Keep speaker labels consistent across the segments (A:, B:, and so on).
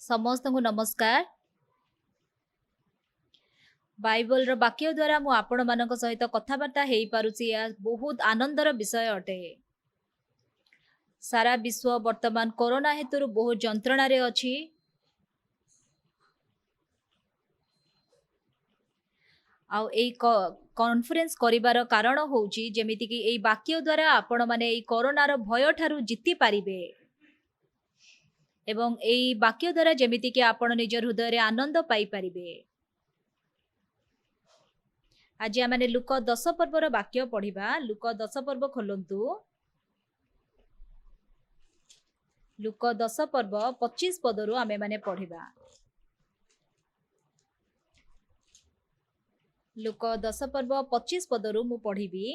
A: समस्त को नमस्कार। बाइबल रो वाक्य द्वारा मु आपण मानक सहित कथबार्ता हेई पारुछि या बहुत आनंदर विषय अटे। सारा विश्व वर्तमान कोरोना हेतु बहुत जंत्रणा रे अछि। आउ एई कॉन्फ्रेंस करिवार कारण होउछि जेमिति कि एई वाक्य द्वारा आपण माने एई कोरोना रो भय ठारू जिति पारिबे एवं एई वाक्य द्वारा जेमिति कि आपण निज हृदय रे आनंद पाई पारिबे। आज आमे लुक 10 पर्वर वाक्य पढ़िबा। लुक 10 पर्व खोलंतु। लुक 10 पर्व 25 पदरु आमे माने पढ़िबा। लुक 10 पर्व 25 पदरु मु पढ़िबी।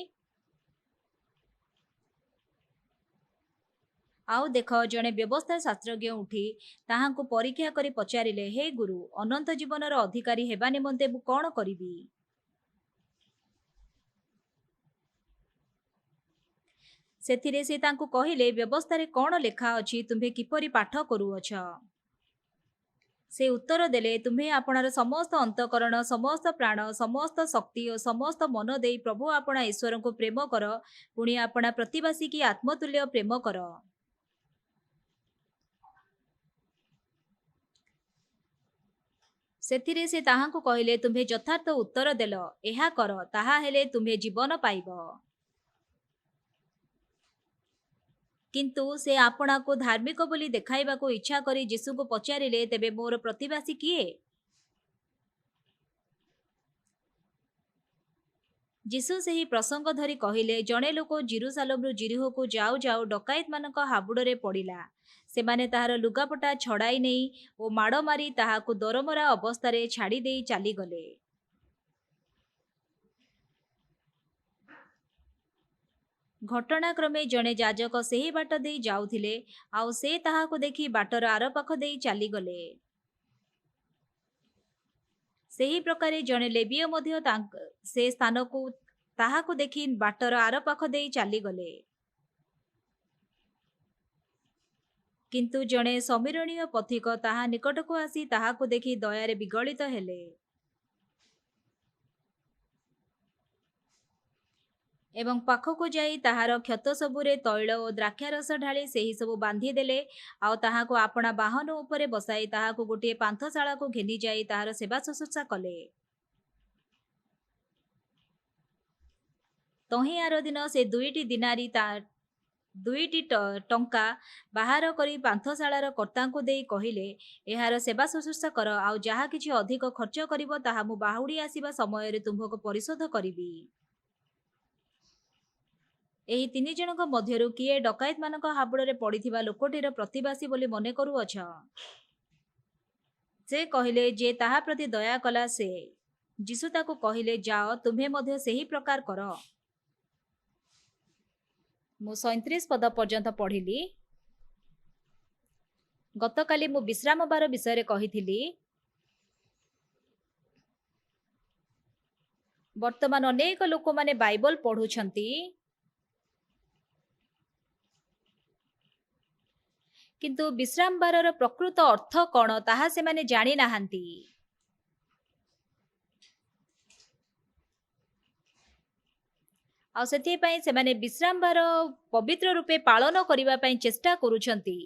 A: आउ देख जणे व्यवस्था शास्त्रज्ञ उठी ताहांको परीक्षा करी पचारिले, हे गुरु, अनंत जीवनर अधिकारी हेबा निमंते मु कोन करिबी? सेथिरे से तांको कहिले, व्यवस्था रे कोन लेखा अछि, तुम्हे किपरि पाठ करूअछ? से उत्तर देले, तुम्हे आपणार समस्त अंतकरण, समस्त प्राण, समस्त शक्ति और समस्त मन देई प्रभु आपणा ईश्वर को प्रेम कर, पुणी आपणा प्रतिवासी की आत्मतुल्य प्रेम कर। सेथिरे से ताहांको कहिले, तुम्हे यथार्थ उत्तर देल, एहा कर, ताहा हेले तुम्हे जीवन पाइब। किंतु से आपणा को धार्मिक बोली देखाइबा को इच्छा करी यीशु को पचारिले, तेबे मोर प्रतिवासी किए? यीशु से ही प्रसंग धरी कहिले, जणे लोक जेरूसालेम रु जिरिहो को जाऊ जाऊ डकायत मानक हाबुडरे पड़िला। सेमाने ताहार लुगापटा छड़ाई नहीं ओ माड़ मारी ताहाको दरमरा अवस्था रे छाड़ी देई चाली गले। घटनाक्रमे जणे जाजक सेही बाट देई जाउथिले, आउ से ताहाको देखि बाटर आर पाख देई चाली गले। सेही प्रकारे जणे लेबीय मध्य से स्थान को ताहाको देखि बाटर आर पाख देई चाली गले। किंतु जणे समीरणीय पथिक ताहा निकट को आसी ताहाको देखि दयारे विगलित हेले एवं पाखको जाई ताहार क्षत सबुरे तैल और द्राक्षारस ढाली सेही सबु बांधी देले। आउ ताहाको आपणा बाहन उपरे बसाई ताहाको गोटे पांथशाला को घेनी जाई ताहार सेवा शुश्रूषा कले। तही आर दिन से दुईटी टंका बाहर करी पांथशालार कर्त्तांको देई कहिले, एहार सेवा शुश्रूषा कर, आउ जहा किछि अधिक खर्च करिवो ताहा मु बाहुडी आसीबा समय रे तुमको परिशोध करिबी। एही तीन जनक मध्यरु किए डकायत मानक हाबुडरे पड़िथिबा लोकटीर प्रतिवासी बोली मने करूअछ? से कहिले, जे ताहा प्रति दया कला से। यीशु ताको कहिले, जाओ, तुम्हे मध्य सेही प्रकार कर। मु 37 पद पर्यंत पढ़िली। गतकाली मु विश्राम बार विषय कहिथिली। वर्तमान अनेक लोक माने बाइबल पढ़ुछंती, किंतु विश्राम बारर प्रकृत अर्थ कौन ताहा से माने जानी नाहांती। आ सेथिपाई से माने विश्राम बार पवित्र रूपे पालन करिबा पई चेष्टा करूछंती।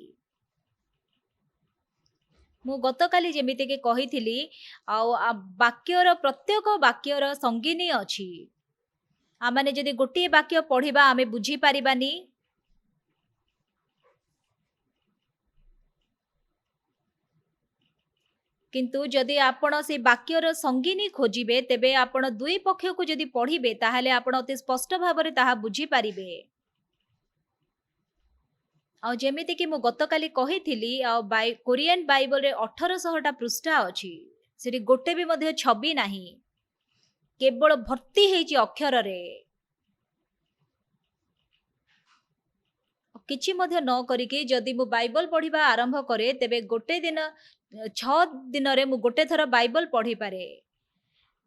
A: मु गतकाली जेमिति के कहिथिली, वाक्यर प्रत्येक वाक्यर संगीनी अछि। आमाने जदि गोटे वाक्य पढ़िबा आमे बुझी पारिबानी, किंतु जदि आपण से वाक्यर संगीनी खोजिबे तेबे आपण दुई पक्ष को जदि पढ़िबे ताहाले आपण अति स्पष्ट भाबरे ताहा बुझी पारिबे। आ जेमिति कि मु गतकाली कहिथिली, कोरियन बाइबल रे 1800 पृष्ठा अछि। सेठी गोटे भी मध्य छवि नाही, केवल भर्ती हेछि अक्षर रे। किछि मध्य न करिके जदि मु बाइबल पढ़िबा आरंभ करे तेबे गोटे दिन 6 दिन रे मु गोटे थर बाइबल पढ़ी पारे।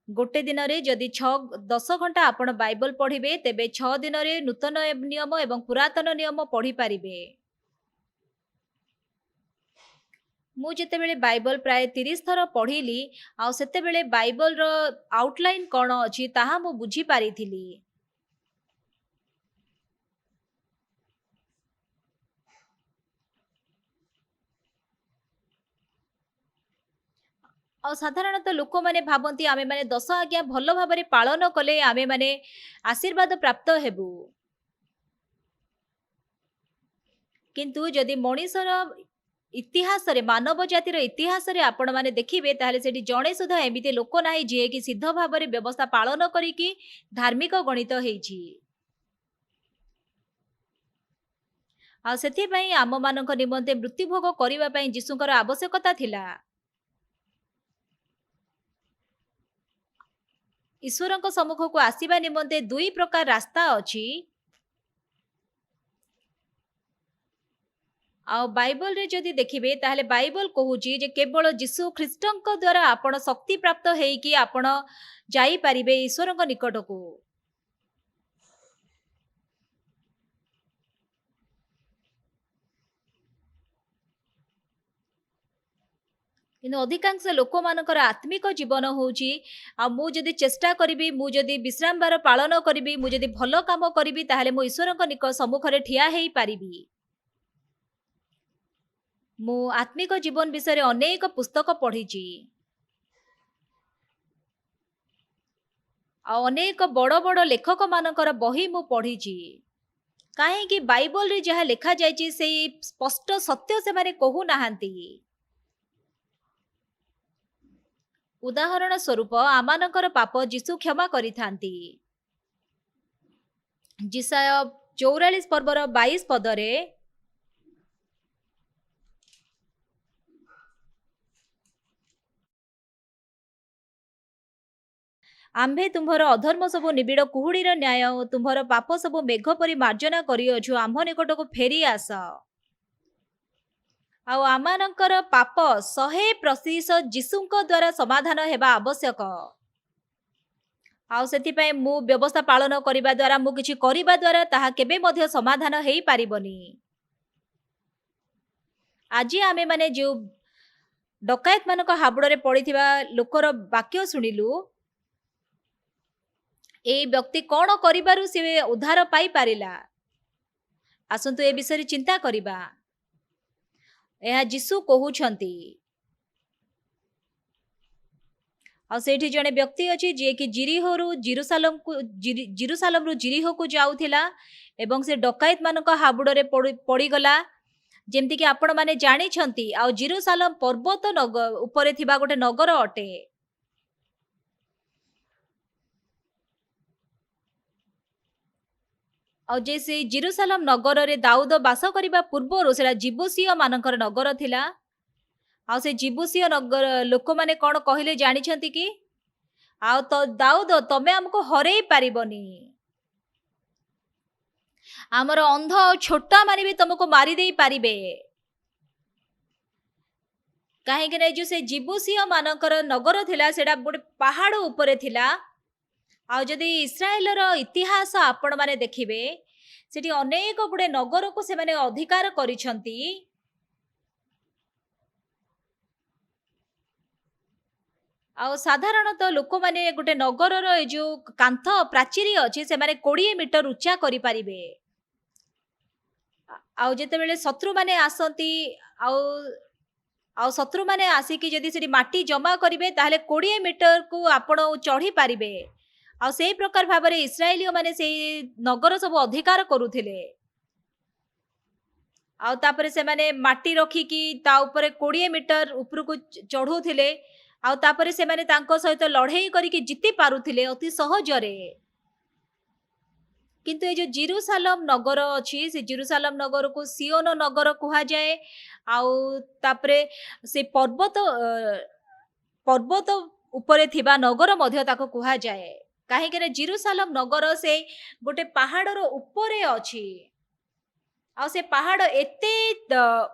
A: गोटे दिन रे जदि 10 घंटा आपण बाइबल पढ़िबे तेबे 6 दिन रे नूतन नियम एवं पुरातन नियम पढ़ी पारिबे। ମୁଁ ଯେତେବେଳେ ବାଇବଲ ପ୍ରାୟ 30 ଥର ପଢ଼ିଲି ଆଉ ସେତେବେଳେ ବାଇବଲର ଆଉଟଲାଇନ୍ କ'ଣ ଅଛି ତାହା ମୁଁ ବୁଝିପାରିଥିଲି। ଆଉ ସାଧାରଣତଃ ଲୋକମାନେ ଭାବନ୍ତି ଆମେମାନେ 10 ଆଜ୍ଞା ଭଲ ଭାବରେ ପାଳନ କଲେ ଆମେମାନେ ଆଶୀର୍ବାଦ ପ୍ରାପ୍ତ ହେବୁ। କିନ୍ତୁ ଯଦି ମଣିଷର ଇତିହାସରେ ମାନବ ଜାତିର ଇତିହାସରେ ଆପଣମାନେ ଦେଖିବେ ତାହେଲେ ସେଠି ଜଣେ ସୁଦ୍ଧା ଏମିତି ଲୋକ ନାହିଁ ଯିଏକି ସିଦ୍ଧ ଭାବରେ ବ୍ୟବସ୍ଥା ପାଳନ କରିକି ଧାର୍ମିକ ଗଣିତ ହେଇଛି। ଆଉ ସେଥିପାଇଁ ଆମମାନଙ୍କ ନିମନ୍ତେ ମୃତ୍ୟୁଭୋଗ କରିବା ପାଇଁ ଯୀଶୁଙ୍କର ଆବଶ୍ୟକତା ଥିଲା। ଈଶ୍ୱରଙ୍କ ସମ୍ମୁଖକୁ ଆସିବା ନିମନ୍ତେ ଦୁଇ ପ୍ରକାର ରାସ୍ତା ଅଛି। ଆଉ ବାଇବଲରେ ଯଦି ଦେଖିବେ ତାହେଲେ ବାଇବଲ କହୁଛି ଯେ କେବଳ ଯୀଶୁ ଖ୍ରୀଷ୍ଟଙ୍କ ଦ୍ୱାରା ଆପଣ ଶକ୍ତି ପ୍ରାପ୍ତ ହେଇକି ଆପଣ ଯାଇପାରିବେ ଈଶ୍ୱରଙ୍କ ନିକଟକୁ। କିନ୍ତୁ ଅଧିକାଂଶ ଲୋକମାନଙ୍କର ଆତ୍ମିକ ଜୀବନ ହେଉଛି ଆଉ ମୁଁ ଯଦି ଚେଷ୍ଟା କରିବି, ମୁଁ ଯଦି ବିଶ୍ରାମବାର ପାଳନ କରିବି, ମୁଁ ଯଦି ଭଲ କାମ କରିବି ତାହେଲେ ମୁଁ ଈଶ୍ୱରଙ୍କ ସମ୍ମୁଖରେ ଠିଆ ହେଇପାରିବି। ମୁଁ ଆତ୍ମିକ ଜୀବନ ବିଷୟରେ ଅନେକ ପୁସ୍ତକ ପଢ଼ିଛି ଆଉ ଅନେକ ବଡ଼ ବଡ଼ ଲେଖକମାନଙ୍କର ବହି ମୁଁ ପଢ଼ିଛି। କାହିଁକି ବାଇବଲରେ ଯାହା ଲେଖାଯାଇଛି ସେଇ ସ୍ପଷ୍ଟ ସତ୍ୟ ସେମାନେ କହୁନାହାନ୍ତି। ଉଦାହରଣ ସ୍ୱରୂପ ଆମମାନଙ୍କର ପାପ ଯୀଶୁ କ୍ଷମା କରିଥାନ୍ତି। ଜିସାୟ 44 ପର୍ବର 22 ପଦରେ ଆମ୍ଭେ ତୁମ୍ଭର ଅଧର୍ମ ସବୁ ନିବିଡ଼ କୁହୁଡ଼ିର ନ୍ୟାୟ ଓ ତୁମ୍ଭର ପାପ ସବୁ ମେଘ ପରି ମାର୍ଜନା କରିଅଛୁ, ଆମ୍ଭ ନିକଟକୁ ଫେରି ଆସ। ଆଉ ଆମମାନଙ୍କର ପାପ 100% ଯୀଶୁଙ୍କ ଦ୍ୱାରା ସମାଧାନ ହେବା ଆବଶ୍ୟକ। ଆଉ ସେଥିପାଇଁ ମୁଁ ବ୍ୟବସ୍ଥା ପାଳନ କରିବା ଦ୍ୱାରା, ମୁଁ କିଛି କରିବା ଦ୍ୱାରା ତାହା କେବେ ମଧ୍ୟ ସମାଧାନ ହେଇପାରିବନି। ଆଜି ଆମେମାନେ ଯେଉଁ ଡକାୟତ ମାନଙ୍କ ହାବୁଡ଼ରେ ପଡ଼ିଥିବା ଲୋକର ବାକ୍ୟ ଶୁଣିଲୁ, ଏଇ ବ୍ୟକ୍ତି କ'ଣ କରିବାରୁ ସେ ଉଦ୍ଧାର ପାଇପାରିଲା? ଆସନ୍ତୁ ଏ ବିଷୟରେ ଚିନ୍ତା କରିବା। ଏହା ଯୀଶୁ କହୁଛନ୍ତି। ଆଉ ସେଇଠି ଜଣେ ବ୍ୟକ୍ତି ଅଛି ଯିଏକି ଜିରୁସାଲମରୁ ଜିରିହୋକୁ ଯାଉଥିଲା ଏବଂ ସେ ଡକାୟତ ମାନଙ୍କ ହାବୁଡ଼ରେ ପଡ଼ିଗଲା। ଯେମିତିକି ଆପଣମାନେ ଜାଣିଛନ୍ତି, ଆଉ ଜିରୁସାଲମ ପର୍ବତ ଉପରେ ଥିବା ଗୋଟେ ନଗର ଅଟେ। ଆଉ ଯେ ସେଇ ଜିରୁସାଲମ ନଗରରେ ଦାଉଦ ବାସ କରିବା ପୂର୍ବରୁ ସେଟା ଜିବୁସିୟ ମାନଙ୍କର ନଗର ଥିଲା। ଆଉ ସେ ଜିବୁସିୟ ନଗର ଲୋକମାନେ କ'ଣ କହିଲେ ଜାଣିଛନ୍ତି କି? ଆଉ ତ ଦାଉଦ ତମେ ଆମକୁ ହରେଇ ପାରିବନି, ଆମର ଅନ୍ଧ ଆଉ ଛୋଟା ମାନେ ବି ତମକୁ ମାରିଦେଇ ପାରିବେ। କାହିଁକି ନା ଯୋଉ ସେ ଜିବୁସିୟ ମାନଙ୍କର ନଗର ଥିଲା ସେଟା ଗୋଟେ ପାହାଡ଼ ଉପରେ ଥିଲା। ଆଉ ଯଦି ଇସ୍ରାଏଲର ଇତିହାସ ଆପଣମାନେ ଦେଖିବେ, ସେଠି ଅନେକ ଗୁଡ଼େ ନଗରକୁ ସେମାନେ ଅଧିକାର କରିଛନ୍ତି। ଆଉ ସାଧାରଣତଃ ଲୋକମାନେ ଗୋଟେ ନଗରର ଏ ଯୋଉ କାନ୍ଥ ପ୍ରାଚୀର ଅଛି ସେମାନେ 20 ମିଟର ଉଚ୍ଚା କରିପାରିବେ। ଆଉ ଯେତେବେଳେ ଶତ୍ରୁମାନେ ଆସନ୍ତି ଆଉ ଆଉ ଶତ୍ରୁମାନେ ଆସିକି ଯଦି ସେଠି ମାଟି ଜମା କରିବେ ତାହେଲେ 20 ମିଟରକୁ ଆପଣ ଚଢ଼ି ପାରିବେ। ଆଉ ସେଇ ପ୍ରକାର ଭାବରେ ଇସ୍ରାଏଲୀୟ ମାନେ ସେଇ ନଗର ସବୁ ଅଧିକାର କରୁଥିଲେ। ଆଉ ତାପରେ ସେମାନେ ମାଟି ରଖିକି ତା ଉପରେ 20 ମିଟର ଉପରକୁ ଚଢ଼ୁଥିଲେ। ଆଉ ତାପରେ ସେମାନେ ତାଙ୍କ ସହିତ ଲଢ଼େଇ କରିକି ଜିତି ପାରୁଥିଲେ ଅତି ସହଜରେ। କିନ୍ତୁ ଏ ଯୋଉ ଜିରୁସାଲମ ନଗର ଅଛି, ସେ ଜିରୁସାଲମ ନଗରକୁ ସିଓନ ନଗର କୁହାଯାଏ। ଆଉ ତାପରେ ସେ ପର୍ବତ ଉପରେ ଥିବା ନଗର ମଧ୍ୟ ତାକୁ କୁହାଯାଏ। କାହିଁକି ନା ଜିରୁସାଲମ ନଗର ସେ ଗୋଟେ ପାହାଡ଼ର ଉପରେ ଅଛି। ଆଉ ସେ ପାହାଡ଼ ଏତେ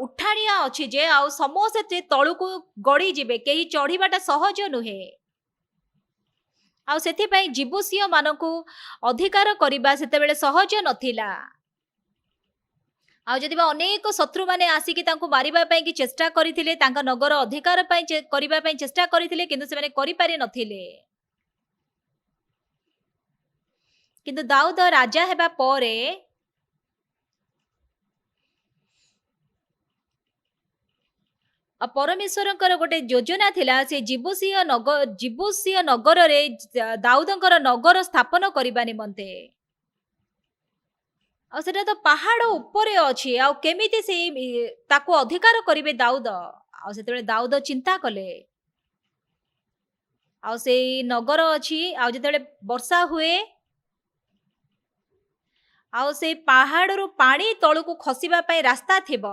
A: ଉଠାଣିଆ ଅଛି ଯେ ଆଉ ସମସ୍ତେ ତଳକୁ ଗଡ଼ିଯିବେ, କେହି ଚଢ଼ିବାଟା ସହଜ ନୁହେଁ। ଆଉ ସେଥିପାଇଁ ଜିବୁସିୟ ମାନଙ୍କୁ ଅଧିକାର କରିବା ସେତେବେଳେ ସହଜ ନଥିଲା। ଆଉ ଯଦି ବା ଅନେକ ଶତ୍ରୁମାନେ ଆସିକି ତାଙ୍କୁ ମାରିବା ପାଇଁ କି ଚେଷ୍ଟା କରିଥିଲେ, ତାଙ୍କ ନଗର ଅଧିକାର ପାଇଁ କରିବା ପାଇଁ ଚେଷ୍ଟା କରିଥିଲେ, କିନ୍ତୁ ସେମାନେ କରିପାରି ନଥିଲେ। କିନ୍ତୁ ଦାଉଦ ରାଜା ହେବା ପରେ ପରମେଶ୍ୱରଙ୍କର ଗୋଟେ ଯୋଜନା ଥିଲା, ସେ ଜିବୁସିୟ ନଗରରେ ଦାଉଦଙ୍କର ନଗର ସ୍ଥାପନ କରିବା ନିମନ୍ତେ। ଆଉ ସେଟା ତ ପାହାଡ ଉପରେ ଅଛି, ଆଉ କେମିତି ସେ ତାକୁ ଅଧିକାର କରିବେ ଦାଉଦ? ଆଉ ସେତେବେଳେ ଦାଉଦ ଚିନ୍ତା କଲେ, ଆଉ ସେଇ ନଗର ଅଛି, ଆଉ ଯେତେବେଳେ ବର୍ଷା ହୁଏ, ଆଉ ସେଇ ପାହାଡରୁ ପାଣି ତଳକୁ ଖସିବା ପାଇଁ ରାସ୍ତା ଥିବ,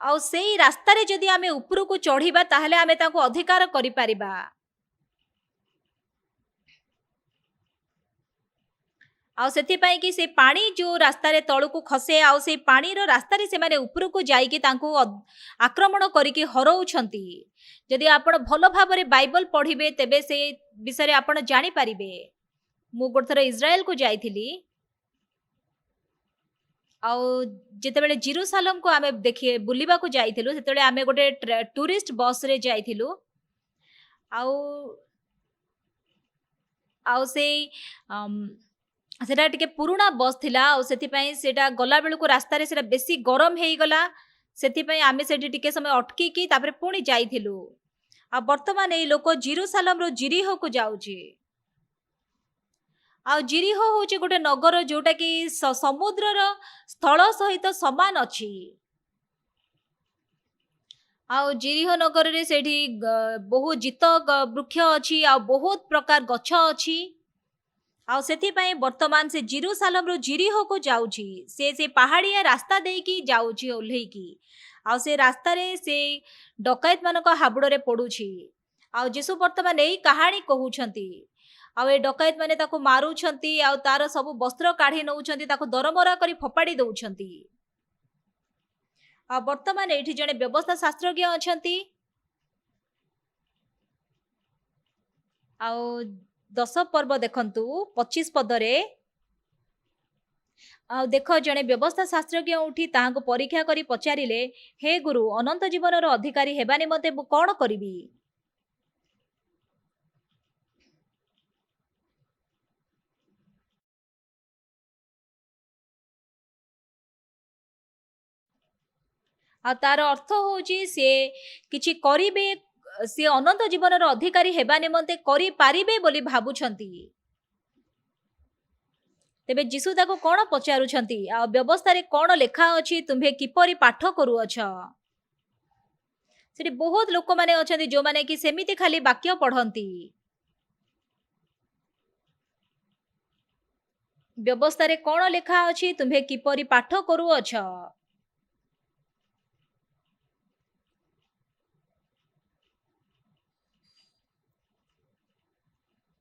A: ଆଉ ସେଇ ରାସ୍ତାରେ ଯଦି ଆମେ ଉପରକୁ ଚଢିବା ତାହେଲେ ଆମେ ତାଙ୍କୁ ଅଧିକାର କରିପାରିବା। ଆଉ ସେଥିପାଇଁ କି ସେ ପାଣି ଯୋଉ ରାସ୍ତାରେ ତଳକୁ ଖସେ, ଆଉ ସେଇ ପାଣିର ରାସ୍ତାରେ ସେମାନେ ଉପରକୁ ଯାଇକି ତାଙ୍କୁ ଆକ୍ରମଣ କରିକି ହରଉଛନ୍ତି। ଯଦି ଆପଣ ଭଲ ଭାବରେ ବାଇବଲ ପଢିବେ ତେବେ ସେ ବିଷୟରେ ଆପଣ ଜାଣିପାରିବେ। ମୁଁ ଗୋଟେ ଥର ଇସ୍ରାଏଲକୁ ଯାଇଥିଲି, ଆଉ ଯେତେବେଳେ ଜିରୁସାଲମକୁ ଆମେ ବୁଲିବାକୁ ଯାଇଥିଲୁ, ସେତେବେଳେ ଆମେ ଗୋଟେ ଟୁରିଷ୍ଟ ବସରେ ଯାଇଥିଲୁ। ଆଉ ଆଉ ସେଇ ସେଟା ଟିକେ ପୁରୁଣା ବସ୍ ଥିଲା, ଆଉ ସେଥିପାଇଁ ସେଟା ଗଲା ବେଳକୁ ରାସ୍ତାରେ ସେଟା ବେଶୀ ଗରମ ହେଇଗଲା। ସେଥିପାଇଁ ଆମେ ସେଠି ଟିକେ ସମୟ ଅଟକିକି ତାପରେ ପୁଣି ଯାଇଥିଲୁ। ଆଉ ବର୍ତ୍ତମାନ ଏଇ ଲୋକ ଜିରୁସାଲମରୁ ଜିରିହୋକୁ ଯାଉଛି। ଆଉ ଜିରିହ ହଉଛି ଗୋଟେ ନଗର ଯୋଉଟା କି ସମୁଦ୍ରର ସ୍ଥଳ ସହିତ ସମାନ ଅଛି। ଆଉ ଜିରିହ ନଗରରେ ସେଠି ବହୁ ଜିତ ବୃକ୍ଷ ଅଛି, ଆଉ ବହୁତ ପ୍ରକାର ଗଛ ଅଛି। ଆଉ ସେଥିପାଇଁ ବର୍ତ୍ତମାନ ସେ ଜିରୁସାଲମରୁ ଜିରିହକୁ ଯାଉଛି, ସେ ପାହାଡିଆ ରାସ୍ତା ଦେଇକି ଯାଉଛି ଓହ୍ଲେଇକି। ଆଉ ସେ ରାସ୍ତାରେ ସେ ଡକାୟତ ମାନଙ୍କ ହାବୁଡରେ ପଡୁଛି। ଆଉ ଯୀଶୁ ବର୍ତ୍ତମାନ ଏଇ କାହାଣୀ କହୁଛନ୍ତି, ଆଉ ଏ ଡକାୟତ ମାନେ ତାକୁ ମାରୁଛନ୍ତି, ଆଉ ତାର ସବୁ ବସ୍ତ୍ର କାଢି ନଉଛନ୍ତି, ତାକୁ ଦରମରା କରି ଫୋପାଡି ଦଉଛନ୍ତି। ଆଉ ବର୍ତ୍ତମାନ ଏଇଠି ଜଣେ ବ୍ୟବସ୍ଥା ଶାସ୍ତ୍ରଜ୍ଞ ଅଛନ୍ତି, ଆଉ 10 ପର୍ବ ଦେଖନ୍ତୁ 25 ପଦରେ, ଆଉ ଦେଖ ଜଣେ ବ୍ୟବସ୍ଥା ଶାସ୍ତ୍ରଜ୍ଞ ଉଠି ତାହାଙ୍କୁ ପରୀକ୍ଷା କରି ପଚାରିଲେ, ହେ ଗୁରୁ, ଅନନ୍ତ ଜୀବନର ଅଧିକାରୀ ହେବା ନିମନ୍ତେ ମୁଁ କଣ କରିବି? ଆଉ ତାର ଅର୍ଥ ହଉଛି ସେ କିଛି କରିବେ, ସେ ଅନନ୍ତ ଜୀବନର ଅଧିକାରୀ ହେବା ନିମନ୍ତେ କରିପାରିବେ ବୋଲି ଭାବୁଛନ୍ତି। ତେବେ ଯୀଶୁ ତାକୁ କଣ ପଚାରୁଛନ୍ତି? ଆଉ ବ୍ୟବସ୍ଥାରେ କଣ ଲେଖା ଅଛି, ତୁମ୍ଭେ କିପରି ପାଠ କରୁଅଛ? ସେଠି ବହୁତ ଲୋକମାନେ ଅଛନ୍ତି ଯୋଉମାନେ କି ସେମିତି ଖାଲି ବାକ୍ୟ ପଢନ୍ତି। ବ୍ୟବସ୍ଥାରେ କଣ ଲେଖା ଅଛି, ତୁମ୍ଭେ କିପରି ପାଠ କରୁଅଛ?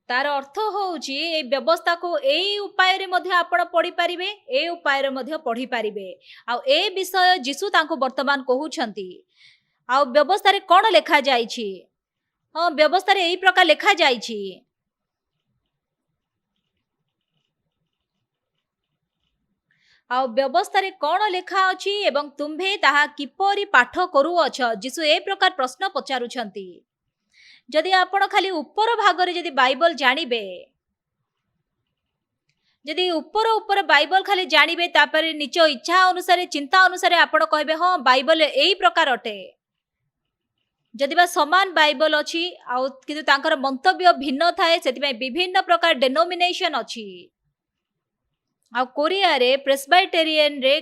A: ତାର ଅର୍ଥ ହଉଛି ଏଇ ବ୍ୟବସ୍ଥାକୁ ଏଇ ଉପାୟରେ ମଧ୍ୟ ଆପଣ ପଢିପାରିବେ, ଏଇ ଉପାୟରେ ମଧ୍ୟ ପଢିପାରିବେ। ଆଉ ଏ ବିଷୟ ଯୀଶୁ ତାଙ୍କୁ ବର୍ତ୍ତମାନ କହୁଛନ୍ତି। ଆଉ ବ୍ୟବସ୍ଥାରେ କଣ ଲେଖା ଯାଇଛି? ହଁ, ବ୍ୟବସ୍ଥାରେ ଏଇ ପ୍ରକାର ଲେଖା ଯାଇଛି। ଆଉ ବ୍ୟବସ୍ଥାରେ କଣ ଲେଖା ଅଛି ଏବଂ ତୁମ୍ଭେ ତାହା କିପରି ପାଠ କରୁଅଛ? ଯୀଶୁ ଏ ପ୍ରକାର ପ୍ରଶ୍ନ ପଚାରୁଛନ୍ତି। ଯଦି ଆପଣ ଖାଲି ଉପର ଭାଗରେ ଯଦି ବାଇବଲ ଜାଣିବେ, ଯଦି ଉପର ବାଇବଲ ଖାଲି ଜାଣିବେ, ତାପରେ ନିଜ ଇଚ୍ଛା ଅନୁସାରେ ଚିନ୍ତା ଅନୁସାରେ ଆପଣ କହିବେ ହଁ ବାଇବଲ ଏଇ ପ୍ରକାର ଅଟେ। ଯଦି ବା ସମାନ ବାଇବଲ ଅଛି, ଆଉ କିନ୍ତୁ ତାଙ୍କର ମନ୍ତବ୍ୟ ଭିନ୍ନ ଥାଏ, ସେଥିପାଇଁ ବିଭିନ୍ନ ପ୍ରକାର ଡେନୋମିନେସନ ଅଛି। ଆଉ କୋରିଆରେ ପ୍ରେସବାଇଟେରିଆନରେ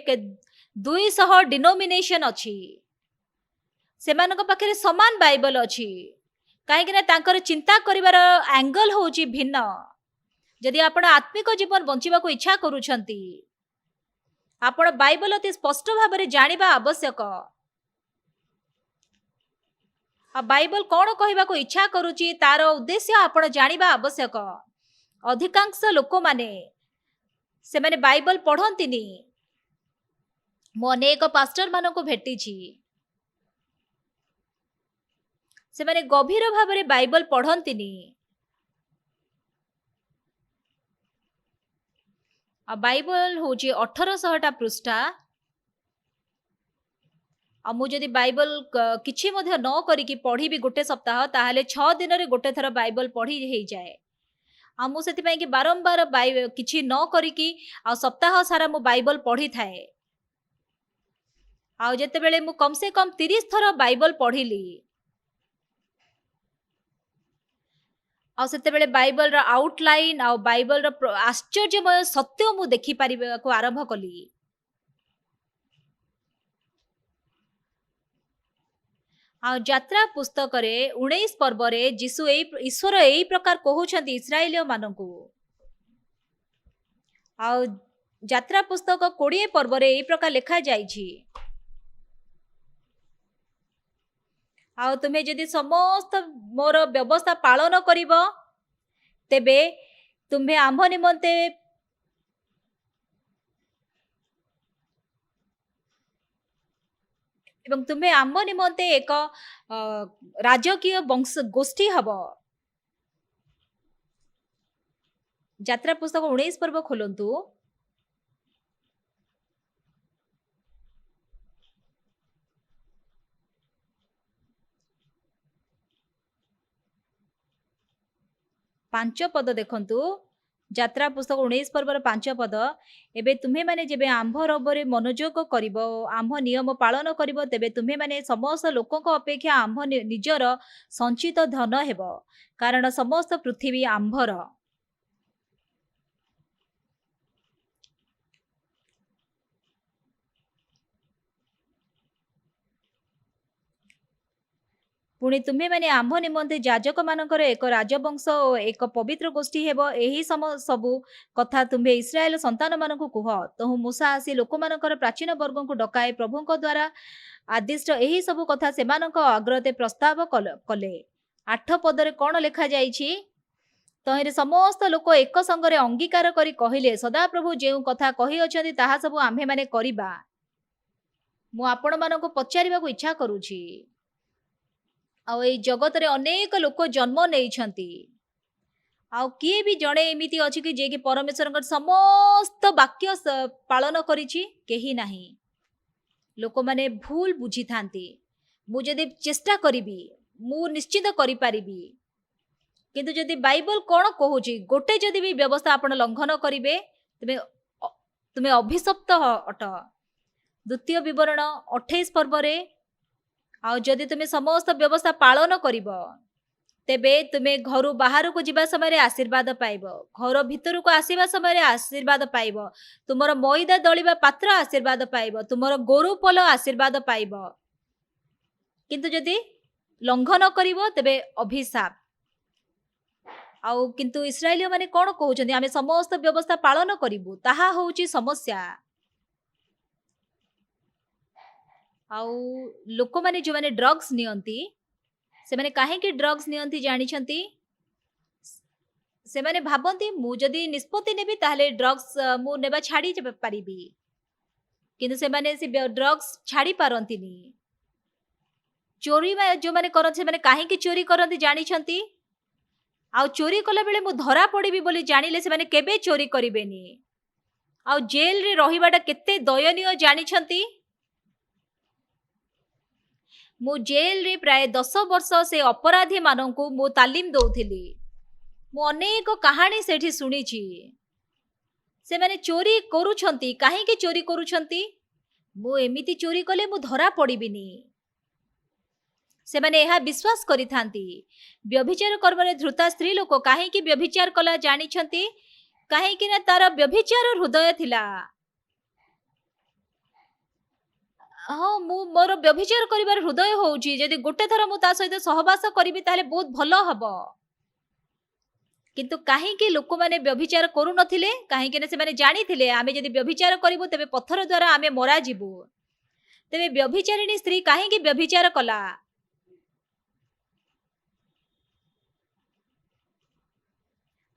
A: 200 ଡିନୋମିନେସନ ଅଛି। ସେମାନଙ୍କ ପାଖରେ ସମାନ ବାଇବଲ ଅଛି, କାହିଁକି ନା ତାଙ୍କର ଚିନ୍ତା କରିବାର ଆଙ୍ଗଲ ହଉଛି ଭିନ୍ନ। ଯଦି ଆପଣ ଆତ୍ମିକ ଜୀବନ ବଞ୍ଚିବାକୁ ଇଚ୍ଛା କରୁଛନ୍ତି, ଆପଣ ବାଇବଲ ଅତି ସ୍ପଷ୍ଟ ଭାବରେ ଜାଣିବା ଆବଶ୍ୟକ। ଆଉ ବାଇବଲ କଣ କହିବାକୁ ଇଚ୍ଛା କରୁଛି ତାର ଉଦ୍ଦେଶ୍ୟ ଆପଣ ଜାଣିବା ଆବଶ୍ୟକ। ଅଧିକାଂଶ ଲୋକମାନେ ସେମାନେ ବାଇବଲ ପଢନ୍ତିନି। ମୁଁ ଅନେକ ପାଷ୍ଟର ମାନଙ୍କୁ ଭେଟିଛି, ସେମାନେ ଗଭୀର ଭାବରେ ବାଇବଲ ପଢନ୍ତିନି। आ बाइबल होची 1800 पृष्ठा आ मु जदि बाइबल किछि मध्य न करिकी पढ़ी गोटे सप्ताह ताहले 6 दिन रे गोटे थर बाइबल पढ़ी हे जाए आ मु सेति पई कि बारंबार किछि न करिकी आ सप्ताह सारा मु बाइबल पढ़ी थाए आ जते बेले मु कम से कम 30 थर बाइबल पढ़िली आ सेते बेले बाइबल रो आउटलाइन आ बाइबल रो आश्चर्यमय सत्य मु देखि परिबा को आरंभ कली आ यात्रा पुस्तक रे 19 पर्व रे जीसु ईश्वर एई प्रकार कहउछंती इस्राएलियो माननकु आ यात्रा पुस्तक 20 पर्व रे एई प्रकार लिखा जाई छी आ तुमे जदि समस्त मोर व्यवस्था पालन करिवो तेबे तुम्हे आम्भ निमंते एवं तुम्हे आम्भ निमंते एक राजकीय वंश गोष्ठी हबो यात्रा पुस्तक 19 पर्व खोलंतु 5 पद देखंतु यात्रा पुस्तक 19 पर्वर 5 पद एबे तुम्हे माने जेबे आम्भ रबरे मनोयोग करिवो आम्भ नियम पालन करिवो तेबे तुम्हे माने समस्त लोकक अपेक्षा आम्भ निजर संचित धन हेबो कारण समस्त पृथ्वी आम्भर पुणी तुम्हे माने आम्भ निमंते याजक मानकर एक राजवंश और एक पवित्र गोष्ठी हेबो एही सबु कथा तुम्हे इस्राएल संतान मानकु कुह तहु मूसा आसी लोक मानकर प्राचीन वर्ग को डकाए प्रभुଙ୍କ द्वारा आदिष्ट एही सबु कथा सेमानक अग्रते प्रस्ताव कले 8 पदरे कोन लेखा जाईछि तहिरे समस्त लोक एक संगरे अंगीकार करी कहिले सदा प्रभु जेउ कथा कहि अछंती ताहा सबु आम्हे माने करिबा मु आपण मानकु पचारिबा को इच्छा करूछि आउ ए जगत रे अनेक लोक जन्म नेइछंती आउ किए भी जणे एमिति अछि कि जे कि परमेश्वरक समस्त वाक्य पालन करिछि केही नाही लोक माने भूल बुझी थांती मु जदि चेष्टा करिबी मु निश्चित करि परिबी किंतु जदि बाइबल कोन कहूछि गोटे जदि भी व्यवस्था आपण लंघन करिवे तबे तुमे अभिशप्त अट द्वितीय विवरण 28 पर्व रे आउ जदि तुमे समस्त व्यवस्था पालन करिवो तेबे तुमे घरु बाहर को जिबा समय आशीर्वाद पाइब घर भितर को आसीबा समय आशीर्वाद पाइब तुमर मैदा दलिबा पात्र आशीर्वाद पाइब तुमर गोरु पल आशीर्वाद पाइब किंतु जदि लंघन करिवो तेबे अभिशाप आउ किंतु इस्राएलियो माने कोन कहउछन्ती आमे समस्त व्यवस्था पालन करिवु ताहा होउची समस्या आउ लोक माने जो माने ड्रग्स नियंती से माने काहे कि ड्रग्स नियंती जानि छंती से माने भाबंती मु जदी निष्पत्ति नेबी ताहले ड्रग्स मु नेबा छाडी पारिबी किंतु से माने से ड्रग्स छाडी पारंतीनी चोरी जो माने करन से माने काहे कि चोरी करंती जानि छंती आउ चोरी कला बेले मु धरा पड़ीबी बोली जानिले से माने केबे चोरी करिवेनी आउ जेल रे रहिबाटा केते दयनीय जानि छंती मु जेल रे प्राय 10 वर्ष से अपराधी माननकु मु तालीम दउथिली मु अनेक कहानी सेठी सुनिछि से माने चोरी करूछंती काहे कि चोरी करूछंती मु एमिति चोरी कले मु धरा पड़िबिनी से माने एहा विश्वास करिथांती व्यभिचार कर्मरे धृता स्त्री लोक काहे कि व्यभिचार कला जानि छंती काहे कि ना तार व्यभिचार हृदय थिला हाँ मु मोर व्यभिचार करिवार हृदय होउची जदि गोटे थर मु ता सहित सहवास करिबि ताले बहुत भलो हबो किंतु काहे कि लोक माने व्यभिचार करू नथिले काहे कि से माने जानि थिले आमे जदि व्यभिचार करिवो तबे पत्थर द्वारा आमे मरा जिवु तबे व्यभिचारिणी स्त्री काहे कि व्यभिचार कला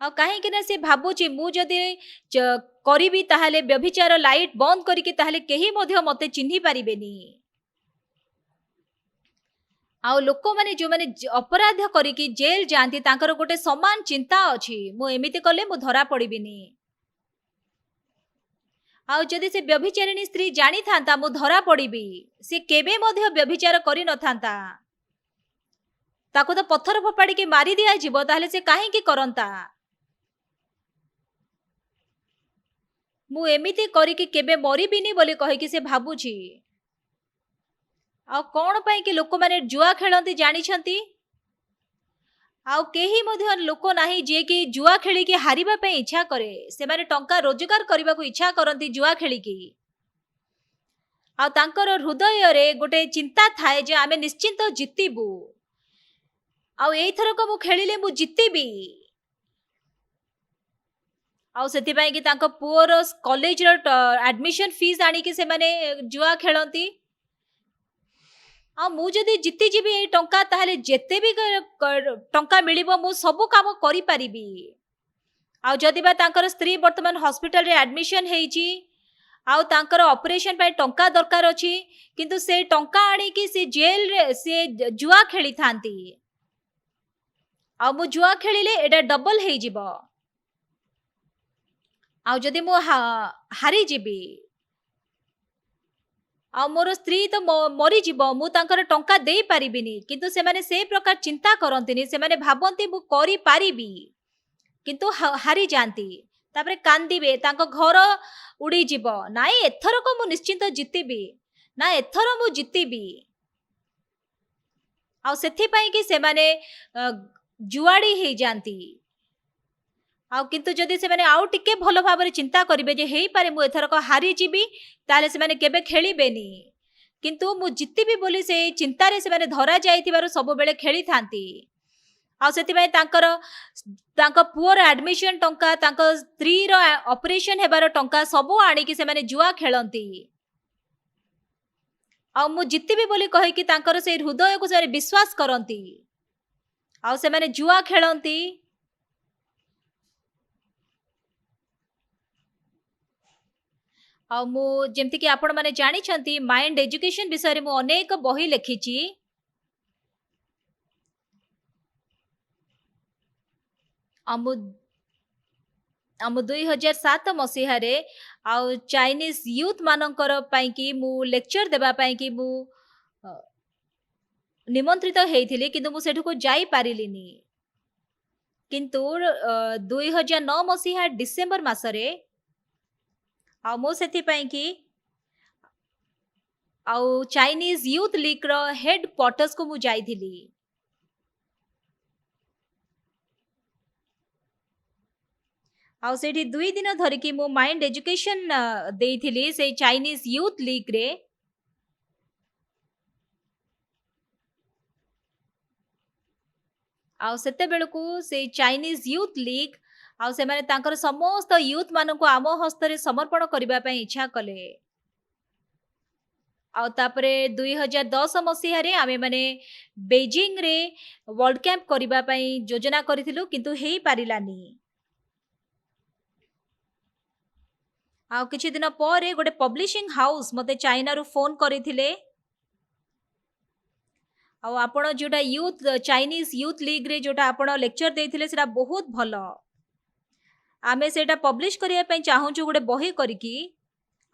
A: आ काहे कि से भाबुची मु जदि करिबी ताहले व्यभिचार लाइट बंद करिके ताहले केही मध्य मते चिन्ही पारिबेनी आउ लोक माने जो माने अपराध करिकी जेल जानती तांकर गोटे समान चिंता अछि मु एमिति कले मु धरा पड़िबिनी ଆଉ ଯଦି ସେ ବ୍ୟଭିଚାରିଣୀ ସ୍ତ୍ରୀ ଜାଣିଥାନ୍ତା ମୁଁ ଧରା ପଡ଼ିବି, ସେ କେବେ ମଧ୍ୟ ବ୍ୟଭିଚାର କରିନଥାନ୍ତା। ତାକୁ ତ ପଥର ଫୋପାଡ଼ିକି ମାରି ଦିଆଯିବ, ତାହେଲେ ସେ କାହିଁକି କରନ୍ତା? ମୁଁ ଏମିତି କରିକି କେବେ ମରିବିନି ବୋଲି କହିକି ସେ ଭାବୁଛି। ଆଉ କଣ ପାଇଁ କି ଲୋକମାନେ ଜୁଆ ଖେଳନ୍ତି ଜାଣିଛନ୍ତି? ଆଉ କେହି ମଧ୍ୟ ଲୋକ ନାହିଁ ଯିଏକି ଜୁଆ ଖେଳିକି ହାରିବା ପାଇଁ ଇଚ୍ଛା କରେ। ସେମାନେ ଟଙ୍କା ରୋଜଗାର କରିବାକୁ ଇଚ୍ଛା କରନ୍ତି ଜୁଆ ଖେଳିକି। ଆଉ ତାଙ୍କର ହୃଦୟରେ ଗୋଟେ ଚିନ୍ତା ଥାଏ ଯେ ଆମେ ନିଶ୍ଚିନ୍ତ ଜିତିବୁ, ଆଉ ଏଇଥରକ ମୁଁ ଖେଳିଲେ ମୁଁ ଜିତିବି। ଆଉ ସେଥିପାଇଁ କି ତାଙ୍କ ପୁଅର କଲେଜର ଆଡମିସନ ଫିସ୍ ଆଣିକି ସେମାନେ ଜୁଆ ଖେଳନ୍ତି। ଆଉ ମୁଁ ଯଦି ଜିତିଯିବି ଏଇ ଟଙ୍କା, ତାହେଲେ ଯେତେ ବି ଟଙ୍କା ମିଳିବ ମୁଁ ସବୁ କାମ କରିପାରିବି। ଆଉ ଯଦି ବା ତାଙ୍କର ସ୍ତ୍ରୀ ବର୍ତ୍ତମାନ ହସ୍ପିଟାଲରେ ଆଡମିସନ ହେଇଛି, ଆଉ ତାଙ୍କର ଅପରେସନ ପାଇଁ ଟଙ୍କା ଦରକାର ଅଛି, କିନ୍ତୁ ସେ ଟଙ୍କା ଆଣିକି ସେ ଜେଲରେ ସେ ଜୁଆ ଖେଳିଥାନ୍ତି। ଆଉ ମୁଁ ଜୁଆ ଖେଳିଲେ ଏଇଟା ଡବଲ ହେଇଯିବ। ଆଉ ଯଦି ମୁଁ ହାରିଯିବି, ଆଉ ମୋର ସ୍ତ୍ରୀ ତ ମରିଯିବ, ମୁଁ ତାଙ୍କର ଟଙ୍କା ଦେଇପାରିବିନି। କିନ୍ତୁ ସେମାନେ ସେ ପ୍ରକାର ଚିନ୍ତା କରନ୍ତିନି। ସେମାନେ ଭାବନ୍ତି ମୁଁ କରିପାରିବି, କିନ୍ତୁ ହାରିଯାଆନ୍ତି। ତାପରେ କାନ୍ଦିବେ, ତାଙ୍କ ଘର ଉଡ଼ିଯିବ। ନାଇଁ ଏଥରକ ମୁଁ ନିଶ୍ଚିନ୍ତ ଜିତିବି, ନା ଏଥର ମୁଁ ଜିତିବି। ଆଉ ସେଥିପାଇଁ କି ସେମାନେ ଜୁଆଡ଼ି ହେଇଯାଆନ୍ତି। ଆଉ କିନ୍ତୁ ଯଦି ସେମାନେ ଆଉ ଟିକେ ଭଲ ଭାବରେ ଚିନ୍ତା କରିବେ ଯେ ହେଇପାରେ ମୁଁ ଏଥରକ ହାରିଯିବି, ତାହେଲେ ସେମାନେ କେବେ ଖେଳିବେନି। କିନ୍ତୁ ମୁଁ ଜିତିବି ବୋଲି ସେ ଚିନ୍ତାରେ ସେମାନେ ଧରା ଯାଇଥିବାରୁ ସବୁବେଳେ ଖେଳିଥାନ୍ତି। ଆଉ ସେଥିପାଇଁ ତାଙ୍କ ପୁଅର ଆଡମିସନ ଟଙ୍କା, ତାଙ୍କ ସ୍ତ୍ରୀର ଅପରେସନ ହେବାର ଟଙ୍କା ସବୁ ଆଣିକି ସେମାନେ ଜୁଆ ଖେଳନ୍ତି। ଆଉ ମୁଁ ଜିତିବି ବୋଲି କହିକି ତାଙ୍କର ସେଇ ହୃଦୟକୁ ସେମାନେ ବିଶ୍ୱାସ କରନ୍ତି, ଆଉ ସେମାନେ ଜୁଆ ଖେଳନ୍ତି। ଆଉ ମୁଁ ଯେମିତିକି ଆପଣମାନେ ଜାଣିଛନ୍ତି ମାଇଣ୍ଡ ଏଜୁକେସନ ବିଷୟରେ ମୁଁ ଅନେକ ବହି ଲେଖିଛି। ଆଉ ମୁଁ 2007 ମସିହାରେ ଆଉ ଚାଇନିଜ ୟୁଥ ମାନଙ୍କର ପାଇଁକି ମୁଁ ଲେକ୍ଚର ଦେବା ପାଇଁକି ମୁଁ ନିମନ୍ତ୍ରିତ ହେଇଥିଲି, କିନ୍ତୁ ମୁଁ ସେଠୁକୁ ଯାଇପାରିଲିନି। କିନ୍ତୁ 2009 ମସିହା ଡିସେମ୍ବର ମାସରେ ଆଉ ମୁଁ ସେଥିପାଇଁ କି ଆଉ ଚାଇନିଜ ୟୁଥ ଲିଗ୍ର ହେଡ କ୍ୱାର୍ଟର୍ସକୁ ମୁଁ ଯାଇଥିଲି। ଆଉ ସେଇଠି 2 ଦିନ ଧରିକି ମୁଁ ମାଇଣ୍ଡ ଏଜୁକେସନ ଦେଇଥିଲି ସେଇ ଚାଇନିଜ ୟୁଥ ଲିଗ୍ରେ। ଆଉ ସେତେବେଳକୁ ସେଇ ଚାଇନିଜ ୟୁଥ ଲିଗ୍ ଆଉ ସେମାନେ ତାଙ୍କର ସମସ୍ତ ୟୁଥ ମାନଙ୍କୁ ଆମ ହସ୍ତରେ ସମର୍ପଣ କରିବା ପାଇଁ ଇଚ୍ଛା କଲେ। ଆଉ ତାପରେ 2010 ମସିହାରେ ଆମେ ମାନେ ବେଜିଂରେ ୱାର୍ଲଡ କ୍ୟାମ୍ପ କରିବା ପାଇଁ ଯୋଜନା କରିଥିଲୁ, କିନ୍ତୁ ହେଇପାରିଲାନି। ଆଉ କିଛି ଦିନ ପରେ ଗୋଟେ ପବ୍ଲିशिଂ ହାଉସ୍ ମତେ ଚାଇନାରୁ ଫୋନ କରିଥିଲେ। ଆଉ ଆପଣ ଯୋଉଟା ଚାଇନିଜ ୟୁଥ ଲିଗ୍ରେ ଯୋଉଟା ଆପଣ ଲେକ୍ଚର ଦେଇଥିଲେ ସେଟା ବହୁତ ଭଲ। ଆମେ ସେଇଟା ପବ୍ଲିଶ କରିବା ପାଇଁ ଚାହୁଁଛୁ ଗୋଟେ ବହି କରିକି,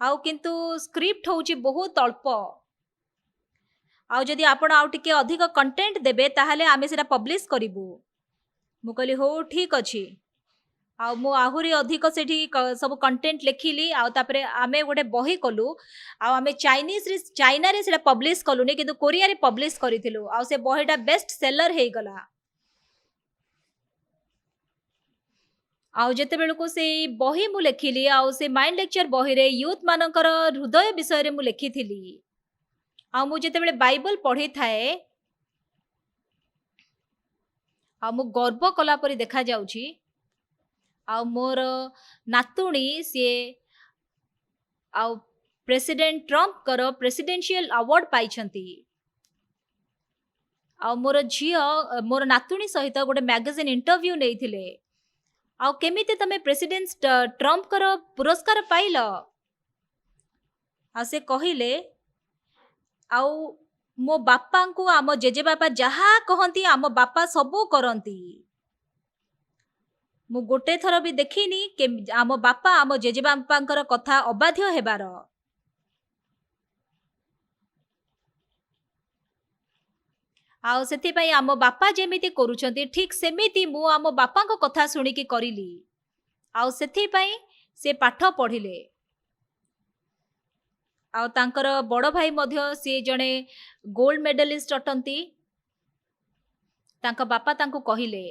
A: ଆଉ କିନ୍ତୁ ସ୍କ୍ରିପ୍ଟ ହଉଛି ବହୁତ ଅଳ୍ପ। ଆଉ ଯଦି ଆପଣ ଆଉ ଟିକେ ଅଧିକ କଣ୍ଟେଣ୍ଟ ଦେବେ ତାହେଲେ ଆମେ ସେଟା ପବ୍ଲିଶ କରିବୁ। ମୁଁ କହିଲି ହଉ ଠିକ ଅଛି। ଆଉ ମୁଁ ଆହୁରି ଅଧିକ ସେଠି ସବୁ କଣ୍ଟେଣ୍ଟ ଲେଖିଲି, ଆଉ ତାପରେ ଆମେ ଗୋଟେ ବହି କଲୁ। ଆଉ ଆମେ ଚାଇନାରେ ସେଟା ପବ୍ଲିଶ କଲୁନି, କିନ୍ତୁ କୋରିଆରେ ପବ୍ଲିଶ କରିଥିଲୁ। ଆଉ ସେ ବହିଟା ବେଷ୍ଟ ସେଲର ହେଇଗଲା। ଆଉ ଯେତେବେଳକୁ ସେଇ ବହି ମୁଁ ଲେଖିଲି, ଆଉ ସେ ମାଇଣ୍ଡ ଲେକ୍ଚର ବହିରେ ୟୁଥ ମାନଙ୍କର ହୃଦୟ ବିଷୟରେ ମୁଁ ଲେଖିଥିଲି। ଆଉ ମୁଁ ଯେତେବେଳେ ବାଇବଲ ପଢିଥାଏ, ଆଉ ମୁଁ ଗର୍ବ କଲା ପରି ଦେଖାଯାଉଛି। ଆଉ ମୋର ନାତୁଣୀ ସିଏ ଆଉ ପ୍ରେସିଡେଣ୍ଟ ଟ୍ରମ୍ପଙ୍କର ପ୍ରେସିଡେନ୍ସିଆଲ ଆୱାର୍ଡ ପାଇଛନ୍ତି। ଆଉ ମୋର ଝିଅ ମୋର ନାତୁଣୀ ସହିତ ଗୋଟେ ମ୍ୟାଗାଜିନ୍ ଇଣ୍ଟରଭ୍ୟୁ ନେଇଥିଲେ। ଆଉ କେମିତି ତମେ ପ୍ରେସିଡେଣ୍ଟ ଟ୍ରମ୍ପଙ୍କର ପୁରସ୍କାର ପାଇଲ? ଆଉ ସେ କହିଲେ, ଆଉ ମୋ ବାପାଙ୍କୁ ଆମ ଜେଜେବାପା ଯାହା କହନ୍ତି ଆମ ବାପା ସବୁ କରନ୍ତି। ମୁଁ ଗୋଟେ ଥର ବି ଦେଖିନି ଆମ ବାପା ଆମ ଜେଜେବାପାଙ୍କର କଥା ଅବାଧ୍ୟ ହେବାର। ଆଉ ସେଥିପାଇଁ ଆମ ବାପା ଯେମିତି କରୁଛନ୍ତି ଠିକ୍ ସେମିତି ମୁଁ ଆମ ବାପାଙ୍କ କଥା ଶୁଣିକି କରିଲି। ଆଉ ସେଥିପାଇଁ ସେ ପାଠ ପଢ଼ିଲେ। ଆଉ ତାଙ୍କର ବଡ଼ ଭାଇ ମଧ୍ୟ ସିଏ ଜଣେ ଗୋଲ୍ଡ ମେଡାଲିଷ୍ଟ ଅଟନ୍ତି। ତାଙ୍କ ବାପା ତାଙ୍କୁ କହିଲେ,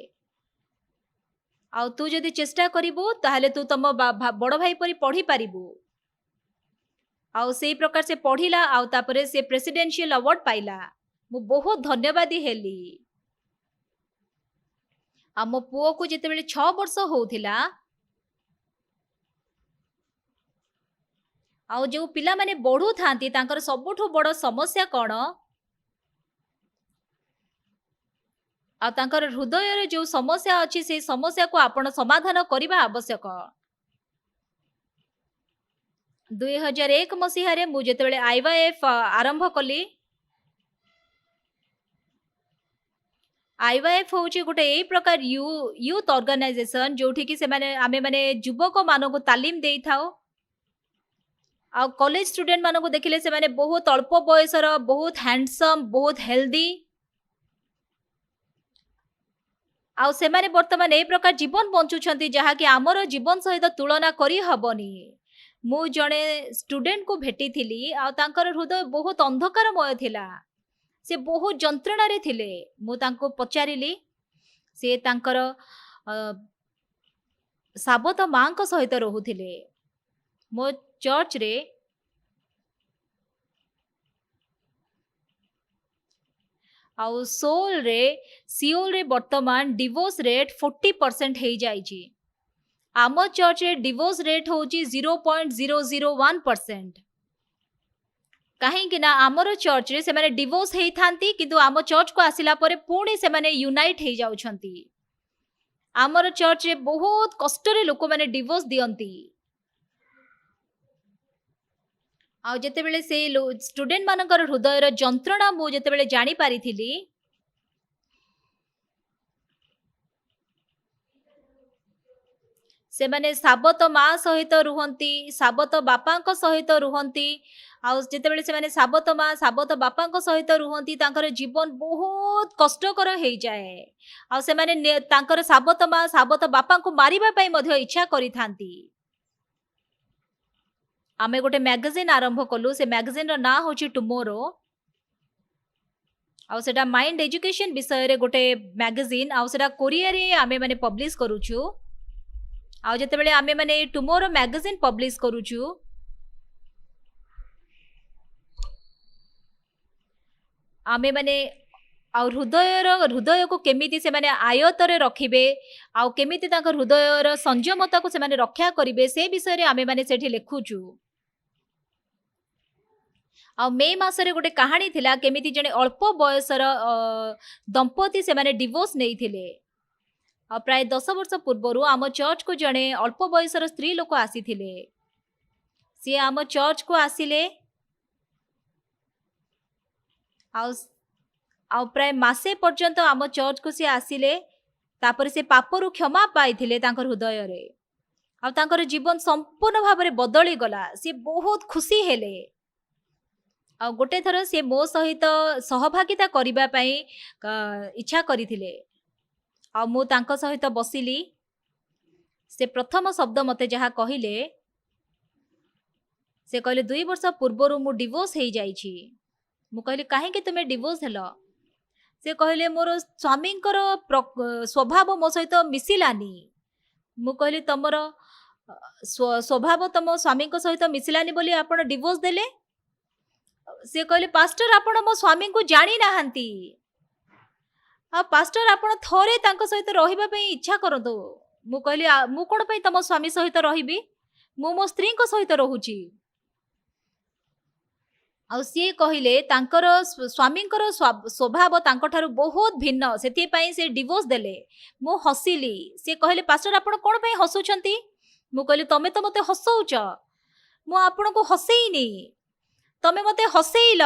A: ଆଉ ତୁ ଯଦି ଚେଷ୍ଟା କରିବୁ ତାହେଲେ ତୁ ତମ ବଡ଼ ଭାଇ ପରି ପଢ଼ିପାରିବୁ। ଆଉ ସେଇ ପ୍ରକାର ସେ ପଢ଼ିଲା ଆଉ ତାପରେ ସେ ପ୍ରେସିଡେନ୍ସିଆଲ ଆୱାର୍ଡ ପାଇଲା। ମୁଁ ବହୁତ ଧନ୍ୟବାଦୀ ହେଲି। ଆମ ପୁଅକୁ ଯେତେବେଳେ 6 ବର୍ଷ ହଉଥିଲା, ଆଉ ଯେଉଁ ପିଲାମାନେ ବଢୁଥାନ୍ତି ତାଙ୍କର ସବୁଠୁ ବଡ଼ ସମସ୍ୟା କ'ଣ? ଆଉ ତାଙ୍କର ହୃଦୟରେ ଯେଉଁ ସମସ୍ୟା ଅଛି ସେଇ ସମସ୍ୟାକୁ ଆପଣ ସମାଧାନ କରିବା ଆବଶ୍ୟକ। 2001 ମସିହାରେ ମୁଁ ଯେତେବେଳେ IYF ଆରମ୍ଭ କଲି, IYF ହେଉଛି ଗୋଟେ ଏଇ ପ୍ରକାର ୟୁଥ ଅର୍ଗାନାଇଜେସନ ଯୋଉଠିକି ଆମେ ମାନେ ଯୁବକ ମାନଙ୍କୁ ତାଲିମ ଦେଇଥାଉ। ଆଉ କଲେଜ ଷ୍ଟୁଡେଣ୍ଟ ମାନଙ୍କୁ ଦେଖିଲେ ସେମାନେ ବହୁତ ଅଳ୍ପ ବୟସର, ବହୁତ ହ୍ୟାଣ୍ଡସମ୍, ବହୁତ ହେଲ୍ଦି। ଆଉ ସେମାନେ ବର୍ତ୍ତମାନ ଏଇ ପ୍ରକାର ଜୀବନ ବଞ୍ଚୁଛନ୍ତି ଯାହାକି ଆମର ଜୀବନ ସହିତ ତୁଳନା କରିହବନି। ମୁଁ ଜଣେ ଷ୍ଟୁଡେଣ୍ଟକୁ ଭେଟିଥିଲି ଆଉ ତାଙ୍କର ହୃଦୟ ବହୁତ ଅନ୍ଧକାରମୟ ଥିଲା। ସେ ବହୁତ ଯନ୍ତ୍ରଣାରେ ଥିଲେ। ମୁଁ ତାଙ୍କୁ ପଚାରିଲି, ସେ ତାଙ୍କର ସାବତ ମାଙ୍କ ସହିତ ରହୁଥିଲେ। ମୋ ଚର୍ଚ୍ଚରେ ଆଉ ସିଓଲରେ ବର୍ତ୍ତମାନ ଡିଭୋର୍ସ ରେଟ୍ 40% ହେଇଯାଇଛି। ଆମ ଚର୍ଚ୍ଚରେ ଡିଭୋର୍ସ ରେଟ୍ ହେଉଛି 0.001%। କାହିଁକି ନା ଆମର ଚର୍ଚ୍ଚରେ ସେମାନେ ଡିଭୋର୍ସ ହେଇଥାନ୍ତି କିନ୍ତୁ ଆମ ଚର୍ଚ୍ଚକୁ ଆସିଲା ପରେ ପୁଣି ସେମାନେ ୟୁନାଇଟ୍ ହେଇଯାଉଛନ୍ତି। ଆମର ଚର୍ଚ୍ଚରେ ବହୁତ କଷ୍ଟରେ ଲୋକମାନେ ଡିଭୋର୍ସ ଦିଅନ୍ତି। ଆଉ ଯେତେବେଳେ ସେ ଷ୍ଟୁଡେଣ୍ଟ ମାନଙ୍କର ହୃଦୟର ଯନ୍ତ୍ରଣା ମୁଁ ଯେତେବେଳେ ଜାଣିପାରିଥିଲି, ସେମାନେ ସାବତ ମା ସହିତ ରୁହନ୍ତି, ସାବତ ବାପାଙ୍କ ସହିତ ରୁହନ୍ତି। ଆଉ ଯେତେବେଳେ ସେମାନେ ସାବତ ମା ସାବତ ବାପାଙ୍କ ସହିତ ରୁହନ୍ତି ତାଙ୍କର ଜୀବନ ବହୁତ କଷ୍ଟକର ହେଇଯାଏ। ଆଉ ସେମାନେ ତାଙ୍କର ସାବତ ମା ସାବତ ବାପାଙ୍କୁ ମାରିବା ପାଇଁ ମଧ୍ୟ ଇଚ୍ଛା କରିଥାନ୍ତି। ଆମେ ଗୋଟେ ମ୍ୟାଗାଜିନ୍ ଆରମ୍ଭ କଲୁ। ସେ ମ୍ୟାଗାଜିନ୍ର ନାଁ ହେଉଛି ଟୁମୋରୋ। ଆଉ ସେଟା ମାଇଣ୍ଡ ଏଜୁକେସନ ବିଷୟରେ ଗୋଟେ ମ୍ୟାଗାଜିନ୍। ଆଉ ସେଟା କୋରିଆରେ ଆମେ ମାନେ ପବ୍ଲିଶ କରୁଛୁ। ଆଉ ଯେତେବେଳେ ଆମେ ମାନେ ଟୁମୋରୋ ମ୍ୟାଗାଜିନ୍ ପବ୍ଲିଶ କରୁଛୁ, ଆମେ ମାନେ ଆଉ ହୃଦୟକୁ କେମିତି ସେମାନେ ଆୟତରେ ରଖିବେ ଆଉ କେମିତି ତାଙ୍କ ହୃଦୟର ସଂଯମତାକୁ ସେମାନେ ରକ୍ଷା କରିବେ ସେ ବିଷୟରେ ଆମେ ମାନେ ସେଠି ଲେଖୁଛୁ। ଆଉ ମେ ମାସରେ ଗୋଟେ କାହାଣୀ ଥିଲା କେମିତି ଜଣେ ଅଳ୍ପ ବୟସର ଦମ୍ପତି ସେମାନେ ଡିଭୋର୍ସ ନେଇଥିଲେ। ଆଉ ପ୍ରାୟ 10 ବର୍ଷ ପୂର୍ବରୁ ଆମ ଚର୍ଚ୍ଚକୁ ଜଣେ ଅଳ୍ପ ବୟସର ସ୍ତ୍ରୀ ଲୋକ ଆସିଥିଲେ। ସିଏ ଆମ ଚର୍ଚ୍ଚକୁ ଆସିଲେ ଆଉ ପ୍ରାୟ ମାସେ ପର୍ଯ୍ୟନ୍ତ ଆମ ଚର୍ଚ୍ଚକୁ ସିଏ ଆସିଲେ। ତାପରେ ସେ ପାପରୁ କ୍ଷମା ପାଇଥିଲେ ତାଙ୍କର ହୃଦୟରେ। ଆଉ ତାଙ୍କର ଜୀବନ ସମ୍ପୂର୍ଣ୍ଣ ଭାବରେ ବଦଳି ଗଲା। ସିଏ ବହୁତ ଖୁସି ହେଲେ। ଆଉ ଗୋଟେ ଥର ସିଏ ମୋ ସହିତ ସହଭାଗିତା କରିବା ପାଇଁ ଇଚ୍ଛା କରିଥିଲେ। ଆଉ ମୁଁ ତାଙ୍କ ସହିତ ବସିଲି। ସେ ପ୍ରଥମ ଶବ୍ଦ ମୋତେ ଯାହା କହିଲେ, ସେ କହିଲେ 2 ବର୍ଷ ପୂର୍ବରୁ ମୁଁ ଡିଭୋର୍ସ ହେଇଯାଇଛି। ମୁଁ କହିଲି କାହିଁକି ତୁମେ ଡିଭୋର୍ସ ହେଲ? ସେ କହିଲେ ମୋର ସ୍ୱାମୀଙ୍କର ସ୍ୱଭାବ ମୋ ସହିତ ମିଶିଲାନି। ମୁଁ କହିଲି ତମର ସ୍ୱଭାବ ତମ ସ୍ୱାମୀଙ୍କ ସହିତ ମିଶିଲାନି ବୋଲି ଆପଣ ଡିଭୋର୍ସ ଦେଲେ? ସେ କହିଲେ ପାଷ୍ଟର ଆପଣ ମୋ ସ୍ୱାମୀଙ୍କୁ ଜାଣି ନାହାନ୍ତି। ଆଉ ପାଷ୍ଟର ଆପଣ ଥରେ ତାଙ୍କ ସହିତ ରହିବା ପାଇଁ ଇଚ୍ଛା କରନ୍ତୁ। ମୁଁ କହିଲି ମୁଁ କ'ଣ ପାଇଁ ତମ ସ୍ୱାମୀ ସହିତ ରହିବି? ମୁଁ ମୋ ସ୍ତ୍ରୀଙ୍କ ସହିତ ରହୁଛି। ଆଉ ସିଏ କହିଲେ ତାଙ୍କର ସ୍ୱାମୀଙ୍କର ସ୍ୱଭାବ ତାଙ୍କଠାରୁ ବହୁତ ଭିନ୍ନ, ସେଥିପାଇଁ ସେ ଡିଭୋର୍ସ ଦେଲେ। ମୁଁ ହସିଲି। ସେ କହିଲେ ପାଷ୍ଟର ଆପଣ କ'ଣ ପାଇଁ ହସୁଛନ୍ତି? ମୁଁ କହିଲି ତମେ ତ ମୋତେ ହସଉଛ। ମୁଁ ଆପଣଙ୍କୁ ହସେଇନି, ତମେ ମୋତେ ହସେଇଲ।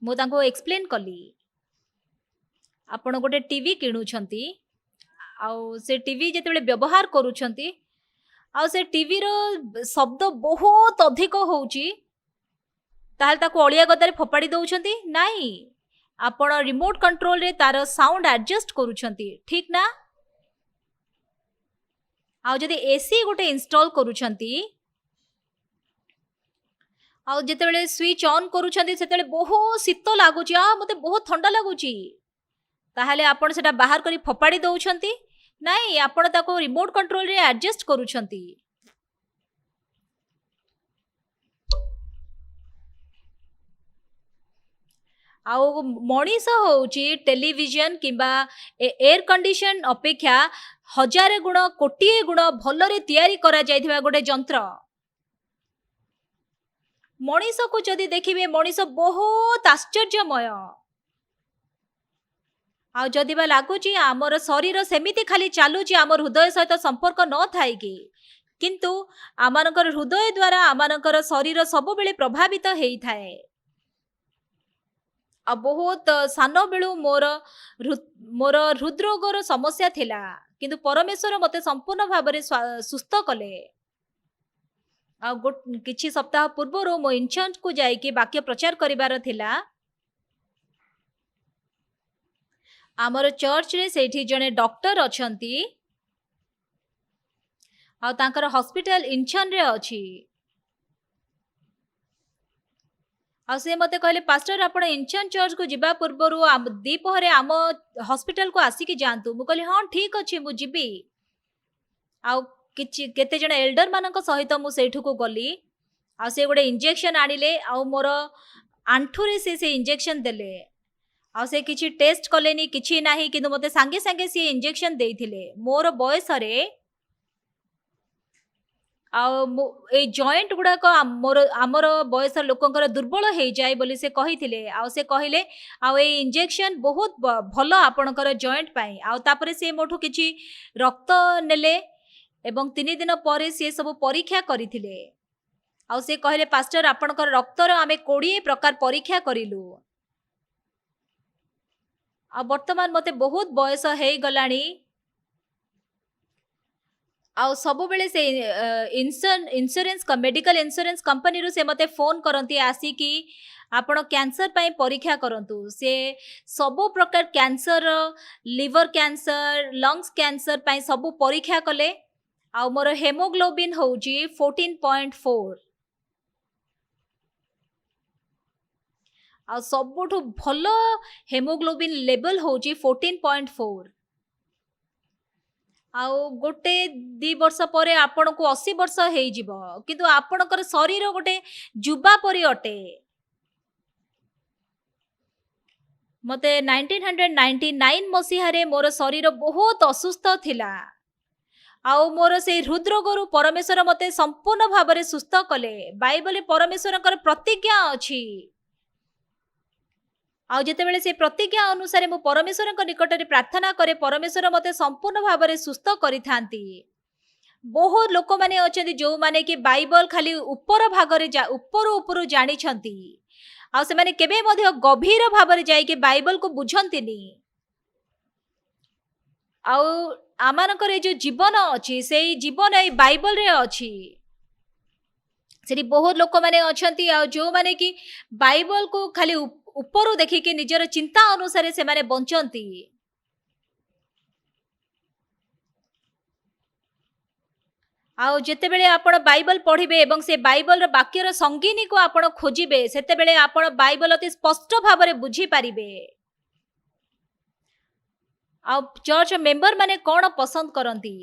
A: ମୁଁ ତାଙ୍କୁ ଏକ୍ସପ୍ଲେନ୍ କଲି ଆପଣ ଗୋଟେ ଟିଭି କିଣୁଛନ୍ତି, आउ से टीवी जेतेबेले व्यवहार करूछंती आउ से टीवी रो शब्द बहुत अधिक होउची ताहले ताको अलिया गदारे फोपाड़ी दउछंती नाही आपण रिमोट कंट्रोल रे तार साउंड एडजस्ट करूछंती ठीक ना आउ जदि एसी गोटे इंस्टॉल करूछंती आउ जेतेबेले स्विच ऑन करूछंती सेतेबेले बहुत शीत लागुची आ मते बहुत ठंडा लागुची ताहले आपण सेटा बाहर करी फोपाड़ी दउछंती नाही आपण ताको रिमोट कंट्रोल रे एडजस्ट करूछंती आउ मनीष होउची टेलीविजन किंबा एयर कंडीशन अपेक्षा हजार गुण कोटिए गुण भलरे तैयारी करा जायथिबा गोटे यंत्र मनीष को जदि देखिबे मनीष बहुत आश्चर्यमय आ जदि बा लागुची आमर शरीर सेमिति खाली चालुची आमर हृदय सहित संपर्क न थाई कि किंतु आमानकर हृदय द्वारा आमानकर शरीर सब बेले प्रभावित हेई थाए आ बहुत सान बेलू मोर हृदरोगर समस्या थिला किंतु परमेश्वर मते संपूर्ण भाबरे सुस्थ कले आ किछि सप्ताह पूर्व मो इंचार्ज को जाइके वाक्य प्रचार करिवार थिला आमर चर्च रे सेठी जने डॉक्टर अछंती आ तांकर हॉस्पिटल इंचन रे अछि आ से मते कहले पास्टर आपण इंचन चर्च को जिबा पूर्वरु दीपहरे आम हॉस्पिटल को आसिकी जानतु मु कहले हां ठीक अछि मु जिबी आ किछि केते जण एल्डर मानक सहित मु सेठु को गली आ से गोटे इंजेक्शन आनिले आ मोर आंठू रे से इंजेक्शन देले आ से किछि टेस्ट कलेनी किछि नाही किंतु मते संगे संगे से इंजेक्शन देइथिले मोर बयस रे ए जॉइंट गुड़ाक आमर बयस लोकंकर दुर्बल हो जाए बोली से कहिथिले आ से कहिले आ ए इंजेक्शन बहुत भल आपणकर जॉइंट पाई आ तापरे से मोठू किछि रक्त नेले एवं 3 दिन पर से सब परीक्षा करिथिले आ से कहिले पास्टर आपणकर रक्तर आमे 20 प्रकार परीक्षा करिलु आ वर्तमान मते बहुत बयस हे गलानी आ सब बेले से इंश्योरेंस मेडिकल इंश्योरेंस कंपनी रू से मते फोन करंती आसी कि आपण कैंसर पाई परीक्षा करंतु से सब प्रकार cancer liver cancer lungs cancer पाई सब परीक्षा कले आ मोर हेमोग्लोबिन होउची 14.4 आ सबुठु भलो हेमोग्लोबिन लेवल होउची 14.4 आउ गोटे 2 वर्ष पर आपण को 80 वर्ष हो किंतु आपणकर शरीर गोटे जुबा परी अटे मते 1999 मसीह रे मोर शरीर बहुत असुस्थ थिला आउ मोर से हृदरोगरु परमेश्वर मते संपूर्ण भाबरे सुस्थ कले बाइबल परमेश्वरकर प्रतिज्ञा अछि आउ जेतेबेले से प्रतिज्ञा अनुसार मु परमेश्वर निकट में प्रार्थना करे परमेश्वर मते संपूर्ण भाव में सुस्थ करिथांती बहुत लोक माने अछंती जो माने कि बाइबल खाली ऊपर भाग रे ऊपर ऊपर जानि छंती आ से माने केबे मध्य गभीर भाव में जाई के बाइबल को बुझंतीनी आउ आमानकर ए जो जीवन अछि सेई जीवन ए बाइबल रे अछि सेठी बहुत लोक माने अछंती आ जो माने कि बाइबल को खाली ऊपर देखिके निजर चिंता अनुसार से माने बंचंती आउ जेते बेले आपण बाइबल पढ़िबे एवं से बाइबल रो वाक्यर संगीनी को आपण खोजिबे सेते बेले आपण बाइबल अति स्पष्ट भाव में बुझी पारिबे आउ चर्च मेंबर माने कोन पसंद करंती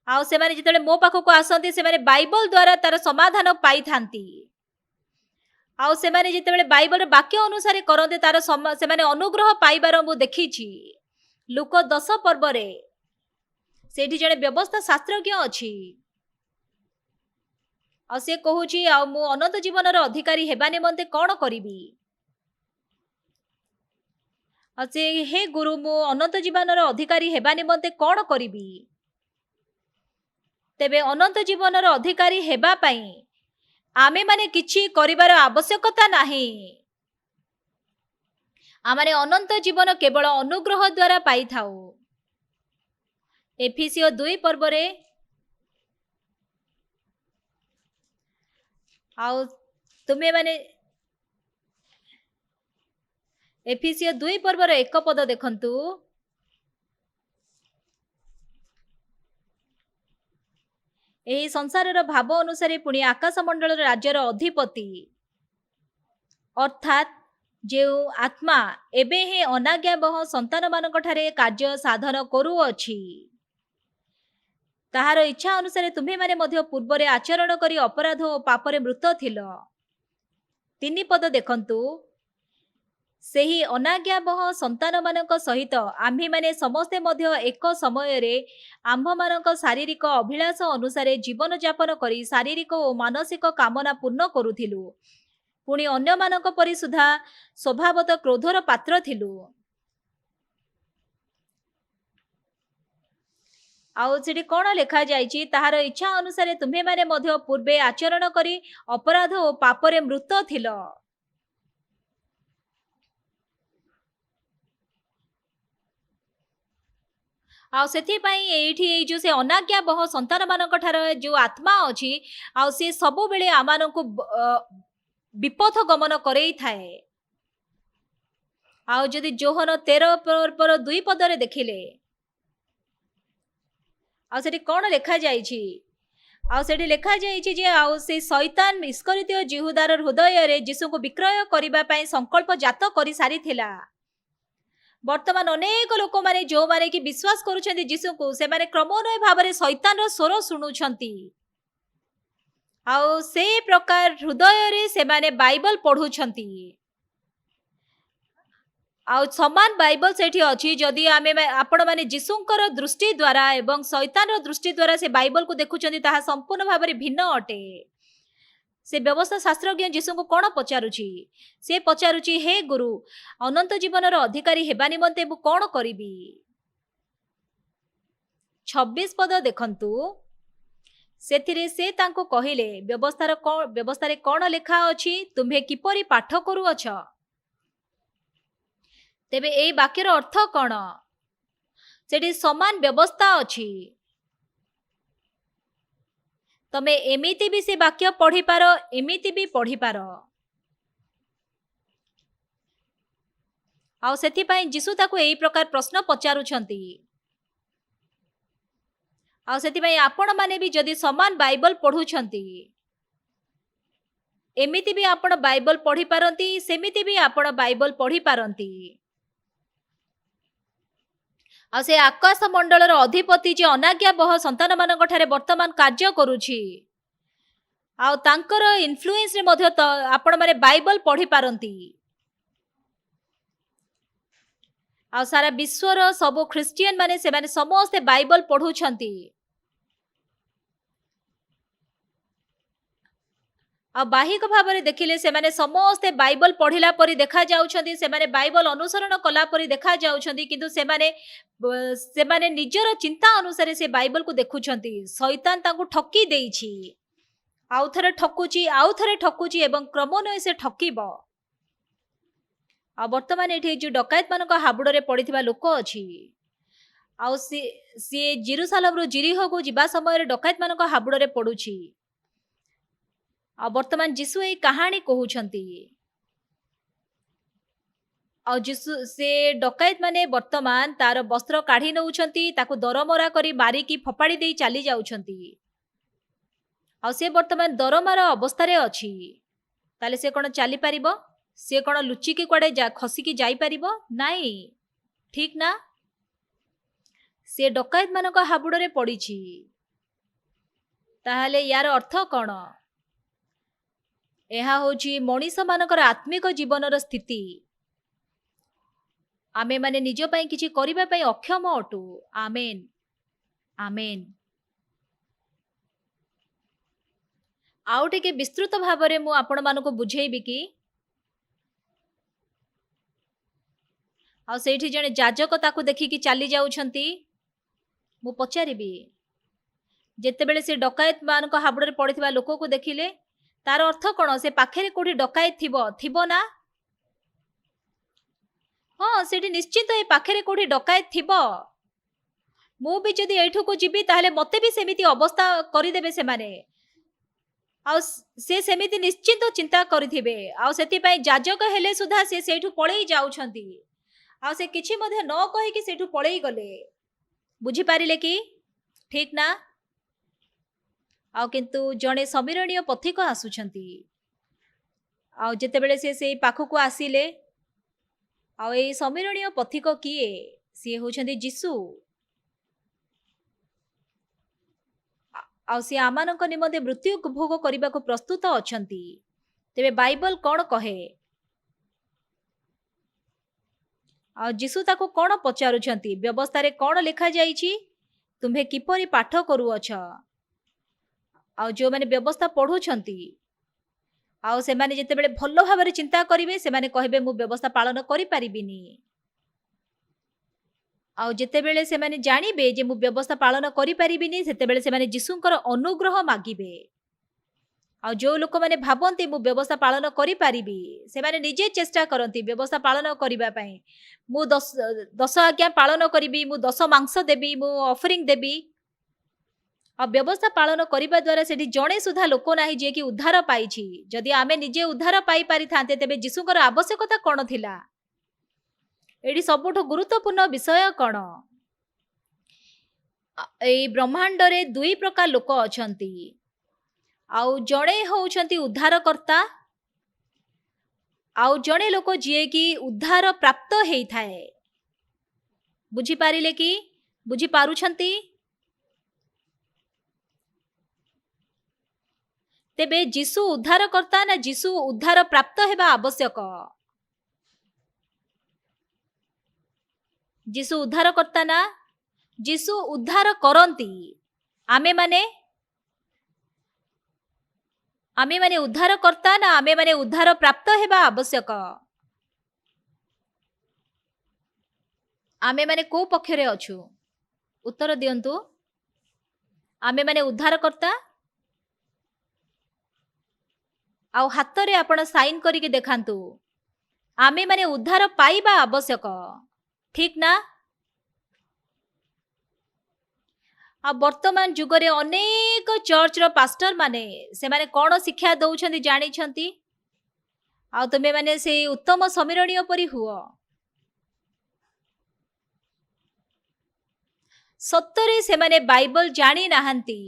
A: आउ से माने जेते मो पाखो को आसंती से माने बाइबल द्वारा तार समाधान पाई थांती आउ से माने जेते बेले बाइबल रे वाक्य अनुसार करंते तार से माने अनुग्रह पाइबार मु देखिछि लूका 10 पर्व रे सेठी जने व्यवस्था शास्त्रज्ञ अछि आ से कहूछि आ मु अनंत जीवन रो अधिकारी हेबा निमंते कोन करिवि आ से हे गुरु मु अनंत जीवन रो अधिकारी हेबा निमंते कोन करिवि तेबे अनंत जीवन रो अधिकारी हेबा पई आमे माने किछि करिवार आवश्यकता नाही आमाने अनंत जीवन केवल अनुग्रह द्वारा पाई थाउ एफिसियो 2 पर्व रे आउ तुमे माने एफिसियो 2 पर्व रे 1 पद देखंतु। ଏହି ସଂସାରର ଭାବ ଅନୁସାରେ ପୁଣି ଆକାଶମଣ୍ଡଳର ରାଜ୍ୟର ଅଧିପତି ଅର୍ଥାତ୍ ଯେଉଁ ଆତ୍ମା ଏବେ ହିଁ ଅନାଜ୍ଞାବହ ସନ୍ତାନମାନଙ୍କଠାରେ କାର୍ଯ୍ୟ ସାଧନ କରୁଅଛି, ତାହାର ଇଚ୍ଛା ଅନୁସାରେ ତୁମ୍ଭେମାନେ ମଧ୍ୟ ପୂର୍ବରେ ଆଚରଣ କରି ଅପରାଧ ଓ ପାପରେ ମୃତ ଥିଲ। 3 ପଦ ଦେଖନ୍ତୁ। ସେହି ଅନାଜ୍ଞାବହ ସନ୍ତାନମାନଙ୍କ ସହିତ ଆମ୍ଭେମାନେ ସମସ୍ତେ ମଧ୍ୟ ଏକ ସମୟରେ ଆମ୍ଭମାନଙ୍କ ଶାରୀରିକ ଅଭିଳାଷ ଅନୁସାରେ ଜୀବନଯାପନ କରି ଶାରୀରିକ ଓ ମାନସିକ କାମନା ପୂର୍ଣ୍ଣ କରୁଥିଲୁ। ପୁଣି ଅନ୍ୟମାନଙ୍କ ପରି ସୁଦ୍ଧା ସ୍ୱଭାବତଃ କ୍ରୋଧର ପାତ୍ର ଥିଲୁ। ଆଉ ସେଠି କ'ଣ ଲେଖାଯାଇଛି? ତାହାର ଇଚ୍ଛା ଅନୁସାରେ ତୁମ୍ଭେମାନେ ମଧ୍ୟ ପୂର୍ବେ ଆଚରଣ କରି ଅପରାଧ ଓ ପାପରେ ମୃତ ଥିଲ। ଆଉ ସେଥିପାଇଁ ଏଇଠି ଏଇ ଯୋଉ ସେ ଅନାଜ୍ଞାବହ ସନ୍ତାନମାନଙ୍କ ଠାରେ ଯୋଉ ଆତ୍ମା ଅଛି, ଆଉ ସେ ସବୁବେଳେ ଆମମାନଙ୍କୁ ବିପଥ ଗମନ କରେଇଥାଏ। ଆଉ ଯଦି ଯୋହନ 13 2 ପଦରେ ଦେଖିଲେ, ଆଉ ସେଠି କ'ଣ ଲେଖାଯାଇଛି? ଆଉ ସେଠି ଲେଖାଯାଇଛି ଯେ ଆଉ ସେ ଶୈତାନ ଇସ୍କରିତୀୟ ଜିହୁଦାର ହୃଦୟରେ ଯୀଶୁଙ୍କୁ ବିକ୍ରୟ କରିବା ପାଇଁ ସଂକଳ୍ପ ଜାତ କରି ସାରିଥିଲା। ବର୍ତ୍ତମାନ ଅନେକ ଲୋକମାନେ ଯେଉଁମାନେ କି ବିଶ୍ୱାସ କରୁଛନ୍ତି ଯୀଶୁଙ୍କୁ, ସେମାନେ କ୍ରମାନ୍ୱୟ ଭାବରେ ଶୈତାନର ସ୍ୱର ଶୁଣୁଛନ୍ତି। ଆଉ ସେ ପ୍ରକାର ହୃଦୟରେ ସେମାନେ ବାଇବଲ ପଢୁଛନ୍ତି। ଆଉ ସମାନ ବାଇବଲ ସେଠି ଅଛି। ଯଦି ଆମେ ଆପଣମାନେ ଯୀଶୁଙ୍କର ଦୃଷ୍ଟି ଦ୍ୱାରା ଏବଂ ଶୈତାନର ଦୃଷ୍ଟି ଦ୍ୱାରା ସେ ବାଇବଲକୁ ଦେଖୁଛନ୍ତି, ତାହା ସମ୍ପୂର୍ଣ୍ଣ ଭାବରେ ଭିନ୍ନ ଅଟେ। ସେ ବ୍ୟବସ୍ଥା ଶାସ୍ତ୍ରଜ୍ଞ ଯୀଶୁଙ୍କୁ କ'ଣ ପଚାରୁଛି? ସେ ପଚାରୁଛି, ହେ ଗୁରୁ, ଅନନ୍ତ ଜୀବନର ଅଧିକାରୀ ହେବା ନିମନ୍ତେ ମୁଁ କ'ଣ କରିବି? 26 ପଦ ଦେଖନ୍ତୁ। ସେଥିରେ ସେ ତାଙ୍କୁ କହିଲେ, ବ୍ୟବସ୍ଥାରେ କ'ଣ ଲେଖା ଅଛି? ତୁମ୍ଭେ କିପରି ପାଠ କରୁଅଛ? ତେବେ ଏଇ ବାକ୍ୟର ଅର୍ଥ କ'ଣ? ସେଠି ସମାନ ବ୍ୟବସ୍ଥା ଅଛି। ତମେ ଏମିତି ବି ସେ ବାକ୍ୟ ପଢିପାର, ଏମିତି ବି ପଢିପାର। ଆଉ ସେଥିପାଇଁ ଯୀଶୁ ତାକୁ ଏଇ ପ୍ରକାର ପ୍ରଶ୍ନ ପଚାରୁଛନ୍ତି। ଆଉ ସେଥିପାଇଁ ଆପଣମାନେ ବି ଯଦି ସମାନ ବାଇବଲ ପଢୁଛନ୍ତି, ଏମିତି ବି ଆପଣ ବାଇବଲ ପଢିପାରନ୍ତି, ସେମିତି ବି ଆପଣ ବାଇବଲ ପଢିପାରନ୍ତି। ଆଉ ସେ ଆକାଶ ମଣ୍ଡଳର ଅଧିପତି ଯେ ଅନାଜ୍ଞାବହ ସନ୍ତାନମାନଙ୍କ ଠାରେ ବର୍ତ୍ତମାନ କାର୍ଯ୍ୟ କରୁଛି, ଆଉ ତାଙ୍କର ଇନଫ୍ଲୁଏନ୍ସରେ ମଧ୍ୟ ଆପଣମାନେ ବାଇବଲ ପଢିପାରନ୍ତି। ଆଉ ସାରା ବିଶ୍ୱର ସବୁ ଖ୍ରୀଷ୍ଟିଆନ ମାନେ ସେମାନେ ସମସ୍ତେ ବାଇବଲ ପଢୁଛନ୍ତି। ଆଉ ବାହିକ ଭାବରେ ଦେଖିଲେ ସେମାନେ ସମସ୍ତେ ବାଇବଲ ପଢିଲା ପରି ଦେଖାଯାଉଛନ୍ତି, ସେମାନେ ବାଇବଲ ଅନୁସରଣ କଲା ପରି ଦେଖାଯାଉଛନ୍ତି, କିନ୍ତୁ ସେମାନେ ନିଜର ଚିନ୍ତା ଅନୁସାରେ ସେ ବାଇବଲକୁ ଦେଖୁଛନ୍ତି। ଶୈତାନ ତାଙ୍କୁ ଠକି ଦେଇଛି, ଆଉ ଥରେ ଠକୁଛି ଏବଂ କ୍ରମାନ୍ୱୟ ସେ ଠକିବ। ଆଉ ବର୍ତ୍ତମାନ ଏଠି ଯୋଉ ଡକାୟତ ମାନଙ୍କ ହାବୁଡରେ ପଡିଥିବା ଲୋକ ଅଛି, ଆଉ ସିଏ ଜେରୁସାଲେମରୁ ଜିରିହକୁ ଯିବା ସମୟରେ ଡକାୟତ ମାନଙ୍କ ହାବୁଡରେ ପଡୁଛି। ଆଉ ବର୍ତ୍ତମାନ ଯୀଶୁ ଏଇ କାହାଣୀ କହୁଛନ୍ତି। ଆଉ ଯୀଶୁ ସେ ଡକାୟତ ମାନେ ବର୍ତ୍ତମାନ ତାର ବସ୍ତ୍ର କାଢି ନେଉଛନ୍ତି, ତାକୁ ଦରମରା କରି ମାରିକି ଫୋପାଡ଼ି ଦେଇ ଚାଲି ଯାଉଛନ୍ତି। ଆଉ ସେ ବର୍ତ୍ତମାନ ଦରମାର ଅବସ୍ଥାରେ ଅଛି। ତାହେଲେ ସେ କ'ଣ ଚାଲିପାରିବ? ସେ କ'ଣ ଲୁଚିକି କୁଆଡେ ଖସିକି ଯାଇପାରିବ? ନାଇଁ, ଠିକ ନା? ସେ ଡକାୟତ ମାନଙ୍କ ହାବୁଡରେ ପଡିଛି। ତାହେଲେ ୟାର ଅର୍ଥ କ'ଣ? ଏହା ହେଉଛି ମଣିଷ ମାନଙ୍କର ଆତ୍ମିକ ଜୀବନର ସ୍ଥିତି। ଆମେ ମାନେ ନିଜ ପାଇଁ କିଛି କରିବା ପାଇଁ ଅକ୍ଷମ ଅଟୁ। ଆମେନ୍, ଆମେନ୍। ଆଉ ଟିକେ ବିସ୍ତୃତ ଭାବରେ ମୁଁ ଆପଣମାନଙ୍କୁ ବୁଝେଇବି କି? ଆଉ ସେଇଠି ଜଣେ ଯାଜକ ତାକୁ ଦେଖିକି ଚାଲି ଯାଉଛନ୍ତି। ମୁଁ ପଚାରିବି, ଯେତେବେଳେ ସେ ଡକାୟତ ମାନଙ୍କ ହାବୁଡରେ ପଡିଥିବା ଲୋକକୁ ଦେଖିଲେ, ତାର ଅର୍ଥ କ'ଣ? ସେ ପାଖରେ କୋଉଠି ଡକାୟତ ଥିବ ନା? ହଁ, ସେଠି ନିଶ୍ଚିତ ଏ ପାଖରେ କୋଉଠି ଡକାୟତ ଥିବ। ମୁଁ ବି ଯଦି ଏଇଠୁକୁ ଯିବି ତାହେଲେ ମତେ ବି ସେମିତି ଅବସ୍ଥା କରିଦେବେ ସେମାନେ। ଆଉ ସେ ସେମିତି ନିଶ୍ଚିନ୍ତ ଚିନ୍ତା କରିଥିବେ। ଆଉ ସେଥିପାଇଁ ଯାଜକ ହେଲେ ସୁଦ୍ଧା ସେ ସେଇଠୁ ପଳେଇ ଯାଉଛନ୍ତି। ଆଉ ସେ କିଛି ମଧ୍ୟ ନ କହିକି ସେଇଠୁ ପଳେଇ ଗଲେ। ବୁଝିପାରିଲେ କି? ଠିକ ନା? ଆଉ କିନ୍ତୁ ଜଣେ ସମୀରଣୀୟ ପଥିକ ଆସୁଛନ୍ତି। ଆଉ ଯେତେବେଳେ ସେ ସେଇ ପାଖକୁ ଆସିଲେ, ଆଉ ଏଇ ସମୀରଣୀୟ ପଥିକ କିଏ? ସିଏ ହଉଛନ୍ତି ଯୀଶୁ। ଆଉ ସିଏ ଆମମାନଙ୍କ ନିମନ୍ତେ ମୃତ୍ୟୁ ଭୋଗ କରିବାକୁ ପ୍ରସ୍ତୁତ ଅଛନ୍ତି। ତେବେ ବାଇବଲ କଣ କହେ? ଆଉ ଯୀଶୁ ତାକୁ କଣ ପଚାରୁଛନ୍ତି? ବ୍ୟବସ୍ଥାରେ କଣ ଲେଖାଯାଇଛି? ତୁମ୍ଭେ କିପରି ପାଠ କରୁଅଛ? ଆଉ ଯେଉଁମାନେ ବ୍ୟବସ୍ଥା ପଢୁଛନ୍ତି, ଆଉ ସେମାନେ ଯେତେବେଳେ ଭଲ ଭାବରେ ଚିନ୍ତା କରିବେ, ସେମାନେ କହିବେ ମୁଁ ବ୍ୟବସ୍ଥା ପାଳନ କରିପାରିବିନି। ଆଉ ଯେତେବେଳେ ସେମାନେ ଜାଣିବେ ଯେ ମୁଁ ବ୍ୟବସ୍ଥା ପାଳନ କରିପାରିବିନି, ସେତେବେଳେ ସେମାନେ ଯୀଶୁଙ୍କର ଅନୁଗ୍ରହ ମାଗିବେ। ଆଉ ଯେଉଁ ଲୋକମାନେ ଭାବନ୍ତି ମୁଁ ବ୍ୟବସ୍ଥା ପାଳନ କରିପାରିବି, ସେମାନେ ନିଜେ ଚେଷ୍ଟା କରନ୍ତି ବ୍ୟବସ୍ଥା ପାଳନ କରିବା ପାଇଁ। ମୁଁ ଦଶ ଆଜ୍ଞା ପାଳନ କରିବି, ମୁଁ 10 ମାଂସ ଦେବି, ମୁଁ ଅଫରିଂ ଦେବି। ଆଉ ବ୍ୟବସ୍ଥା ପାଳନ କରିବା ଦ୍ୱାରା ସେଠି ଜଣେ ସୁଦ୍ଧା ଲୋକ ନାହିଁ ଯିଏକି ଉଦ୍ଧାର ପାଇଛି। ଯଦି ଆମେ ନିଜେ ଉଦ୍ଧାର ପାଇପାରିଥାନ୍ତେ, ତେବେ ଯୀଶୁଙ୍କର ଆବଶ୍ୟକତା କଣ ଥିଲା? ଏଠି ସବୁଠୁ ଗୁରୁତ୍ୱପୂର୍ଣ୍ଣ ବିଷୟ କଣ? ଏଇ ବ୍ରହ୍ମାଣ୍ଡରେ 2 ପ୍ରକାର ଲୋକ ଅଛନ୍ତି। ଆଉ ଜଣେ ହଉଛନ୍ତି ଉଦ୍ଧାରକର୍ତ୍ତା, ଆଉ ଜଣେ ଲୋକ ଯିଏକି ଉଦ୍ଧାର ପ୍ରାପ୍ତ ହେଇଥାଏ। ବୁଝିପାରିଲେ କି? ବୁଝିପାରୁଛନ୍ତି? ତେବେ ଯୀଶୁ ଉଦ୍ଧାରକର୍ତ୍ତା ନା ଯୀଶୁ ଉଦ୍ଧାର ପ୍ରାପ୍ତ ହେବା ଆବଶ୍ୟକ? ଯୀଶୁ ଉଦ୍ଧାରକର୍ତ୍ତା ନା? ଯୀଶୁ ଉଦ୍ଧାର କରନ୍ତି। ଆମେମାନେ ଉଦ୍ଧାରକର୍ତ୍ତା ନା ଆମେମାନେ ଉଦ୍ଧାର ପ୍ରାପ୍ତ ହେବା ଆବଶ୍ୟକ? ଆମେମାନେ କୋଉ ପକ୍ଷରେ ଅଛୁ? ଉତ୍ତର ଦିଅନ୍ତୁ। ଆମେମାନେ ଉଦ୍ଧାରକର୍ତ୍ତା? ଆଉ ହାତରେ ଆପଣ ସାଇନ୍ କରିକି ଦେଖାନ୍ତୁ। ଆମେମାନେ ଉଦ୍ଧାର ପାଇବା ଆବଶ୍ୟକ। ଠିକ ନା? ଆଉ ବର୍ତ୍ତମାନ ଯୁଗରେ ଅନେକ ଚର୍ଚ୍ଚର ପାଷ୍ଟର ମାନେ ସେମାନେ କଣ ଶିକ୍ଷା ଦଉଛନ୍ତି ଜାଣିଛନ୍ତି? ଆଉ ତୁମେ ମାନେ ସେଇ ଉତ୍ତମ ସମୀରଣୀୟ ପରି ହୁଅ। ସତରେ ସେମାନେ ବାଇବଲ ଜାଣି ନାହାନ୍ତି।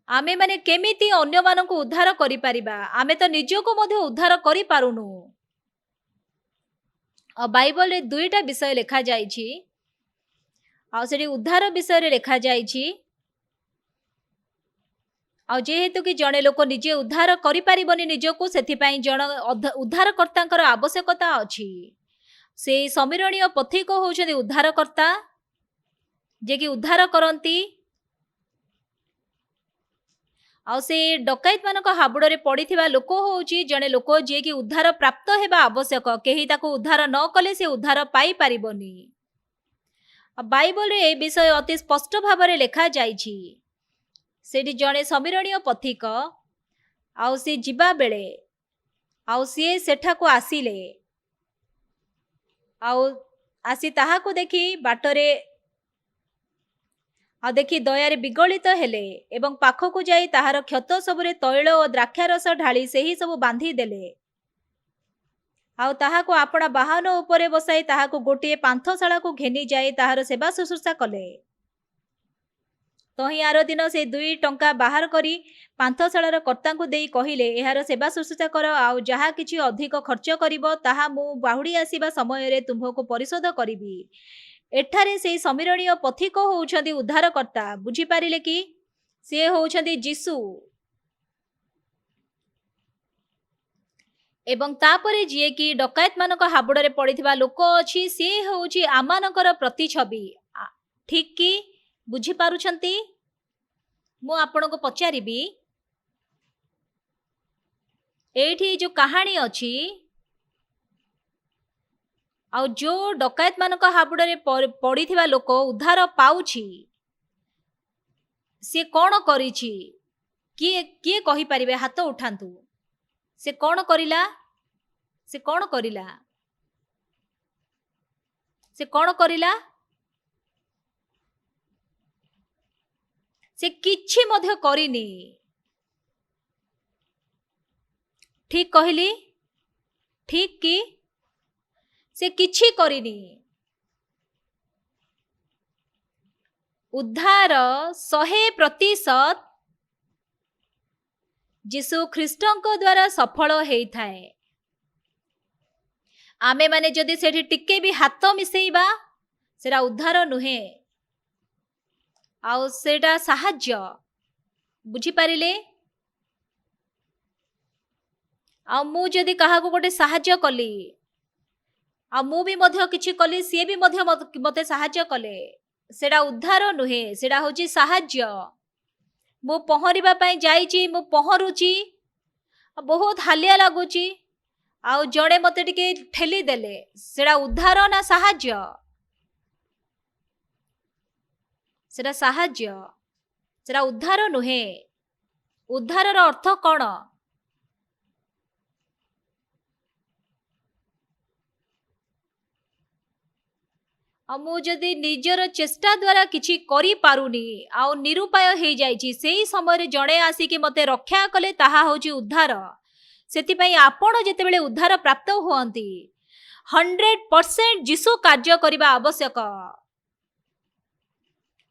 A: ଆମେ ମାନେ କେମିତି ଅନ୍ୟମାନଙ୍କୁ ଉଦ୍ଧାର କରିପାରିବା? ଆମେ ତ ନିଜକୁ ମଧ୍ୟ ଉଦ୍ଧାର କରିପାରୁନୁ। ଆଉ ବାଇବଲରେ 2ଟା ବିଷୟ ଲେଖାଯାଇଛି। ଆଉ ସେଠି ଉଦ୍ଧାର ବିଷୟରେ ଲେଖାଯାଇଛି। ଆଉ ଯେହେତୁ କି ଜଣେ ଲୋକ ନିଜେ ଉଦ୍ଧାର କରିପାରିବନି ନିଜକୁ, ସେଥିପାଇଁ ଜଣ ଉଦ୍ଧାରକର୍ତ୍ତାଙ୍କର ଆବଶ୍ୟକତା ଅଛି। ସେଇ ସମୀରଣୀୟ ପଥିକ ହଉଛନ୍ତି ଉଦ୍ଧାରକର୍ତ୍ତା, ଯିଏକି ଉଦ୍ଧାର କରନ୍ତି। ଆଉ ସେ ଡକାୟତ ମାନଙ୍କ ହାବୁଡରେ ପଡିଥିବା ଲୋକ ହଉଛି ଜଣେ ଲୋକ ଯିଏକି ଉଦ୍ଧାର ପ୍ରାପ୍ତ ହେବା ଆବଶ୍ୟକ। କେହି ତାକୁ ଉଦ୍ଧାର ନ କଲେ ସେ ଉଦ୍ଧାର ପାଇପାରିବନି। ବାଇବଲରେ ଏ ବିଷୟ ଅତି ସ୍ପଷ୍ଟ ଭାବରେ ଲେଖାଯାଇଛି। ସେଠି ଜଣେ ସମୀରଣୀୟ ପଥିକ, ଆଉ ସେ ଯିବା ବେଳେ, ଆଉ ସିଏ ସେଠାକୁ ଆସିଲେ, ଆଉ ଆସି ତାହାକୁ ଦେଖି ବାଟରେ ଆଉ ଦେଖି ଦୟାରେ ବିଗଳିତ ହେଲେ ଏବଂ ପାଖକୁ ଯାଇ ତାହାର କ୍ଷତ ସବୁରେ ତୈଳ ଓ ଦ୍ରାକ୍ଷାରସ ଢାଳି ସେହି ସବୁ ବାନ୍ଧି ଦେଲେ। ଆଉ ତାହାକୁ ଆପଣା ବାହନ ଉପରେ ବସାଇ ତାହାକୁ ଗୋଟିଏ ପାନ୍ଥଶାଳାକୁ ଘେନି ଯାଇ ତାହାର ସେବା ଶୁଶ୍ରୂଷା କଲେ। ତହିଁ ଆର ଦିନ ସେ 2 ଟଙ୍କା ବାହାର କରି ପାନ୍ଥଶାଳାର କର୍ତ୍ତାଙ୍କୁ ଦେଇ କହିଲେ, ଏହାର ସେବା ଶୁଶ୍ରୂଷା କର, ଆଉ ଯାହା କିଛି ଅଧିକ ଖର୍ଚ୍ଚ କରିବ ତାହା ମୁଁ ବାହୁଡ଼ି ଆସିବା ସମୟରେ ତୁମ୍ଭକୁ ପରିଶୋଧ କରିବି। ଏଠାରେ ସେଇ ସମୀରଣୀୟ ପଥିକ ହଉଛନ୍ତି ଉଦ୍ଧାରକର୍ତ୍ତା। ବୁଝିପାରିଲେ କି? ସିଏ ହଉଛନ୍ତି ଯୀଶୁ। ଏବଂ ତାପରେ ଯିଏକି ଡକାୟତ ମାନଙ୍କ ହାବୁଡରେ ପଡିଥିବା ଲୋକ ଅଛି, ସିଏ ହଉଛି ଆମମାନଙ୍କର ପ୍ରତିଛବି। ଠିକ କି? ବୁଝିପାରୁଛନ୍ତି? ମୁଁ ଆପଣଙ୍କୁ ପଚାରିବି, ଏଇଠି ଯୋଉ କାହାଣୀ ଅଛି, ଆଉ ଯୋଉ ଡକାୟତ ମାନଙ୍କ ହାବୁଡରେ ପଡିଥିବା ଲୋକ ଉଦ୍ଧାର ପାଉଛି, ସିଏ କଣ କରିଛି? କିଏ କିଏ କହିପାରିବେ? ହାତ ଉଠାନ୍ତୁ। ସେ କଣ କରିଲା? ସେ କଣ କରିଲା? से कौन करिला? से किछि मध्य करिनी। ठीक कहली? ठीक कि? से किछि करिनी। उद्धार 100% जीशु ख्रीष्टଙ୍କ द्वारा सफल हेइथाए। आमे माने जदि सेठी टिके भी हाथ मिसेइबा सेरा उद्धार नुहे, आउ सेटा साहाज्य। बुझी पारिले? आ मु जदि काहाको गोटे साहाज्य कली, आ मु भी मध्य किछि कली, सी भी मध्य मते साहाज्य कले, सेटा उद्धार नुहे, सेटा होची साहाज्य। मु पहरिबा पई जाईची, मु पहरुची, बहुत हालिया लागुची, आउ जड़े मते टिके ठेली देले, सेटा उद्धार ना साहाज्य? सेटा साहाज्य, सेटा उद्धार नुहे। उद्धारर अर्थ कौन? मु जदि निजर चेष्टा द्वारा किछि करि पारुनी आ निरुपाय हे जाइछि, सेही समय जड़े आसिकी मते रक्षा कले, ताहा होची उद्धार। सेति पई आपण जेतेबेले उद्धार प्राप्त होअंती 100% जीशु कार्य करिबा आवश्यक।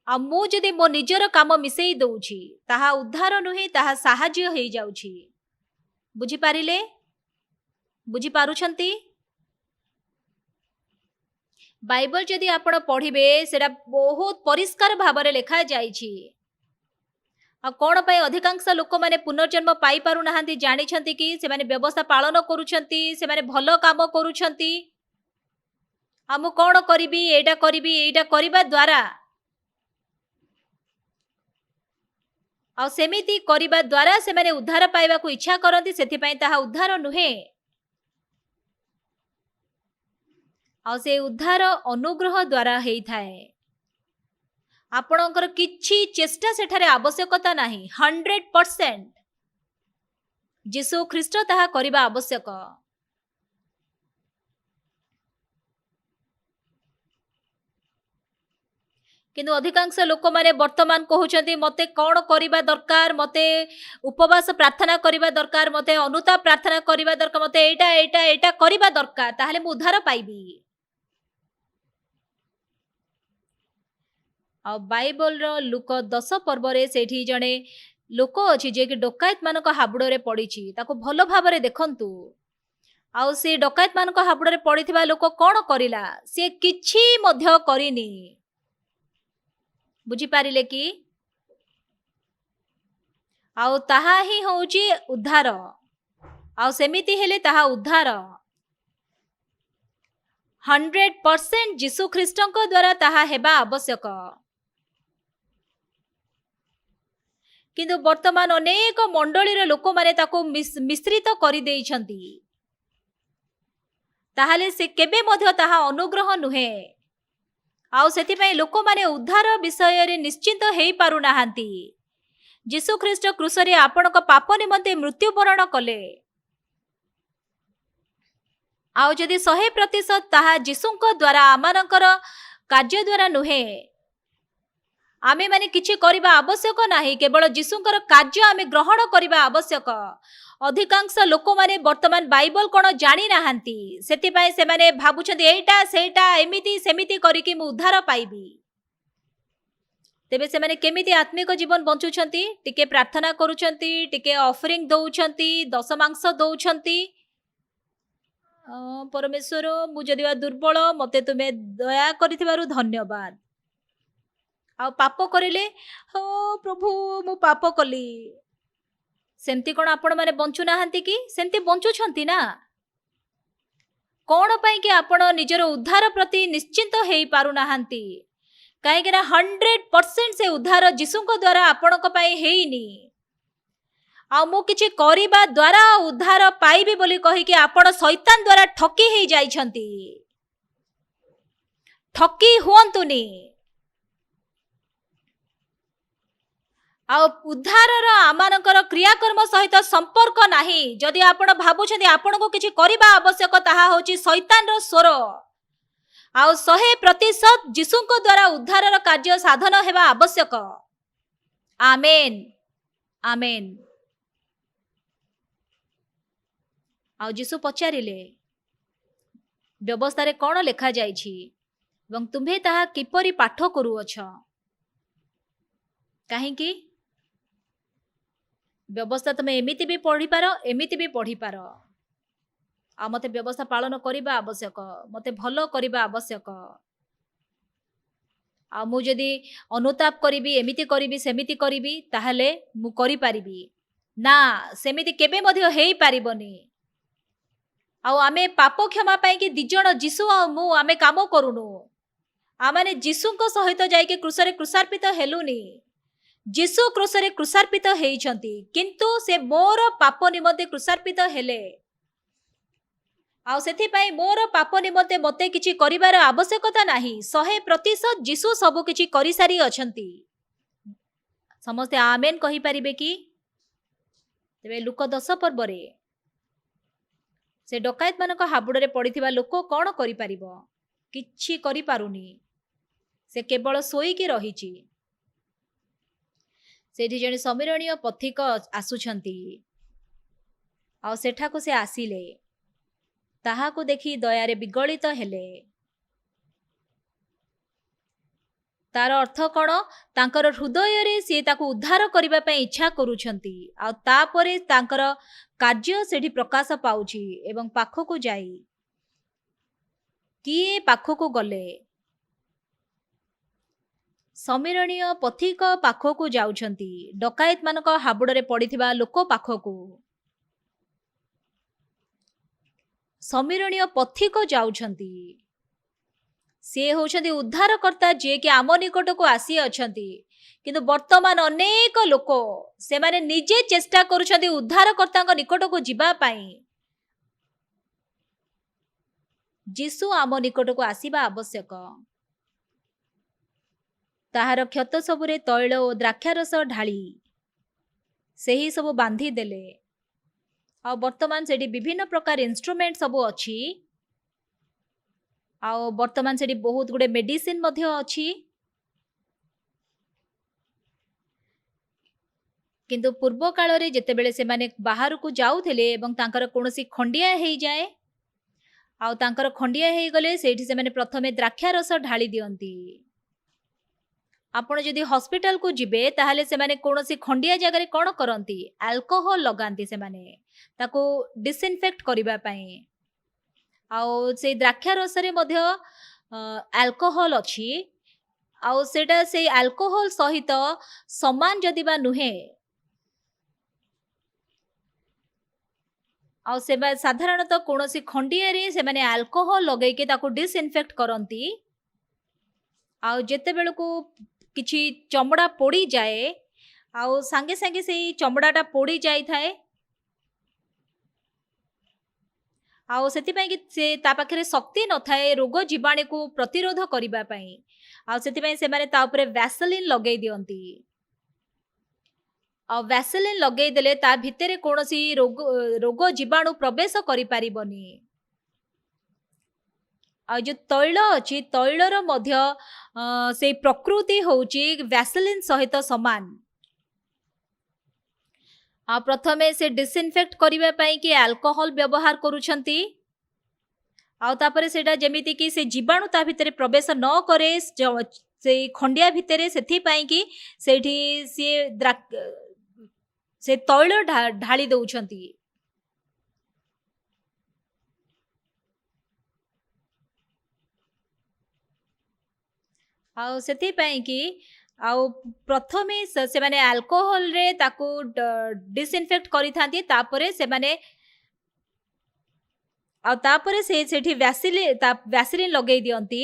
A: आ मु जदि मो निजर काम मिसेई दउछि, ताहा उद्धार नुहे, ताहा साहाज्य हे जाउछि। बुझी पारिले? बुझी पारुछंती? बाइबल जदि आपण पढ़िबे सेटा बहुत परिष्कार भाबरे लेखा जाइछि। आ कोन पय अधिकांश लोक माने पुनर्जन्म पाई पारु नाहंती जानिछंती कि से माने व्यवस्था पालन करूछंती, से माने भलो काम करूछंती। आ मु कोन करिबी, एटा करिबी, एटा करिबा द्वारा, आ सेमिति करिबा द्वारा से माने उद्धार पाइबा को इच्छा करंती, सेति पय ताहा उद्धार नुहे। आ से उद्धार अनुग्रह द्वारा हेई थाए। आपणकर किछि चेष्टा सेठारे आवश्यकता नाही, 100% जीशु ख्रीष्ट ताहा करिबा आवश्यक। किंतु अधिकांश लोक माने वर्तमान कहउछंती मते कोन करिबा दरकार, मते उपवास प्रार्थना करिबा दरकार, मते अनुताप प्रार्थना करिबा दरकार, मते एटा एटा एटा करिबा दरकार, ताहाले मु उद्धार पाइबी। आ बाइबल रो लुक 10 पर्वरे सेठी जणे लोक अछि जे कि डकायत मानक हाबुडरे पडिछि, ताको भलो भाबरे देखंतु। आ से डकायत मानक हाबुडरे पडिथिबा लोक कोन करिला? से किछि मध्य करिनी। बुझी पारिले कि? आउ ताहा ही होउची उद्धार। आउ सेमिति हेले ताहा उद्धार 100% जीशु ख्रीष्टଙ୍କ द्वारा ताहा हेबा आवश्यक। किंतु वर्तमान अनेक मंडलीर लोक माने ताको मिश्रित करि देइछंती, ताहाले से केबे मध्य ताहा अनुग्रह नुहे। आउ सेति पय लोक माने उद्धार विषय रे निश्चिंत हेई पारु नाहंती। जीशु ख्रीष्ट क्रूसरे आपणक पाप निमंते मृत्युवरण कले। आउ जदि 100% ताहा जीशुଙ୍କ द्वारा आमानकर कार्य द्वारा नुहे, आमे माने किछि करिबा आवश्यक नाही, केवल जीशुଙ୍କର कार्य आमे ग्रहण करिबा आवश्यक। अधिकांश लोक माने वर्तमान बाइबल कोन जानि नाहंती, सेति पय से माने भाबुछंती एटा सेटा एमिति सेमिति करिकि मु उद्धार पाइबी। तेबे से माने केमिति आत्मिक जीवन बंचुछंती? टिके प्रार्थना करूछंती, टिके ऑफरिंग दउछंती, दशमांश दउछंती। परमेश्वर मु जदिवा दुर्बल, मते तुमे दया करिथिबारु धन्यवाद। आ पाप करिले, हो प्रभु मु पाप कली, सेमती कोन आपण माने बंचु नाहंती कि? सेमती बंचुछंती ना। कोन पय कि आपण निजर उद्धार प्रति निश्चिंत हेई पारु नाहंती? काहेकि ना 100% से उद्धार जीशुଙ୍କ द्वारा आपणक पय हेइनी। आ मु किछि करिबा द्वारा उद्धार पाइबी बोली कहि कि आपण शैतान द्वारा ठकी हेई जाइछंती। ठकी हुअंतुनी। आ उद्धारर आमानकर क्रियाकर्म सहित संपर्क नाही। जदि आपण भाबुछंती आपण को किछि करिबा आवश्यक, ताहा होची शैतान रो स्वर। ଆଉ 100% ଯୀଶୁଙ୍କ ଦ୍ୱାରା ଉଦ୍ଧାରର କାର୍ଯ୍ୟ ସାଧନ ହେବା ଆବଶ୍ୟକ। ଆମେନ୍ ଆମେନ୍। ଆଉ ଯୀଶୁ ପଚାରିଲେ ବ୍ୟବସ୍ଥାରେ କ'ଣ ଲେଖାଯାଇଛି ଏବଂ ତୁମ୍ଭେ ତାହା କିପରି ପାଠ କରୁଅଛ? କାହିଁକି? ବ୍ୟବସ୍ଥା ତୁମେ ଏମିତି ବି ପଢ଼ିପାର, ଏମିତି ବି ପଢ଼ିପାର। ଆଉ ମୋତେ ବ୍ୟବସ୍ଥା ପାଳନ କରିବା ଆବଶ୍ୟକ, ମୋତେ ଭଲ କରିବା ଆବଶ୍ୟକ। ଆଉ ମୁଁ ଯଦି ଅନୁତାପ କରିବି, ଏମିତି କରିବି, ସେମିତି କରିବି, ତାହେଲେ ମୁଁ କରିପାରିବି ନା, ସେମିତି କେବେ ମଧ୍ୟ ହେଇପାରିବନି। ଆଉ ଆମେ ପାପ କ୍ଷମା ପାଇଁକି 2 ଜଣ ଯୀଶୁ ଆଉ ମୁଁ ଆମେ କାମ କରୁନୁ। ଆମେ ଯୀଶୁଙ୍କ ସହିତ ଯାଇକି କ୍ରୁଶରେ କୃଷାର୍ପିତ ହେଲୁନି। ଯୀଶୁ କ୍ରୁଶରେ କୃଷାର୍ପିତ ହେଇଛନ୍ତି, କିନ୍ତୁ ସେ ମୋର ପାପ ନିମନ୍ତେ କୃଷାର୍ପିତ ହେଲେ। ଆଉ ସେଥିପାଇଁ ମୋର ପାପ ନିମନ୍ତେ ମୋତେ କିଛି କରିବାର ଆବଶ୍ୟକତା ନାହିଁ। 100% ଯୀଶୁ ସବୁ କିଛି କରିସାରି ଅଛନ୍ତି। ସମସ୍ତେ ଆମେନ୍ କହିପାରିବେ କି? ତେବେ ଲୁକ 10 ପର୍ବରେ ସେ ଡକାୟତ ମାନଙ୍କ ହାବୁଡ଼ରେ ପଡ଼ିଥିବା ଲୋକ କ'ଣ କରିପାରିବ? କିଛି କରିପାରୁନି। ସେ କେବଳ ଶୋଇକି ରହିଛି। ସେଠି ଜଣେ ସମୀରଣୀୟ ପଥିକ ଆସୁଛନ୍ତି ଆଉ ସେଠାକୁ ସେ ଆସିଲେ। ତାହାକୁ ଦେଖି ଦୟାରେ ବିଗଳିତ ହେଲେ। ତାର ଅର୍ଥ କ'ଣ? ତାଙ୍କର ହୃଦୟରେ ସିଏ ତାକୁ ଉଦ୍ଧାର କରିବା ପାଇଁ ଇଚ୍ଛା କରୁଛନ୍ତି। ଆଉ ତାପରେ ତାଙ୍କର କାର୍ଯ୍ୟ ସେଠି ପ୍ରକାଶ ପାଉଛି। ଏବଂ ପାଖକୁ ଯାଇ କିଏ ପାଖକୁ ଗଲେ? ସମୀରଣୀୟ ପଥିକ ପାଖକୁ ଯାଉଛନ୍ତି, ଡକାୟତ ମାନଙ୍କ ହାବୁଡ଼ରେ ପଡ଼ିଥିବା ଲୋକ ପାଖକୁ। ସମୀରଣୀୟ ପଥିକ ଯାଉଛନ୍ତି। ସେ ହେଉଛନ୍ତି ଉଦ୍ଧାରକର୍ତ୍ତା, ଯିଏକି ଆମ ନିକଟକୁ ଆସି ଅଛନ୍ତି। କିନ୍ତୁ ବର୍ତ୍ତମାନ ଅନେକ ଲୋକ ସେମାନେ ନିଜେ ଚେଷ୍ଟା କରୁଛନ୍ତି ଉଦ୍ଧାରକର୍ତ୍ତାଙ୍କ ନିକଟକୁ ଯିବା ପାଇଁ। ଯୀଶୁ ଆମ ନିକଟକୁ ଆସିବା ଆବଶ୍ୟକ। ତାହାର କ୍ଷତ ସବୁରେ ତୈଳ ଓ ଦ୍ରାକ୍ଷାରସ ଢାଳି ସେହି ସବୁ ବାନ୍ଧି ଦେଲେ। ଆଉ ବର୍ତ୍ତମାନ ସେଠି ବିଭିନ୍ନ ପ୍ରକାର ଇନଷ୍ଟ୍ରୁମେଣ୍ଟ ସବୁ ଅଛି। ଆଉ ବର୍ତ୍ତମାନ ସେଠି ବହୁତ ଗୁଡ଼େ ମେଡିସିନ ମଧ୍ୟ ଅଛି। କିନ୍ତୁ ପୂର୍ବ କାଳରେ ଯେତେବେଳେ ସେମାନେ ବାହାରକୁ ଯାଉଥିଲେ ଏବଂ ତାଙ୍କର କୌଣସି ଖଣ୍ଡିଆ ହେଇଯାଏ, ଆଉ ତାଙ୍କର ଖଣ୍ଡିଆ ହେଇଗଲେ ସେଇଠି ସେମାନେ ପ୍ରଥମେ ଦ୍ରାକ୍ଷାରସ ଢାଳି ଦିଅନ୍ତି। ଆପଣ ଯଦି ହସ୍ପିଟାଲକୁ ଯିବେ ତାହେଲେ ସେମାନେ କୌଣସି ଖଣ୍ଡିଆ ଜାଗାରେ କ'ଣ କରନ୍ତି? ଆଲକୋହଲ ଲଗାନ୍ତି ସେମାନେ ତାକୁ ଡିସଇନଫେକ୍ଟ କରିବା ପାଇଁ। ଆଉ ସେଇ ଦ୍ରାକ୍ଷାରସରେ ମଧ୍ୟ ଆଲକୋହଲ ଅଛି। ଆଉ ସେଟା ସେଇ ଆଲକୋହଲ ସହିତ ସମାନ ଯଦି ବା ନୁହେଁ। ଆଉ ସେମାନେ ସାଧାରଣତଃ କୌଣସି ଖଣ୍ଡିଆରେ ସେମାନେ ଆଲକୋହଲ ଲଗେଇକି ତାକୁ ଡିସଇନଫେକ୍ଟ କରନ୍ତି। ଆଉ ଯେତେବେଳକୁ କିଛି ଚମଡ଼ା ପୋଡ଼ିଯାଏ, ଆଉ ସାଙ୍ଗେ ସାଙ୍ଗେ ସେଇ ଚମଡ଼ାଟା ପୋଡ଼ି ଯାଇଥାଏ। ଆଉ ସେଥିପାଇଁ କି ସେ ତା ପାଖରେ ଶକ୍ତି ନଥାଏ ରୋଗ ଜୀବାଣୁକୁ ପ୍ରତିରୋଧ କରିବା ପାଇଁ। ଆଉ ସେଥିପାଇଁ ସେମାନେ ତା ଉପରେ ଭ୍ୟାସଲିନ୍ ଲଗେଇ ଦିଅନ୍ତି। ଆଉ ଭ୍ୟାସଲିନ୍ ଲଗେଇ ଦେଲେ ତା ଭିତରେ କୌଣସି ରୋଗ ଜୀବାଣୁ ପ୍ରବେଶ କରିପାରିବନି। ଆଉ ଯୋଉ ତୈଳ ଅଛି, ତୈଳର ମଧ୍ୟ ସେଇ ପ୍ରକୃତି ହେଉଛି ଭ୍ୟାସଲିନ୍ ସହିତ ସମାନ। ଆଉ ପ୍ରଥମେ ସେ ଡିସଇନଫେକ୍ଟ କରିବା ପାଇଁ କି ଆଲକୋହଲ ବ୍ୟବହାର କରୁଛନ୍ତି। ଆଉ ତାପରେ ସେଟା ଯେମିତି କି ସେ ଜୀବାଣୁ ତା ଭିତରେ ପ୍ରବେଶ ନ କରେ ସେଇ ଖଣ୍ଡିଆ ଭିତରେ, ସେଥିପାଇଁ କି ସେଇଠି ସିଏ ସେ ତୈଳ ଢାଳି ଦଉଛନ୍ତି। ଆଉ ସେଥିପାଇଁ କି ଆଉ ପ୍ରଥମେ ସେମାନେ ଆଲକୋହଲରେ ତାକୁ ଡିସଇନଫେକ୍ଟ କରିଥାନ୍ତି। ତାପରେ ସେମାନେ ଆଉ ତାପରେ ସେଠି ଭ୍ୟାସଲିନ୍ ଲଗେଇ ଦିଅନ୍ତି।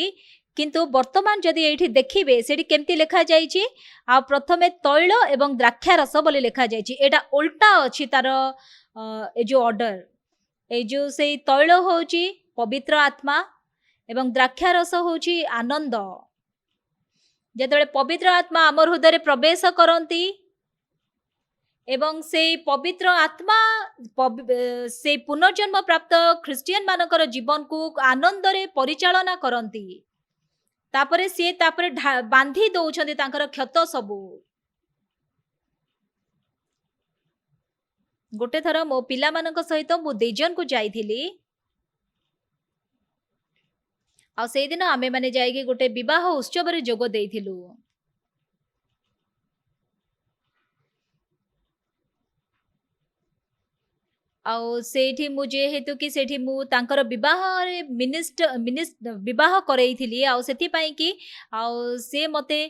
A: କିନ୍ତୁ ବର୍ତ୍ତମାନ ଯଦି ଏଇଠି ଦେଖିବେ ସେଠି କେମିତି ଲେଖାଯାଇଛି? ଆଉ ପ୍ରଥମେ ତୈଳ ଏବଂ ଦ୍ରାକ୍ଷାରସ ବୋଲି ଲେଖାଯାଇଛି। ଏଇଟା ଓଲଟା ଅଛି ତାର ଏ ଯୋଉ ଅର୍ଡର। ଏଇ ଯୋଉ ସେଇ ତୈଳ ହେଉଛି ପବିତ୍ର ଆତ୍ମା ଏବଂ ଦ୍ରାକ୍ଷାରସ ହେଉଛି ଆନନ୍ଦ। ଯେତେବେଳେ ପବିତ୍ର ଆତ୍ମା ଆମ ହୃଦୟରେ ପ୍ରବେଶ କରନ୍ତି एवं से पवित्र आत्मा से पुनर्जन्म प्राप्त ख्रिस्टियन मानकर जीवन को आनंद रे परिचालना करती तापरे सी तापरे बांधी दौरान तांकर क्षत सबू गोटे थर मो पिला मानक सहित मु देजन को जाइथिली आ से दिन आमे माने जाइके गोटे विवाह उत्सव रे जोग देइथिलु आउ सेठी मु जे हेतु कि सेठी मु तांकर विवाह रे मिनिस्ट विवाह करैथिली आउ सेति पई कि आउ से मते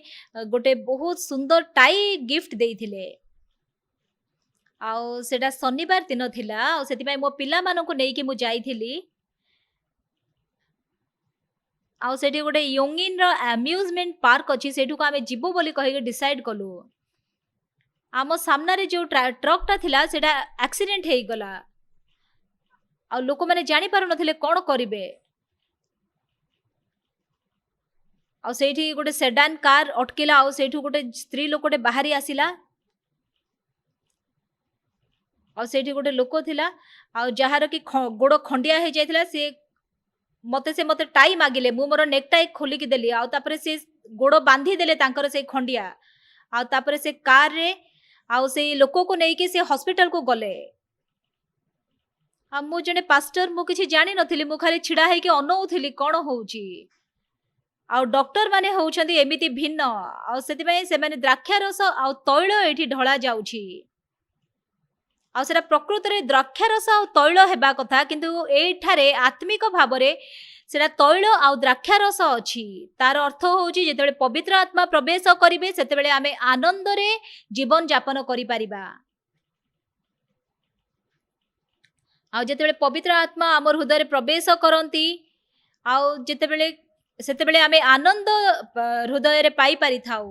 A: गोटे बहुत सुंदर टाई गिफ्ट देइथिले आउ सेटा शनिवार दिन थिला आउ सेति पई मो पिला मानकु नै कि मु जाइथिली आउ सेठी गोटे योंगिन रो अम्यूजमेंट पार्क अछि सेठु को आमे जिबो बोली कहि डिसाइड कलु आम सामना रे जो ट्रक टा थिला सेटा एक्सीडेंट हेई गला आ लोक माने जानि पारु नथिले कोन करिवे आ सेठी गोटे सेडान कार अटकिला आ सेठु गोटे स्त्री लोकटे बाहरी आसिला आ सेठी गोटे लोक थिला आ जहार कि गोड़ खंडिया हे जाइथिला से मते टाई मागिले मु मोर नेक टाई खोली कि देली आ तापरे से गोड़ बांधी देले तांकर से खंडिया आ तापरे से कार रे आ से लोक को नै कि से हॉस्पिटल को गले आ मु जने पास्टर मु किछि जानि नथिली मु खाली छिडा हे कि अनौथिली कोन होउची आ डॉक्टर माने होउछंदी एमिति भिन्न आ सेति पई से माने द्राक्षा रस आ तैल एठी ढळा जाउची आ सेटा प्रकृत रे द्राक्षा रस आ तैल हेबा कथा किंतु एठारे आत्मिक भाबरे सेटा तैल आ द्राक्षा रस अछि तार अर्थ होउची जेतेबेले पवित्र आत्मा प्रवेश करिवे सेतेबेले आमे आनंद रे जीवन यापन करि परिबा आ जेतेबेले पवित्र आत्मा हमर हृदय रे प्रवेश करंती आ जेतेबेले सेतेबेले आमे आनंद हृदय रे पाई पारि थाउ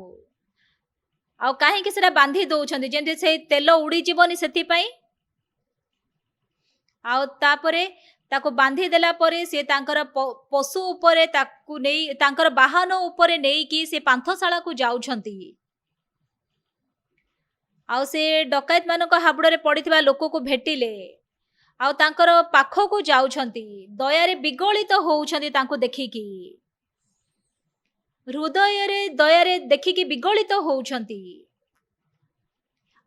A: आ काहे कि सेटा बांधी दउछंती जेंते से तेल उडी जीवनी सेति पई आ तापरे ताको बांधी देला परे से तांकर पशु उपरे ताकू नै तांकर वाहन उपरे नै कि से पांथशाला को जाउछंती आ से डकैत मानक हाबुडरे पडिथिबा लोक को भेटिले आ तांकर पाखो को जाउछंती दया रे बिगलित होउछंती तांको देखिकी हृदय रे दया रे देखिकी बिगलित होउछंती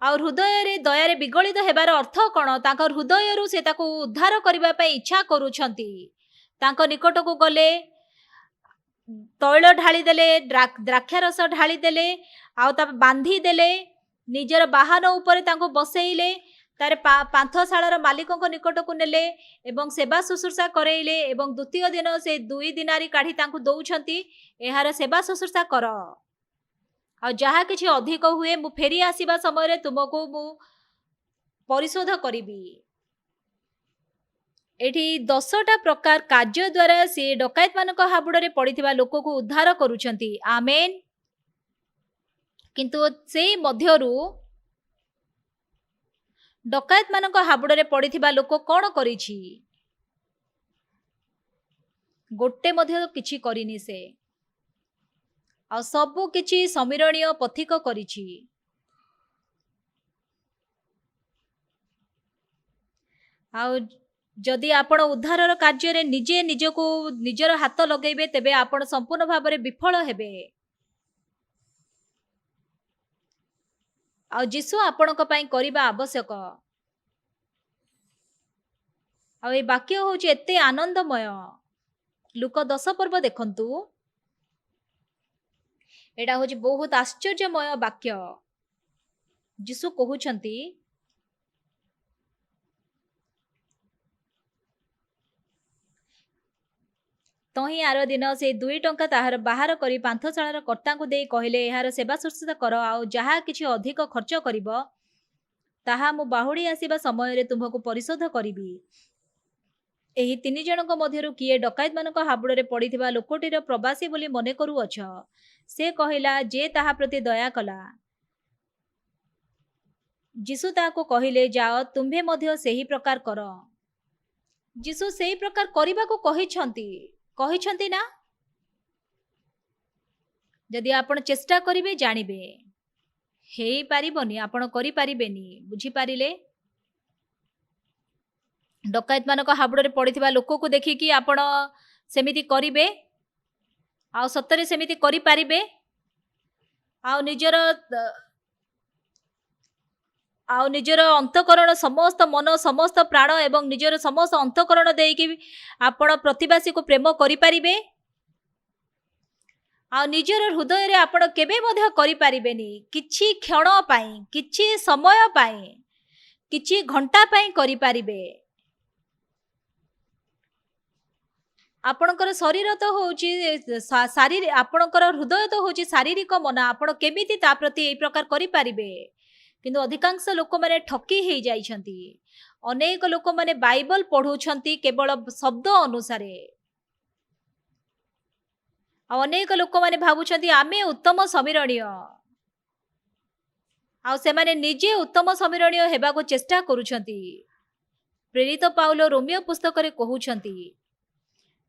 A: आ हृदय रे दया रे बिगलित हेबार अर्थ कोन तांको हृदय रु से ताको उद्धार करिबा पई इच्छा करूछंती तांको निकट को गले तैल ढाली देले द्राक्षा रस ढाली देले आ ता बांधी देले निजर वाहन ऊपर तांको बसेइले तारे पांथशालार मालिकक निकट को नेले एवं सेवा शुश्रूषा करेइले एवं द्वितीय दिन से 2 दिनारी काढी तांको दउछंती एहार सेवा शुश्रूषा कर आ जहा किछि अधिक हुए मु फेरी आसीबा समय रे तुमको मु परिशोध करिबी एठी 10टा प्रकार कार्य द्वारा से डकैत मानक हाबुडरे पडिथिबा लोक को उद्धार करूछंती आमेन किंतु से मध्यरु डकैत मानक हाबुडरे पडिथिबा लोक कोन करिछि गोटे मध्य किछि करिनि से आ सबु किछि समीरणीय पथिक करिछि आ जदि आपण उद्धारर कार्य रे निजे निजको निजर हाथ लगेबे तेबे आपण संपूर्ण भाबरे विफल हेबे आ जीसु आपणक पई करिबा आवश्यक आ ए वाक्य होची एते आनंदमय लुक 10 पर्व देखंतु एडा होची बहुत आश्चर्यमय वाक्य जीसु कहउछंती तही आर दिन से 2 टंका ताहार बाहर करी पांथशालार कर्ता को दे कहले एहार सेवा शुश्रूषा कर आ जहा किछि अधिक खर्च करिवो ताहा मु बाहुडी आसीबा समय रे तुमको परिशोध करिवि एही 3 जनक मध्यरु किए डकैत मानक हाबुडरे पडिथिबा लोकटीर प्रवासी बोली मने करू अछ से कहिला जे ताहा प्रति दया कला जीसु ताको कहिले जाओ तुम्हे मध्य सेही प्रकार कर जीसु सेही प्रकार करिबा को कहिछंती ना जदि आपण चेष्टा करिवे जानिबे ହେଇ ପାରିବନି, ଆପଣ କରିପାରିବେନି। ବୁଝିପାରିଲେ? ଡକାୟତମାନଙ୍କ ହାବୁଡ଼ରେ ପଡ଼ିଥିବା ଲୋକକୁ ଦେଖିକି ଆପଣ ସେମିତି କରିବେ? ଆଉ ସତରେ ସେମିତି କରିପାରିବେ? ଆଉ ନିଜର ଅନ୍ତଃକରଣ ସମସ୍ତ ମନ, ସମସ୍ତ ପ୍ରାଣ ଏବଂ ନିଜର ସମସ୍ତ ଅନ୍ତଃକରଣ ଦେଇକି ଆପଣ ପ୍ରତିବାସୀକୁ ପ୍ରେମ କରିପାରିବେ? ଆଉ ନିଜର ହୃଦୟରେ ଆପଣ କେବେ ମଧ୍ୟ କରିପାରିବେନି। କିଛି କ୍ଷଣ ପାଇଁ, କିଛି ସମୟ ପାଇଁ, କିଛି ଘଣ୍ଟା ପାଇଁ କରିପାରିବେ। ଆପଣଙ୍କର ଶରୀର ତ ହଉଛି ଆପଣଙ୍କର ହୃଦୟ ତ ହଉଛି ଶାରୀରିକ ମନ। ଆପଣ କେମିତି ତା ପ୍ରତି ଏଇ ପ୍ରକାର କରିପାରିବେ? କିନ୍ତୁ ଅଧିକାଂଶ ଲୋକମାନେ ଠକି ହେଇଯାଇଛନ୍ତି। ଅନେକ ଲୋକମାନେ ବାଇବଲ ପଢୁଛନ୍ତି କେବଳ ଶବ୍ଦ ଅନୁସାରେ। ଆଉ ଅନେକ ଲୋକମାନେ ଭାବୁଛନ୍ତି ଆମେ ଉତ୍ତମ ସମୀରଣୀୟ। ଆଉ ସେମାନେ ନିଜେ ଉତ୍ତମ ସମୀରଣୀୟ ହେବାକୁ ଚେଷ୍ଟା କରୁଛନ୍ତି। ପ୍ରେରିତ ପାଉଲ ରୋମିଓ ପୁସ୍ତକରେ କହୁଛନ୍ତି,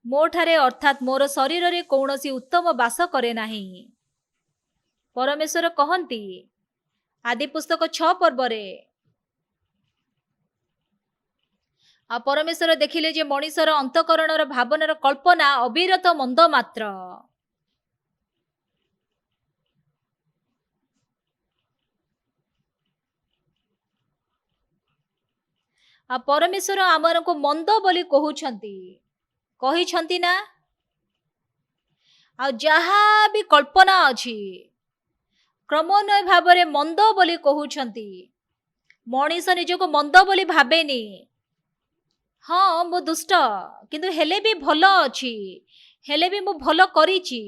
A: ମୋ ଠାରେ ଅର୍ଥାତ୍ ମୋର ଶରୀରରେ କୌଣସି ଉତ୍ତମ ବାସ କରେ ନାହିଁ। ପରମେଶ୍ୱର କହନ୍ତି ଆଦି ପୁସ୍ତକ 6 ପର୍ବରେ। ଆଉ ପରମେଶ୍ୱର ଦେଖିଲେ ଯେ ମଣିଷର ଅନ୍ତଃକରଣର ଭାବନାର କଳ୍ପନା ଅବିରତ ମନ୍ଦ ମାତ୍ର। ଆଉ ପରମେଶ୍ୱର ଆମକୁ ମନ୍ଦ ବୋଲି କହିଛନ୍ତି ନା? ଆଉ ଯାହା ବି କଳ୍ପନା ଅଛି କ୍ରମାନ୍ୱୟ ଭାବରେ ମନ୍ଦ ବୋଲି କହୁଛନ୍ତି। ମଣିଷ ନିଜକୁ ମନ୍ଦ ବୋଲି ଭାବେନି। ହଁ ମୁଁ ଦୁଷ୍ଟ, କିନ୍ତୁ ହେଲେ ବି ଭଲ ଅଛି, ହେଲେ ବି ମୁଁ ଭଲ କରିଛି,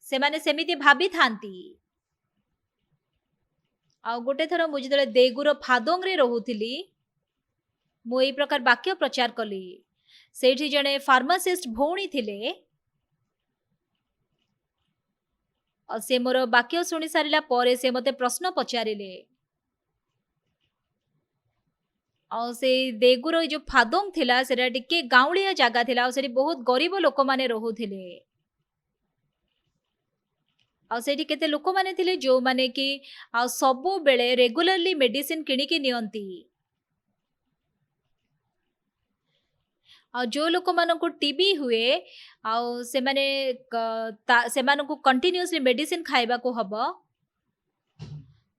A: ସେମାନେ ସେମିତି ଭାବିଥାନ୍ତି। ଆଉ ଗୋଟେ ଥର ମୁଁ ଯେତେବେଳେ ଦେଗୁର ଫାଦଙ୍ଗରେ ରହୁଥିଲି, ମୁଁ ଏଇ ପ୍ରକାର ବାକ୍ୟ ପ୍ରଚାର କଲି। ସେଇଠି ଜଣେ ଫାର୍ମାସିଷ୍ଟ ଭଉଣୀ ଥିଲେ। ସେ ମୋର ବାକ୍ୟ ଶୁଣି ସାରିଲା ପରେ ସେ ମୋତେ ପ୍ରଶ୍ନ ପଚାରିଲେ। ଆଉ ସେଇ ଦେଗୁର ଯୋଉ ଫାଦଙ୍ଗ ଥିଲା ସେଟା ଟିକେ ଗାଉଁଳିଆ ଜାଗା ଥିଲା। ଆଉ ସେଠି ବହୁତ ଗରିବ ଲୋକମାନେ ରହୁଥିଲେ। ଆଉ ସେଇଠି କେତେ ଲୋକମାନେ ଥିଲେ ଯୋଉମାନେ କି ଆଉ ସବୁବେଳେ ରେଗୁଲାରଲି ମେଡିସିନ କିଣିକି ନିଅନ୍ତି। ଆଉ ଯୋଉ ଲୋକମାନଙ୍କୁ ଟିବି ହୁଏ ଆଉ ସେମାନଙ୍କୁ କଣ୍ଟିନ୍ୟୁଅସଲି ମେଡିସିନ ଖାଇବାକୁ ହବ।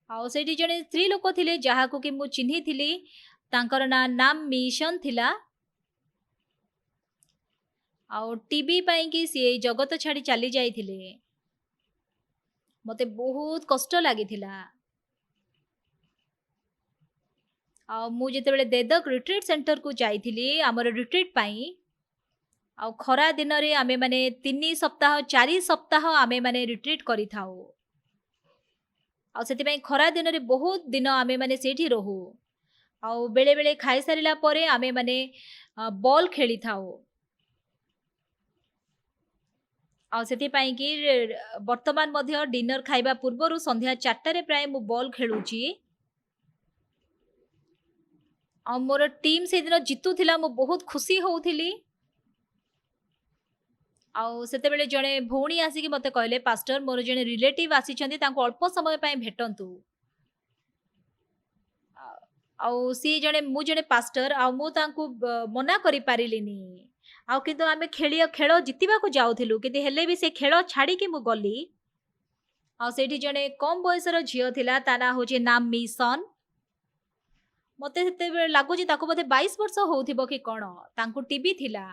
A: ଆଉ ସେଇଠି ଜଣେ ସ୍ତ୍ରୀ ଲୋକ ଥିଲେ ଯାହାକୁ କି ମୁଁ ଚିହ୍ନିଥିଲି। ତାଙ୍କର ନାମ ମିଶନ ଥିଲା। ଆଉ ଟିବି ପାଇଁ କି ସିଏ ଜଗତ ଛାଡ଼ି ଚାଲି ଯାଇଥିଲେ। ମତେ ବହୁତ କଷ୍ଟ ଲାଗିଥିଲା। ଆଉ ମୁଁ ଯେତେବେଳେ ଦେଦକ ରିଟ୍ରିଟ୍ ସେଣ୍ଟରକୁ ଯାଇଥିଲି ଆମର ରିଟ୍ରିଟ୍ ପାଇଁ, ଆଉ ଖରା ଦିନରେ ଆମେ ମାନେ 3 ସପ୍ତାହ 4 ସପ୍ତାହ ଆମେ ମାନେ ରିଟ୍ରିଟ୍ କରିଥାଉ। ଆଉ ସେଥିପାଇଁ ଖରା ଦିନରେ ବହୁତ ଦିନ ଆମେ ମାନେ ସେଇଠି ରହୁ। ଆଉ ବେଳେ ବେଳେ ଖାଇସାରିଲା ପରେ ଆମେ ମାନେ ବଲ୍ ଖେଳିଥାଉ। ଆଉ ସେଥିପାଇଁ କି ବର୍ତ୍ତମାନ ମଧ୍ୟ ଡିନର ଖାଇବା ପୂର୍ବରୁ ସନ୍ଧ୍ୟା 4ଟାରେ ପ୍ରାୟ ମୁଁ ବଲ୍ ଖେଳୁଛି। ଆଉ ମୋର ଟିମ୍ ସେଦିନ ଜିତୁଥିଲା, ମୁଁ ବହୁତ ଖୁସି ହଉଥିଲି। ଆଉ ସେତେବେଳେ ଜଣେ ଭଉଣୀ ଆସିକି ମୋତେ କହିଲେ, ପାଷ୍ଟର ମୋର ଜଣେ ରିଲେଟିଭ ଆସିଛନ୍ତି, ତାଙ୍କୁ ଅଳ୍ପ ସମୟ ପାଇଁ ଭେଟନ୍ତୁ। ଆଉ ମୁଁ ଜଣେ ପାଷ୍ଟର, ଆଉ ମୁଁ ତାଙ୍କୁ ମନା କରିପାରିଲିନି। ଆଉ କିନ୍ତୁ ଆମେ ଖେଳ ଜିତିବାକୁ ଯାଉଥିଲୁ, କିନ୍ତୁ ହେଲେ ବି ସେ ଖେଳ ଛାଡ଼ିକି ମୁଁ ଗଲି। ଆଉ ସେଇଠି ଜଣେ କମ ବୟସର ଝିଅ ଥିଲା, ତା ନାଁ ହଉଛି ନାମ ମିଶନ। ମତେ ସେତେବେଳେ ଲାଗୁଛି ତାକୁ ବୋଧେ 22 ବର୍ଷ ହଉଥିବ କି କଣ। ତାଙ୍କୁ ଟିବି ଥିଲା।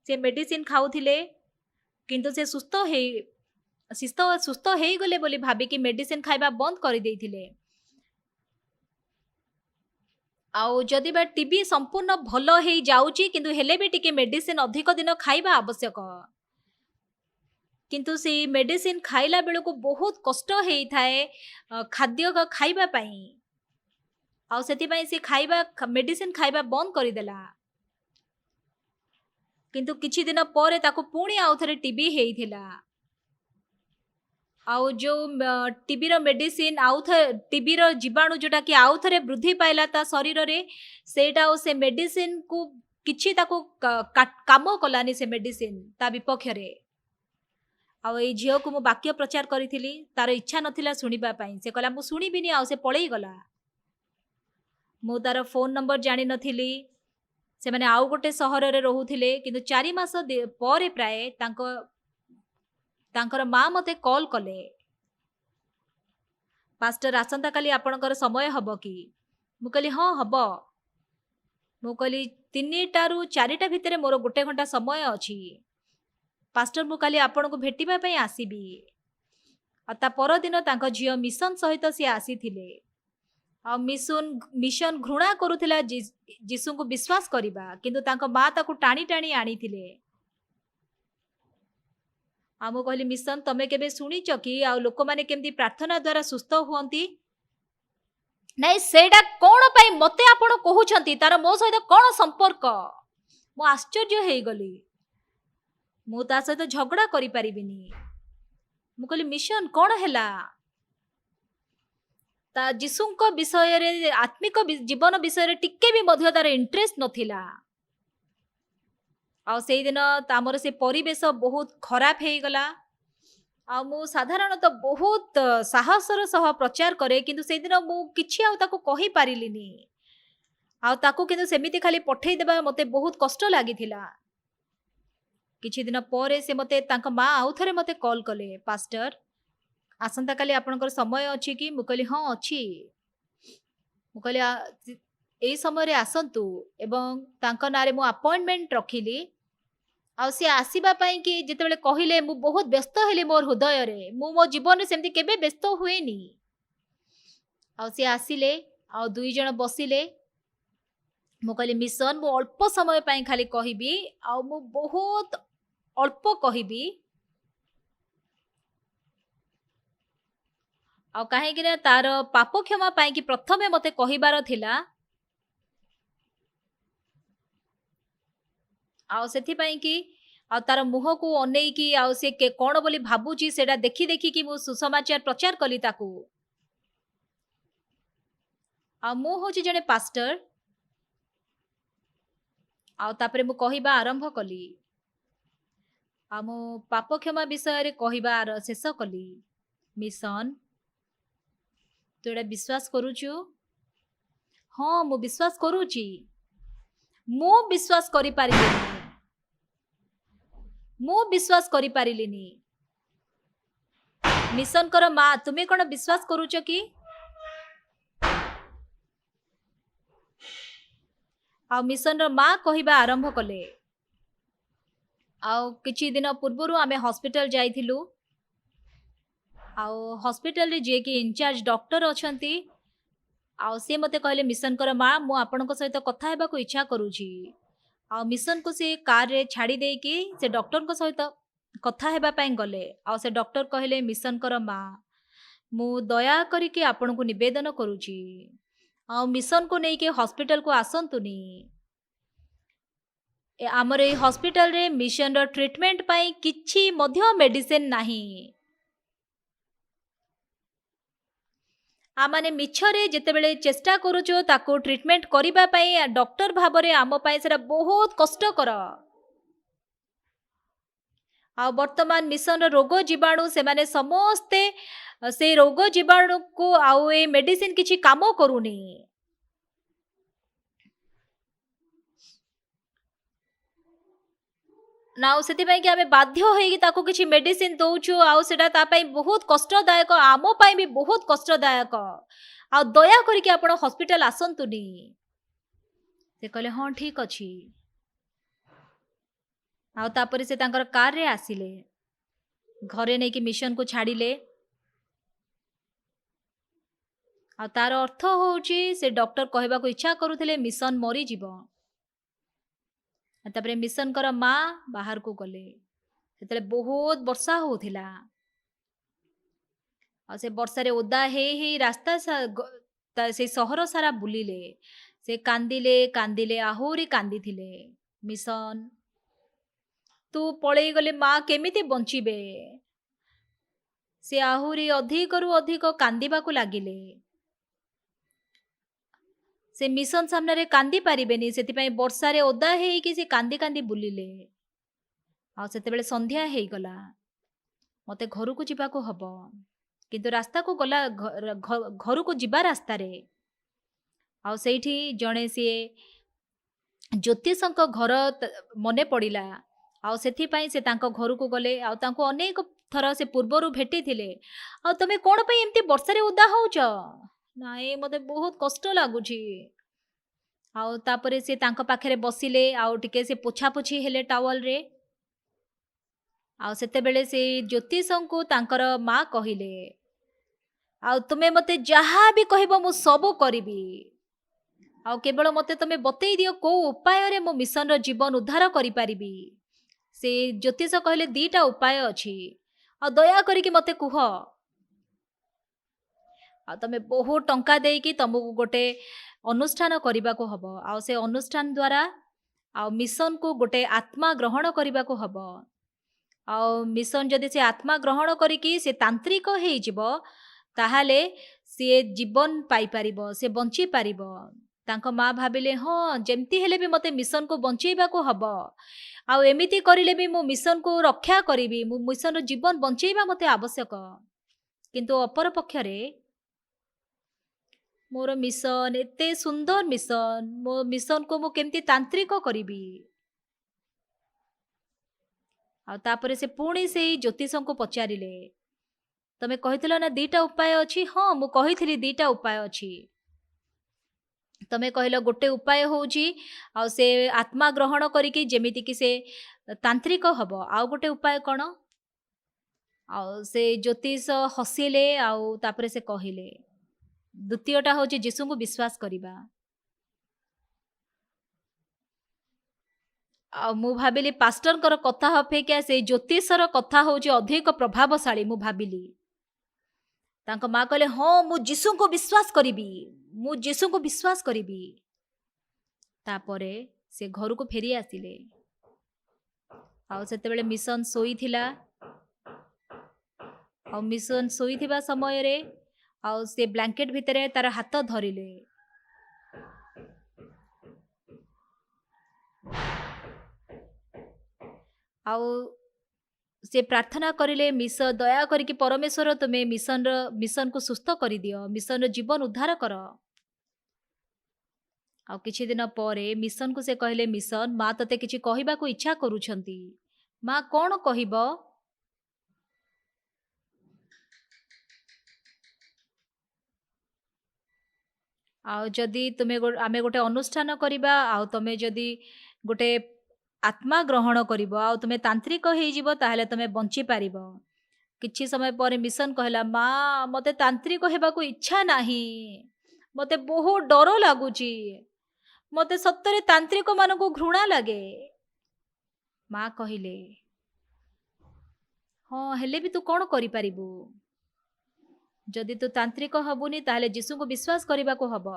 A: ସେ ମେଡିସିନ ଖାଉଥିଲେ, କିନ୍ତୁ ସେ ସୁସ୍ଥ ହେଇଗଲେ ବୋଲି ଭାବିକି ମେଡିସିନ ଖାଇବା ବନ୍ଦ କରିଦେଇଥିଲେ। ଆଉ ଯଦି ବା ଟିବି ସମ୍ପୂର୍ଣ୍ଣ ଭଲ ହେଇଯାଉଛି, କିନ୍ତୁ ହେଲେ ବି ଟିକେ ମେଡିସିନ ଅଧିକ ଦିନ ଖାଇବା ଆବଶ୍ୟକ। କିନ୍ତୁ ସେଇ ମେଡିସିନ ଖାଇଲା ବେଳକୁ ବହୁତ କଷ୍ଟ ହେଇଥାଏ ଖାଦ୍ୟ ଖାଇବା ପାଇଁ। ଆଉ ସେଥିପାଇଁ ସେ ମେଡିସିନ ଖାଇବା ବନ୍ଦ କରିଦେଲା। କିନ୍ତୁ କିଛି ଦିନ ପରେ ତାକୁ ପୁଣି ଆଉଥରେ ଟିବି ହେଇଥିଲା। ଆଉ ଯୋଉ ଟିବିର ମେଡିସିନ ଟିବିର ଜୀବାଣୁ ଯୋଉଟା କି ଆଉଥରେ ବୃଦ୍ଧି ପାଇଲା ତା ଶରୀରରେ, ସେଇଟା ଆଉ ସେ ମେଡିସିନକୁ କିଛି ତାକୁ କାମ କଲାନି ସେ ମେଡିସିନ ତା ବିପକ୍ଷରେ। ଆଉ ଏଇ ଝିଅକୁ ମୁଁ ବାକ୍ୟ ପ୍ରଚାର କରିଥିଲି, ତାର ଇଚ୍ଛା ନଥିଲା ଶୁଣିବା ପାଇଁ। ସେ କହିଲା ମୁଁ ଶୁଣିବିନି, ଆଉ ସେ ପଳେଇ ଗଲା। ମୁଁ ତାର ଫୋନ ନମ୍ବର ଜାଣିନଥିଲି। ସେମାନେ ଆଉ ଗୋଟେ ସହରରେ ରହୁଥିଲେ, କିନ୍ତୁ 4 ମାସ ପରେ ପ୍ରାୟ ତାଙ୍କର ମା ମତେ କଲ୍ କଲେ, ପାଷ୍ଟର ଆସନ୍ତାକାଲି ଆପଣଙ୍କର ସମୟ ହବ କି? ମୁଁ କହିଲି ହଁ ହବ। ମୁଁ କହିଲି 3ଟାରୁ 4ଟା ଭିତରେ ମୋର 1 ଘଣ୍ଟା ସମୟ ଅଛି। ପାଷ୍ଟର ମୁଁ କାଲି ଆପଣଙ୍କୁ ଭେଟିବା ପାଇଁ ଆସିବି। ଆଉ ତା ପରଦିନ ତାଙ୍କ ଝିଅ ମିଶନ ସହିତ ସିଏ ଆସିଥିଲେ। ଆଉ ମିଶନ ଘୃଣା କରୁଥିଲା ଯୀଶୁଙ୍କୁ ବିଶ୍ୱାସ କରିବା, କିନ୍ତୁ ତାଙ୍କ ମା ତାକୁ ଟାଣି ଟାଣି ଆଣିଥିଲେ। ଆଉ ମୁଁ କହିଲି ମିଶନ ତମେ କେବେ ଶୁଣିଛ କି ଆଉ ଲୋକମାନେ କେମିତି ପ୍ରାର୍ଥନା ଦ୍ୱାରା ସୁସ୍ଥ ହୁଅନ୍ତି? ନାଇଁ ସେଇଟା କଣ ପାଇଁ ମତେ ଆପଣ କହୁଛନ୍ତି, ତାର ମୋ ସହିତ କଣ ସମ୍ପର୍କ? ମୁଁ ଆଶ୍ଚର୍ଯ୍ୟ ହେଇଗଲି। ମୁଁ ତା ସହିତ ଝଗଡ଼ା କରିପାରିବିନି। ମୁଁ କହିଲି ମିଶନ କଣ ହେଲା? ତା ଯୀଶୁଙ୍କ ବିଷୟରେ, ଆତ୍ମିକ ଜୀବନ ବିଷୟରେ ଟିକେ ବି ମଧ୍ୟ ତାର ଇଣ୍ଟରେଷ୍ଟ ନଥିଲା। ଆଉ ସେଇଦିନ ଆମର ସେ ପରିବେଶ ବହୁତ ଖରାପ ହେଇଗଲା। ଆଉ ମୁଁ ସାଧାରଣତଃ ବହୁତ ସାହସର ସହ ପ୍ରଚାର କରେ, କିନ୍ତୁ ସେଇଦିନ ମୁଁ କିଛି ଆଉ ତାକୁ କହିପାରିଲିନି। ଆଉ ତାକୁ କିନ୍ତୁ ସେମିତି ଖାଲି ପଠେଇଦେବା ମୋତେ ବହୁତ କଷ୍ଟ ଲାଗିଥିଲା। କିଛି ଦିନ ପରେ ସେ ମୋତେ, ତାଙ୍କ ମା ଆଉ ଥରେ ମୋତେ କଲ୍ କଲେ, ପାଷ୍ଟର ଆସନ୍ତାକାଲି ଆପଣଙ୍କର ସମୟ ଅଛି କି? ମୁଁ କହିଲି ହଁ ଅଛି। ମୁଁ କହିଲି ଏଇ ସମୟରେ ଆସନ୍ତୁ, ଏବଂ ତାଙ୍କ ନାଁରେ ମୁଁ ଆପଏଣ୍ଟମେଣ୍ଟ ରଖିଲି। ଆଉ ସିଏ ଆସିବା ପାଇଁ କି ଯେତେବେଳେ କହିଲେ, ମୁଁ ବହୁତ ବ୍ୟସ୍ତ ହେଲି ମୋର ହୃଦୟରେ। ମୁଁ ମୋ ଜୀବନରେ ସେମିତି କେବେ ବ୍ୟସ୍ତ ହୁଏନି। ଆଉ ସିଏ ଆସିଲେ, ଆଉ 2 ଜଣ ବସିଲେ। ମୁଁ କହିଲି ମିଶନ ମୁଁ ଅଳ୍ପ ସମୟ ପାଇଁ ଖାଲି କହିବି, ଆଉ ମୁଁ ବହୁତ ଅଳ୍ପ କହିବି। ଆଉ କାହିଁକି ନା ତାର ପାପ କ୍ଷମା ପାଇଁ କି ପ୍ରଥମେ ମତେ କହିବାର ଥିଲା। ଆଉ ସେଥିପାଇଁ କି ଆଉ ତାର ମୁହଁକୁ ଅନେଇକି, ଆଉ ସେ କଣ ବୋଲି ଭାବୁଛି ସେଇଟା ଦେଖି ଦେଖିକି ମୁଁ ସୁସମାଚାର ପ୍ରଚାର କଲି ତାକୁ। ଆଉ ମୁଁ ହଉଛି ଜଣେ ପାଷ୍ଟର। ଆଉ ତାପରେ ମୁଁ କହିବା ଆରମ୍ଭ କଲି। ଆଉ ମୁଁ ପାପ କ୍ଷମା ବିଷୟରେ କହିବା ଶେଷ କଲି। ମିଶନ ତୁ ଏଟା ବିଶ୍ୱାସ କରୁଛୁ? ହଁ ମୁଁ ବିଶ୍ୱାସ କରୁଛି। ମୁଁ ବିଶ୍ୱାସ କରିପାରିଲିନି। ମିଶନଙ୍କର ମା ତୁମେ କଣ ବିଶ୍ୱାସ କରୁଛ କି? ଆଉ ମିଶନର ମା କହିବା ଆରମ୍ଭ କଲେ। ଆଉ କିଛି ଦିନ ପୂର୍ବରୁ ଆମେ ହସ୍ପିଟାଲ ଯାଇଥିଲୁ। ଆଉ ହସ୍ପିଟାଲରେ ଯିଏକି ଇନଚାର୍ଜ ଡକ୍ଟର ଅଛନ୍ତି, ଆଉ ସେ ମୋତେ କହିଲେ ମିଶନଙ୍କର ମା ମୁଁ ଆପଣଙ୍କ ସହିତ କଥା ହେବାକୁ ଇଚ୍ଛା କରୁଛି। ଆଉ ମିଶନକୁ ସେ କାରରେ ଛାଡ଼ି ଦେଇକି ସେ ଡକ୍ଟରଙ୍କ ସହିତ କଥା ହେବା ପାଇଁ ଗଲେ। ଆଉ ସେ ଡକ୍ଟର କହିଲେ ମିଶନଙ୍କର ମା ମୁଁ ଦୟା କରିକି ଆପଣଙ୍କୁ ନିବେଦନ କରୁଛି, ଆଉ ମିଶନକୁ ନେଇକି ହସ୍ପିଟାଲକୁ ଆସନ୍ତୁନି। ଆମର ଏଇ ହସ୍ପିଟାଲରେ ମିଶନର ଟ୍ରିଟମେଣ୍ଟ ପାଇଁ କିଛି ମଧ୍ୟ ମେଡିସିନ ନାହିଁ। ଆମମାନେ ମିଛରେ ଯେତେବେଳେ ଚେଷ୍ଟା କରୁଛୁ ତାକୁ ଟ୍ରିଟମେଣ୍ଟ କରିବା ପାଇଁ, ଡକ୍ଟର ଭାବରେ ଆମ ପାଇଁ ସେଟା ବହୁତ କଷ୍ଟକର। ଆଉ ବର୍ତ୍ତମାନ ମିଶନର ରୋଗ ଜୀବାଣୁ ସେମାନେ ସମସ୍ତେ ସେଇ ରୋଗ ଜୀବାଣୁକୁ, ଆଉ ଏ ମେଡିସିନ କିଛି କାମ କରୁନି। ନା ଆଉ ସେଥିପାଇଁ କି ଆମେ ବାଧ୍ୟ ହେଇକି ତାକୁ କିଛି ମେଡିସିନ ଦଉଛୁ, ଆଉ ସେଟା ତା ପାଇଁ ବହୁତ କଷ୍ଟଦାୟକ, ଆମ ପାଇଁ ବି ବହୁତ କଷ୍ଟଦାୟକ। ଆଉ ଦୟା କରିକି ଆପଣ ହସ୍ପିଟାଲ ଆସନ୍ତୁନି। ସେ କହିଲେ ହଁ ଠିକ ଅଛି। ଆଉ ତାପରେ ସେ ତାଙ୍କର କାରରେ ଆସିଲେ, ଘରେ ନେଇକି ମିଶନକୁ ଛାଡ଼ିଲେ। ଆଉ ତାର ଅର୍ଥ ହଉଛି ସେ ଡକ୍ଟର କହିବାକୁ ଇଚ୍ଛା କରୁଥିଲେ ମିଶନ ମରିଯିବ। ତାପରେ ମିଶନଙ୍କର ମା ବାହାରକୁ ଗଲେ। ସେତେବେଳେ ବହୁତ ବର୍ଷା ହଉଥିଲା। ଆଉ ସେ ବର୍ଷାରେ ଓଦା ହେଇ ହେଇ ରାସ୍ତା ସେ ସହର ସାରା ବୁଲିଲେ। ସେ କାନ୍ଦିଲେ କାନ୍ଦିଲେ ଆହୁରି କାନ୍ଦିଥିଲେ। ମିଶନ ତୁ ପଳେଇ ଗଲେ ମା କେମିତି ବଞ୍ଚିବେ? ସେ ଆହୁରି ଅଧିକରୁ ଅଧିକ କାନ୍ଦିବାକୁ ଲାଗିଲେ। ସେ ମିଶନ ସାମ୍ନାରେ କାନ୍ଦି ପାରିବେନି, ସେଥିପାଇଁ ବର୍ଷାରେ ଓଦା ହେଇକି ସେ କାନ୍ଦି କାନ୍ଦି ବୁଲିଲେ। ଆଉ ସେତେବେଳେ ସନ୍ଧ୍ୟା ହେଇଗଲା। मते घर को जीवा को हब किंतु रास्ता को गला घर को जीवा रास्ता रे आउ सेठी जणे सी ज्योतिषଙ୍କ घर मने पड़िला आउ सेथि पई से तांको घर को गले आउ तांको अनेक थर से पूर्वरु भेटी थिले आउ तमे कोन पई एम्ति वर्षा रे उदा होउछ नाए मते बहुत कष्ट लागुची आउ तापरे से तांको पाखरे बसिले आउ टिके से पोछा पोछी हेले टावल रे आउ सेते बेले से ज्योतिषଙ୍କୁ तांकर माँ कहिले आउ तुमे मते जहा भी कहबो मु सबो करिबी आउ केवल मते तमे बतई दियो को उपाय रे मो मिशन रो जीवन उद्धार करि पारिबी से ज्योतिष कहले दीटा उपाय अछि आ दया करिकि मते कुह आ तमे बहुत टंका देकी तुमको गोटे अनुष्ठान करबा को हबो आ से अनुष्ठान द्वारा आ मिशन को गोटे आत्मा ग्रहण करबा को हबो आ मिशन जदि से आत्मा ग्रहण करिकि से तांत्रिक हेइ जिवो ताहाले से जीवन पाई पारिबो से बंची पारिबो तांको माँ भाबिले हाँ जेमती हेले भी मते मिशन को बंचेबा को हबो आ एमिति करिले भी मो मिशन को रक्षा करिबी मो मिशन रो जीवन बंचेबा मते आवश्यक किंतु अपर पक्षरे मोर मिशन एते सुंदर मिशन मो मिशन को मो केमती तांत्रिक करिबी आ तापरे से पुणी से ज्योतिषं को पचारिले तमे कहितलो ना दीटा उपाय अछि हाँ मु कहिथिली दीटा उपाय अछि तमे कहलो गोटे उपाय होउची आ से आत्मा ग्रहण करिकि जेमिति कि से तांत्रिक हबो आ गोटे उपाय कोन आ से ज्योतिष हसिले आ तापरे से कहिले द्वितीयटा होची जीसु को विश्वास करिबा आ मु भाबिली पास्टर कर कथा अपेक्षा से ज्योतिषर कथा होची अधिक प्रभावशाली मु भाबिली तांको माँ कहले हाँ मु जीसु को विश्वास करिबी मु जीसु को विश्वास करिबी तापरे से घर को फेरी आसिले आ सेते बेले मिशन सोई थिला आ मिशन सोई थिबा समय रे आ से ब्लैंकेट भितरे तार हाथ धरिले आउ से प्रार्थना करिले मिश दया करिकि परमेश्वर तुमे मिशन को सुस्थ करि दियो मिशन रो जीवन उद्धार कर आ किछि दिन परे मिशन को से कहले मिशन माँ तते किछि कहिबा को इच्छा करूछंती माँ कोन कहिबो आ जदि तुमे आमे गोटे अनुष्ठान करिबा आ तमे जदि गोटे आत्मा ग्रहण करिबो आ तुमे तांत्रिक हेइ जिवो ताहले तुमे बंची पारिबो किछि समय पर मिशन कहला माँ मते तांत्रिक हेबा को इच्छा नाही मते बहुत डर लागुची मते सत्तरे तांत्रिक मान को घृणा लगे माँ कहिले हाँ हेले भी तू कौन करि पारिबु जदि तू तांत्रिक हबुनी ताहले जीसु को विश्वास करबा को हबो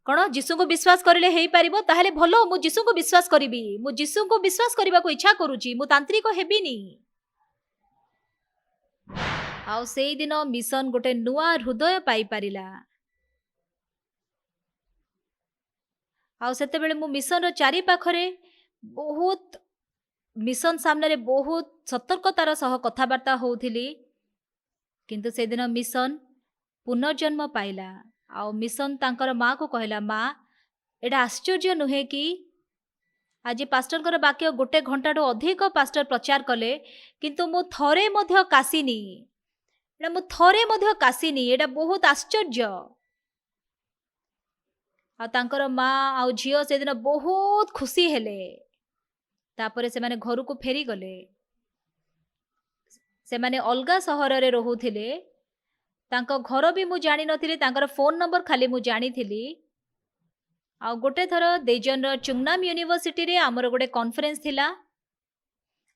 A: कौन जीसु को विश्वास करिले हेइ पारिबो ताहले भलो मु जीसु को विश्वास करिबी मु जीसु को विश्वास करबा को इच्छा करूची मु तांत्रिक हेबिनी आउ सेई दिन मिशन गोटे नुआ हृदय पाई पारिला आउ सेते बेले मु मिशन रो चारि पाखरे बहुत मिशन सामने रे बहुत सतर्कतार सह कथाबार्ता होउथिली किंतु से दिन मिशन पुनर्जन्म पाइला आ मिशन तांकर माँ को कहला माँ एटा आश्चर्य नुहे कि आज पास्टर वाक्य गोटे घंटा अधिक पास्टर प्रचार कले किंतु मु थरे मध्य कासिनी एटा मु थरे मध्य कासिनी एटा बहुत आश्चर्य आ तांकर माँ आ झियो से दिन बहुत खुशी हेले तापरे से माने घर को फेरी गले से माने अलगा सहर रे रहुथिले तांको घर भी मु जानी नथिले तांकर फोन नंबर खाली मु जानी थिली आ गोटे थर देजन चुंगनाम यूनिवर्सिटी रे हमर गोटे कॉन्फ्रेंस थिला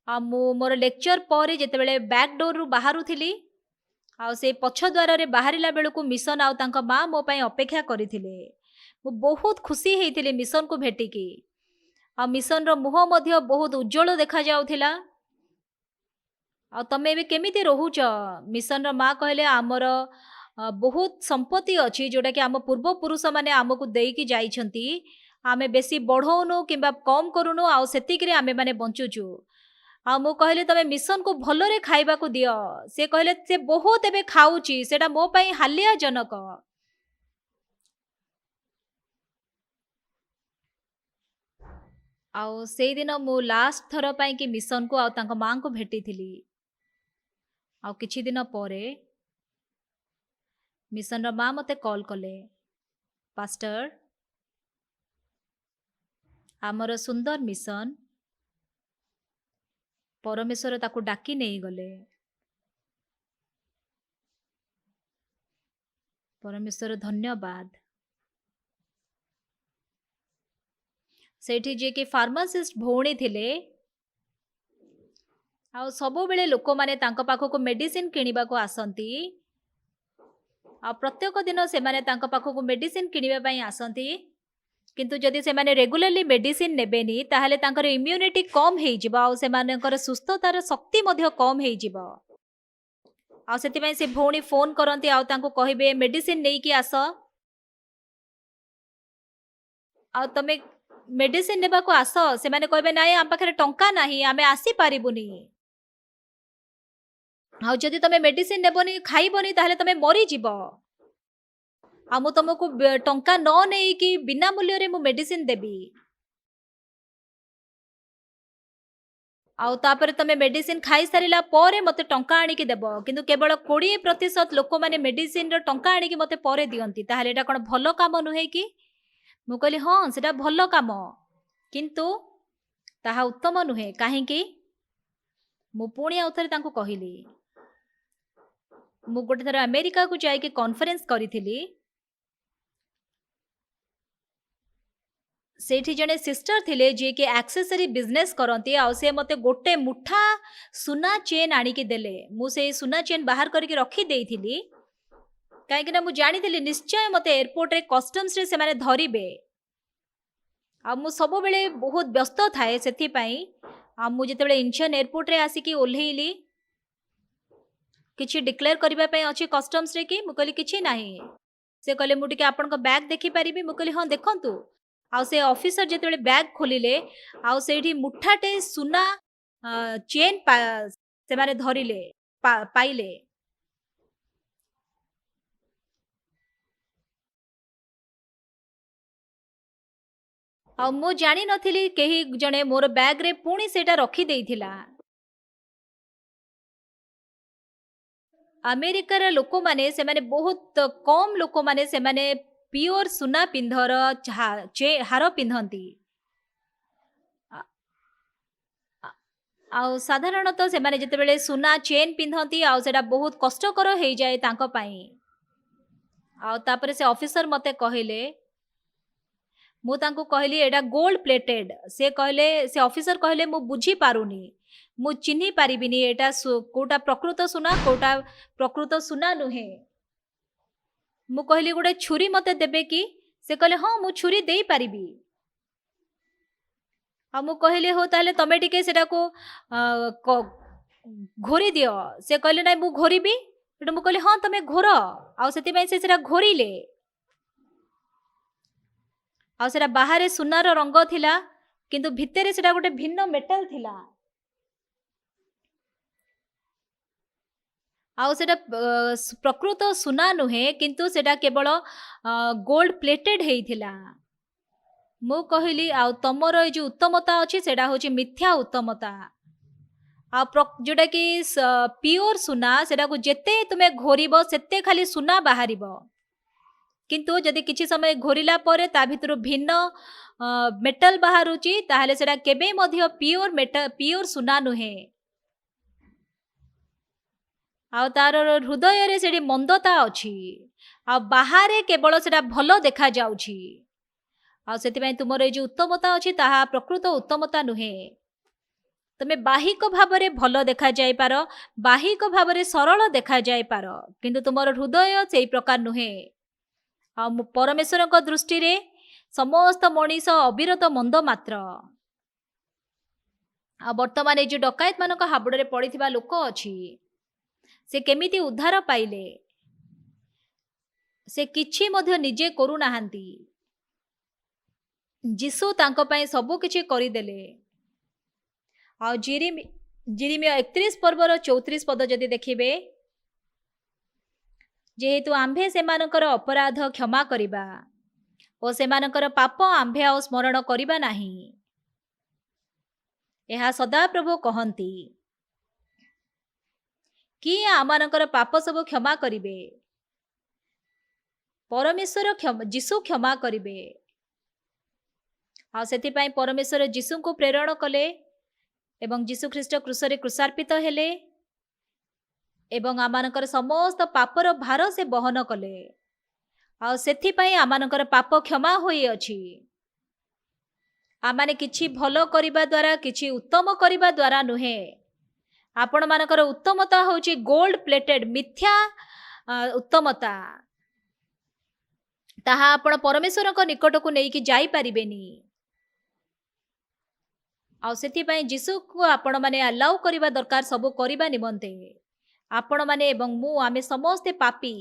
A: आ मु मोर लेक्चर पर जेते बेले बैक डोर रु बाहरु थिली आ से पछ द्वार रे बाहरिला बेलु को मिशन आ तांको माँ मो पई अपेक्षा करिथिले मु बहुत खुशी हेइथिले मिशन को भेटिकी आ मिशन रो मुह मध्य बहुत उज्जवल देखा जाउथिला आ तमे भी केमिति रहुच मिशन रो माँ कहले आमर बहुत संपत्ति अच्छी जोटा कि आम पूर्व पुरुष माने आमको देकी जाइछंती आमे बेसी बढ़ौनु किंबा कम करूनु आ सेतिकरे आमे माने बंचुचु ଆଉ ମୁଁ କହିଲି ତମେ ମିଶନକୁ ଭଲରେ ଖାଇବାକୁ ଦିଅ। ସେ କହିଲେ ସେ ବହୁତ ଏବେ ଖାଉଛି, ସେଟା ମୋ ପାଇଁ ହାଲିଆଜନକ। ଆଉ ସେଇଦିନ ମୁଁ ଲାଷ୍ଟ ଥର ପାଇଁ କି ମିଶନକୁ ଆଉ ତାଙ୍କ ମାଙ୍କୁ ଭେଟିଥିଲି। ଆଉ କିଛି ଦିନ ପରେ ମିଶନର ମା ମୋତେ କଲ୍ କଲେ, ପାଷ୍ଟର ଆମର ସୁନ୍ଦର ମିଶନ ପରମେଶ୍ୱର ତାକୁ ଡାକି ନେଇଗଲେ। ପରମେଶ୍ୱର ଧନ୍ୟବାଦ। ସେଇଠି ଯିଏକି ଫାର୍ମାସିଷ୍ଟ ଭଉଣୀ ଥିଲେ, ଆଉ ସବୁବେଳେ ଲୋକମାନେ ତାଙ୍କ ପାଖକୁ ମେଡିସିନ କିଣିବାକୁ ଆସନ୍ତି। ଆଉ ପ୍ରତ୍ୟେକ ଦିନ ସେମାନେ ତାଙ୍କ ପାଖକୁ ମେଡିସିନ କିଣିବା ପାଇଁ ଆସନ୍ତି। କିନ୍ତୁ ଯଦି ସେମାନେ ରେଗୁଲାରଲି ମେଡିସିନ ନେବେନି ତାହେଲେ ତାଙ୍କର ଇମ୍ୟୁନିଟି କମ୍ ହେଇଯିବ, ଆଉ ସେମାନଙ୍କର ସୁସ୍ଥତାର ଶକ୍ତି ମଧ୍ୟ କମ୍ ହେଇଯିବ। ଆଉ ସେଥିପାଇଁ ସେ ଭଉଣୀ ଫୋନ କରନ୍ତି ଆଉ ତାଙ୍କୁ କହିବେ ମେଡିସିନ ନେଇକି ଆସ। ଆଉ ତମେ ମେଡିସିନ ନେବାକୁ ଆସ, ସେମାନେ କହିବେ ନାଇଁ ଆମ ପାଖରେ ଟଙ୍କା ନାହିଁ, ଆମେ ଆସିପାରିବୁନି। ଆଉ ଯଦି ତମେ ମେଡିସିନ ନେବନି ଖାଇବନି ତାହେଲେ ତମେ ମରିଯିବ। ଆଉ ମୁଁ ତମକୁ ଟଙ୍କା ନ ନେଇକି ବିନା ମୂଲ୍ୟରେ ମୁଁ ମେଡିସିନ ଦେବି। ଆଉ ତାପରେ ତମେ ମେଡିସିନ ଖାଇସାରିଲା ପରେ ମତେ ଟଙ୍କା ଆଣିକି ଦେବ। କିନ୍ତୁ କେବଳ 20% ଲୋକମାନେ ମେଡିସିନର ଟଙ୍କା ଆଣିକି ମତେ ପରେ ଦିଅନ୍ତି। ତାହେଲେ ଏଟା କ'ଣ ଭଲ କାମ ନୁହେଁ କି? ମୁଁ କହିଲି ହଁ ସେଟା ଭଲ କାମ, କିନ୍ତୁ ତାହା ଉତ୍ତମ ନୁହେଁ। କାହିଁକି? ମୁଁ ପୁଣି ଆଉଥରେ ତାଙ୍କୁ କହିଲି, ମୁଁ ଗୋଟେ ଥର ଆମେରିକାକୁ ଯାଇକି କନଫରେନ୍ସ କରିଥିଲି। ସେଇଠି ଜଣେ ସିଷ୍ଟର ଥିଲେ ଯିଏକି ଆକ୍ସେସରୀ ବିଜନେସ୍ କରନ୍ତି। ଆଉ ସେ ମୋତେ ଗୋଟେ ମୁଠା ସୁନା ଚେନ୍ ଆଣିକି ଦେଲେ। ମୁଁ ସେଇ ସୁନା ଚେନ୍ ବାହାର କରିକି ରଖିଦେଇଥିଲି, କାହିଁକିନା ମୁଁ ଜାଣିଥିଲି ନିଶ୍ଚୟ ମୋତେ ଏୟାରପୋର୍ଟରେ କଷ୍ଟମ୍ସରେ ସେମାନେ ଧରିବେ। ଆଉ ମୁଁ ସବୁବେଳେ ବହୁତ ବ୍ୟସ୍ତ ଥାଏ ସେଥିପାଇଁ। ଆଉ ମୁଁ ଯେତେବେଳେ ଇଞ୍ଚନ ଏୟାରପୋର୍ଟରେ ଆସିକି ଓହ୍ଲେଇଲି, କିଛି ଡିକ୍ଲେୟାର କରିବା ପାଇଁ ଅଛି କଷ୍ଟମ୍ସରେ କି? ମୁଁ କହିଲି କିଛି ନାହିଁ। ସେ କହିଲେ ମୁଁ ଟିକେ ଆପଣଙ୍କ ବ୍ୟାଗ୍ ଦେଖିପାରିବି? ମୁଁ କହିଲି ହଁ ଦେଖନ୍ତୁ। ଆଉ ସେ ଅଫିସର ଯେତେବେଳେ ବ୍ୟାଗ୍ ଖୋଲିଲେ, ଆଉ ସେଇଠି ମୁଠାଟେ ସୁନା ଚେନ୍ ସେମାନେ ଧରିଲେ, ପାଇଲେ। ଆଉ ମୁଁ ଜାଣିନଥିଲି କେହି ଜଣେ ମୋର ବ୍ୟାଗ୍ରେ ପୁଣି ସେଇଟା ରଖିଦେଇଥିଲା। ଆମେରିକାର ଲୋକମାନେ ସେମାନେ ବହୁତ କମ୍ ଲୋକମାନେ ସେମାନେ ପିଓର ସୁନା ପିନ୍ଧର ହାର ପିନ୍ଧନ୍ତି। ଆଉ ସାଧାରଣତଃ ସେମାନେ ଯେତେବେଳେ ସୁନା ଚେନ୍ ପିନ୍ଧନ୍ତି ଆଉ ସେଟା ବହୁତ କଷ୍ଟକର ହେଇଯାଏ ତାଙ୍କ ପାଇଁ। ଆଉ ତାପରେ ସେ ଅଫିସର ମୋତେ କହିଲେ, ମୁଁ ତାଙ୍କୁ କହିଲି ଏଇଟା ଗୋଲ୍ଡ ପ୍ଲେଟେଡ୍। ସେ କହିଲେ, ସେ ଅଫିସର କହିଲେ ମୁଁ ବୁଝିପାରୁନି, ମୁଁ ଚିହ୍ନି ପାରିବିନି ଏଇଟା କୋଉଟା ପ୍ରକୃତ ସୁନା କୋଉଟା ପ୍ରକୃତ ସୁନା ନୁହେଁ। ମୁଁ କହିଲି ଗୋଟେ ଛୁରୀ ମୋତେ ଦେବେ କି? ସେ କହିଲେ ହଁ ମୁଁ ଛୁରୀ ଦେଇପାରିବି। ଆଉ ମୁଁ କହିଲି ହଉ ତାହେଲେ ତମେ ଟିକେ ସେଟାକୁ ଘୋରି ଦିଅ। ସେ କହିଲେ ନାଇଁ ମୁଁ ଘୋରିବି। ସେଠୁ ମୁଁ କହିଲି ହଁ ତମେ ଘୋର। ଆଉ ସେଥିପାଇଁ ସେ ସେଟା ଘୋରିଲେ। ଆଉ ସେଟା ବାହାରେ ସୁନାର ରଙ୍ଗ ଥିଲା, କିନ୍ତୁ ଭିତରେ ସେଟା ଗୋଟେ ଭିନ୍ନ ମେଟାଲ ଥିଲା। ଆଉ ସେଟା ପ୍ରକୃତ ସୁନା ନୁହେଁ, କିନ୍ତୁ ସେଟା କେବଳ ଗୋଲ୍ଡ ପ୍ଲେଟେଡ୍ ହେଇଥିଲା। ମୁଁ କହିଲି ଆଉ ତମର ଏଇ ଯୋଉ ଉତ୍ତମତା ଅଛି ସେଟା ହଉଛି ମିଥ୍ୟା ଉତ୍ତମତା। ଆଉ ଯୋଉଟା କି ପିଓର ସୁନା, ସେଟାକୁ ଯେତେ ତୁମେ ଘୋରିବ ସେତେ ଖାଲି ସୁନା ବାହାରିବ। କିନ୍ତୁ ଯଦି କିଛି ସମୟ ଘୋରିଲା ପରେ ତା ଭିତରୁ ଭିନ୍ନ ମେଟାଲ ବାହାରୁଛି, ତାହେଲେ ସେଟା କେବେ ମଧ୍ୟ ପିଓର ସୁନା ନୁହେଁ। ଆଉ ତାର ହୃଦୟରେ ସେଠି ମନ୍ଦତା ଅଛି, ଆଉ ବାହାରେ କେବଳ ସେଟା ଭଲ ଦେଖାଯାଉଛି। ଆଉ ସେଥିପାଇଁ ତୁମର ଏଇ ଯୋଉ ଉତ୍ତମତା ଅଛି ତାହା ପ୍ରକୃତ ଉତ୍ତମତା ନୁହେଁ। ତମେ ବାହିକ ଭାବରେ ଭଲ ଦେଖାଯାଇପାର, ବାହିକ ଭାବରେ ସରଳ ଦେଖାଯାଇପାର, କିନ୍ତୁ ତୁମର ହୃଦୟ ସେଇ ପ୍ରକାର ନୁହେଁ। ଆଉ ପରମେଶ୍ୱରଙ୍କ ଦୃଷ୍ଟିରେ ସମସ୍ତ ମଣିଷ ଅବିରତ ମନ୍ଦ ମାତ୍ର। ଆଉ ବର୍ତ୍ତମାନ ଏଇ ଯୋଉ ଡକାୟତ ମାନଙ୍କ ହାବୁଡରେ ପଡିଥିବା ଲୋକ ଅଛି, ସେ କେମିତି ଉଦ୍ଧାର ପାଇଲେ? ସେ କିଛି ମଧ୍ୟ ନିଜେ କରୁନାହାନ୍ତି। ଯୀଶୁ ତାଙ୍କ ପାଇଁ ସବୁ କିଛି କରିଦେଲେ। ଆଉ जिरिमिया 31 पर्वर 34 पद जदि देखिबे, जेहेतु आम्भे सेमानकर अपराध क्षमा करिबा ओ सेमानकर पाप आम्भे आ स्मरण करिबा नाही, ଏହା ସଦାପ୍ରଭୁ କହନ୍ତି। କିଏ ଆମମାନଙ୍କର ପାପ ସବୁ କ୍ଷମା କରିବେ? ପରମେଶ୍ୱର ଯୀଶୁ କ୍ଷମା କରିବେ। ଆଉ ସେଥିପାଇଁ ପରମେଶ୍ୱର ଯୀଶୁଙ୍କୁ ପ୍ରେରଣ କଲେ ଏବଂ ଯୀଶୁ ଖ୍ରୀଷ୍ଟ କ୍ରୁଶରେ କ୍ରୁଶାର୍ପିତ ହେଲେ ଏବଂ ଆମମାନଙ୍କର ସମସ୍ତ ପାପର ଭାର ସେ ବହନ କଲେ। ଆଉ ସେଥିପାଇଁ ଆମମାନଙ୍କର ପାପ କ୍ଷମା ହୋଇଅଛି। ଆମମାନେ କିଛି ଭଲ କରିବା ଦ୍ୱାରା, କିଛି ଉତ୍ତମ କରିବା ଦ୍ୱାରା ନୁହେଁ। ଆପଣମାନଙ୍କର ଉତ୍ତମତା ହେଉଛି ଗୋଲ୍ଡ ପ୍ଲେଟେଡ୍, ମିଥ୍ୟା ଉତ୍ତମତା। ତାହା ଆପଣ ପରମେଶ୍ୱରଙ୍କ ନିକଟକୁ ନେଇକି ଯାଇପାରିବେନି। ଆଉ ସେଥିପାଇଁ ଯୀଶୁକୁ ଆପଣମାନେ ଆଲାଉ କରିବା ଦରକାର ସବୁ କରିବା ନିମନ୍ତେ। ଆପଣମାନେ ଏବଂ ମୁଁ, ଆମେ ସମସ୍ତେ ପାପୀ।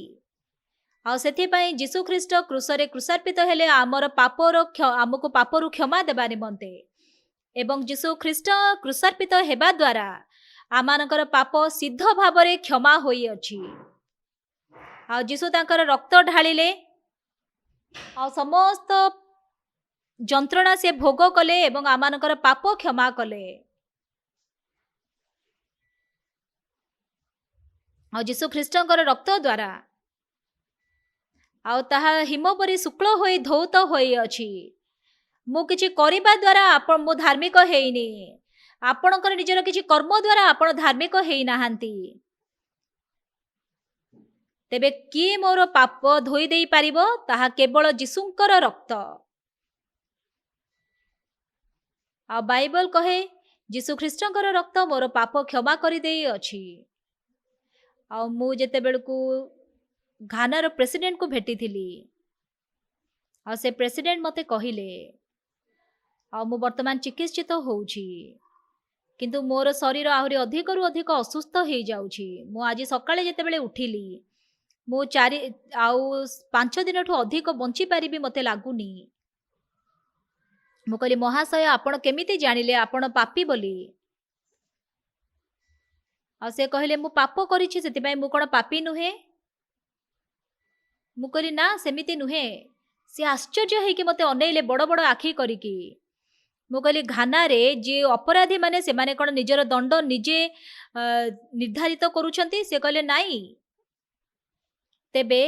A: ଆଉ ସେଥିପାଇଁ ଯୀଶୁ ଖ୍ରୀଷ୍ଟ କ୍ରୁଶରେ କ୍ରୁଶାର୍ପିତ ହେଲେ ଆମକୁ ପାପରୁ କ୍ଷମା ଦେବା ନିମନ୍ତେ। ଏବଂ ଯୀଶୁ ଖ୍ରୀଷ୍ଟ କ୍ରୁଶାର୍ପିତ ହେବା ଦ୍ୱାରା ଆମମାନଙ୍କର ପାପ ସିଦ୍ଧ ଭାବରେ କ୍ଷମା ହୋଇଅଛି। ଆଉ ଯୀଶୁ ତାଙ୍କର ରକ୍ତ ଢାଳିଲେ ଆଉ ସମସ୍ତ ଯନ୍ତ୍ରଣା ସେ ଭୋଗ କଲେ ଏବଂ ଆମମାନଙ୍କର ପାପ କ୍ଷମା କଲେ। ଆଉ ଯୀଶୁ ଖ୍ରୀଷ୍ଟଙ୍କର ରକ୍ତ ଦ୍ୱାରା ଆଉ ତାହା ହିମ ପରି ଶୁକ୍ଳ ହୋଇ ଧୌତ ହୋଇଅଛି। ମୁଁ କିଛି କରିବା ଦ୍ୱାରା ମୁଁ ଧାର୍ମିକ ହେଇନି। ଆପଣଙ୍କର ନିଜର କିଛି କର୍ମ ଦ୍ୱାରା ଆପଣ ଧାର୍ମିକ ହେଇନାହାନ୍ତି। ତେବେ କିଏ ମୋର ପାପ ଧୋଇ ଦେଇ ପାରିବ? ତାହା କେବଳ ଯୀଶୁଙ୍କର ରକ୍ତ। ଆଉ ବାଇବଲ କହେ ଯୀଶୁ ଖ୍ରୀଷ୍ଟଙ୍କର ରକ୍ତ ମୋର ପାପ କ୍ଷମା କରିଦେଇଅଛି। ଆଉ ମୁଁ ଯେତେବେଳକୁ ଘାନାର ପ୍ରେସିଡେଣ୍ଟକୁ ଭେଟିଥିଲି, ଆଉ ସେ ପ୍ରେସିଡେଣ୍ଟ ମୋତେ କହିଲେ, ଆଉ ମୁଁ ବର୍ତ୍ତମାନ ଚିକିତ୍ସିତ ହେଉଛି, କିନ୍ତୁ ମୋର ଶରୀର ଆହୁରି ଅଧିକରୁ ଅଧିକ ଅସୁସ୍ଥ ହେଇଯାଉଛି। ମୁଁ ଆଜି ସକାଳେ ଯେତେବେଳେ ଉଠିଲି, ମୁଁ 5 ଦିନଠୁ ଅଧିକ ବଞ୍ଚିପାରିବି ମୋତେ ଲାଗୁନି। ମୁଁ କହିଲି, ମହାଶୟ ଆପଣ କେମିତି ଜାଣିଲେ ଆପଣ ପାପୀ ବୋଲି? ଆଉ ସେ କହିଲେ, ମୁଁ ପାପ କରିଛି, ସେଥିପାଇଁ ମୁଁ କ'ଣ ପାପୀ ନୁହେଁ? ମୁଁ କହିଲି, ନା ସେମିତି ନୁହେଁ। ସେ ଆଶ୍ଚର୍ଯ୍ୟ ହେଇକି ମୋତେ ଅନେଇଲେ ବଡ଼ ବଡ଼ ଆଖି କରିକି। ମୁଁ କହିଲି, ଘାନାରେ ଯିଏ ଅପରାଧୀ ମାନେ ସେମାନେ କ'ଣ ନିଜର ଦଣ୍ଡ ନିଜେ ନିର୍ଦ୍ଧାରିତ କରୁଛନ୍ତି? ସେ କହିଲେ, ନାଇଁ। ତେବେ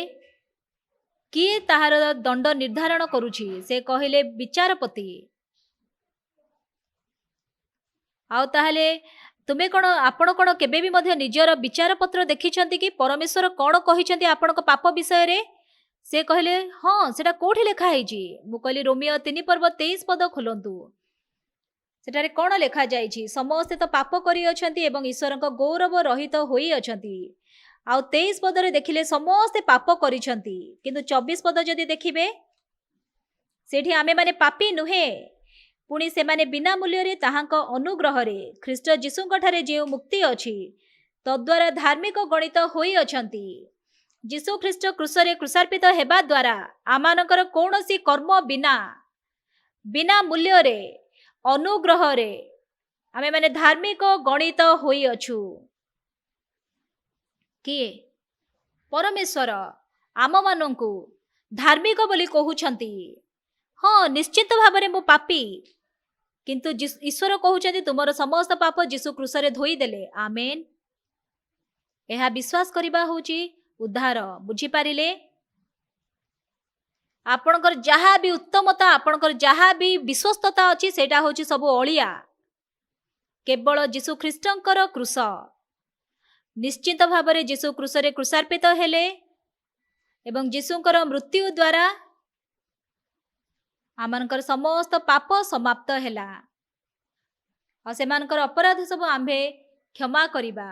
A: କିଏ ତାହାର ଦଣ୍ଡ ନିର୍ଦ୍ଧାରଣ କରୁଛି? ସେ କହିଲେ, ବିଚାରପତି। ଆଉ ତାହେଲେ ଆପଣ କ'ଣ କେବେ ବି ମଧ୍ୟ ନିଜର ବିଚାରପତ୍ର ଦେଖିଛନ୍ତି କି? ପରମେଶ୍ୱର କ'ଣ କହିଛନ୍ତି ଆପଣଙ୍କ ପାପ ବିଷୟରେ? ସେ କହିଲେ, ହଁ, ସେଟା କୋଉଠି ଲେଖା ହେଇଛି? ମୁଁ କହିଲି, ରୋମିଓ 3 ପର୍ବ 23 ପଦ ଖୋଲନ୍ତୁ। ସେଠାରେ କ'ଣ ଲେଖାଯାଇଛି? ସମସ୍ତେ ତ ପାପ କରିଅଛନ୍ତି ଏବଂ ଈଶ୍ୱରଙ୍କ ଗୌରବ ରହିତ ହୋଇଅଛନ୍ତି। ଆଉ 23 ପଦରେ ଦେଖିଲେ ସମସ୍ତେ ପାପ କରିଛନ୍ତି, କିନ୍ତୁ 24 ପଦ ଯଦି ଦେଖିବେ, ସେଠି ଆମେମାନେ ପାପୀ ନୁହେଁ, ପୁଣି ସେମାନେ ବିନା ମୂଲ୍ୟରେ ତାହାଙ୍କ ଅନୁଗ୍ରହରେ ଖ୍ରୀଷ୍ଟ ଯୀଶୁଙ୍କ ଠାରେ ଯେଉଁ ମୁକ୍ତି ଅଛି ତଦ୍ୱାରା ଧାର୍ମିକ ଗଣିତ ହୋଇଅଛନ୍ତି। ଯୀଶୁ ଖ୍ରୀଷ୍ଟ କ୍ରୁଶରେ କ୍ରୁଶାର୍ପିତ ହେବା ଦ୍ୱାରା ଆମମାନଙ୍କର କୌଣସି କର୍ମ ବିନା ମୂଲ୍ୟରେ ଅନୁଗ୍ରହରେ ଆମେମାନେ ଧାର୍ମିକ ଗଣିତ ହୋଇଅଛୁ। କିଏ? ପରମେଶ୍ୱର ଆମମାନଙ୍କୁ ଧାର୍ମିକ ବୋଲି କହୁଛନ୍ତି। ହଁ, ନିଶ୍ଚିତ ଭାବରେ ମୁଁ ପାପୀ, କିନ୍ତୁ ଈଶ୍ୱର କହୁଛନ୍ତି ତୁମର ସମସ୍ତ ପାପ ଯୀଶୁ କ୍ରୁଶରେ ଧୋଇଦେଲେ। ଆମେନ୍। ଏହା ବିଶ୍ୱାସ କରିବା ହେଉଛି ଉଦ୍ଧାର। ବୁଝିପାରିଲେ? ଆପଣଙ୍କର ଯାହା ବି ଉତ୍ତମତା, ଆପଣଙ୍କର ଯାହା ବି ବିଶ୍ୱସ୍ତତା ଅଛି, ସେଇଟା ହେଉଛି ସବୁ ଅଳିଆ। କେବଳ ଯୀଶୁ ଖ୍ରୀଷ୍ଟଙ୍କର କ୍ରୁଶ। ନିଶ୍ଚିତ ଭାବରେ ଯୀଶୁ କ୍ରୁଶରେ କ୍ରୁଶାର୍ପିତ ହେଲେ ଏବଂ ଯୀଶୁଙ୍କର ମୃତ୍ୟୁ ଦ୍ୱାରା ଆମମାନଙ୍କର ସମସ୍ତ ପାପ ସମାପ୍ତ ହେଲା। ଆଉ ସେମାନଙ୍କର ଅପରାଧ ସବୁ ଆମ୍ଭେ କ୍ଷମା କରିବା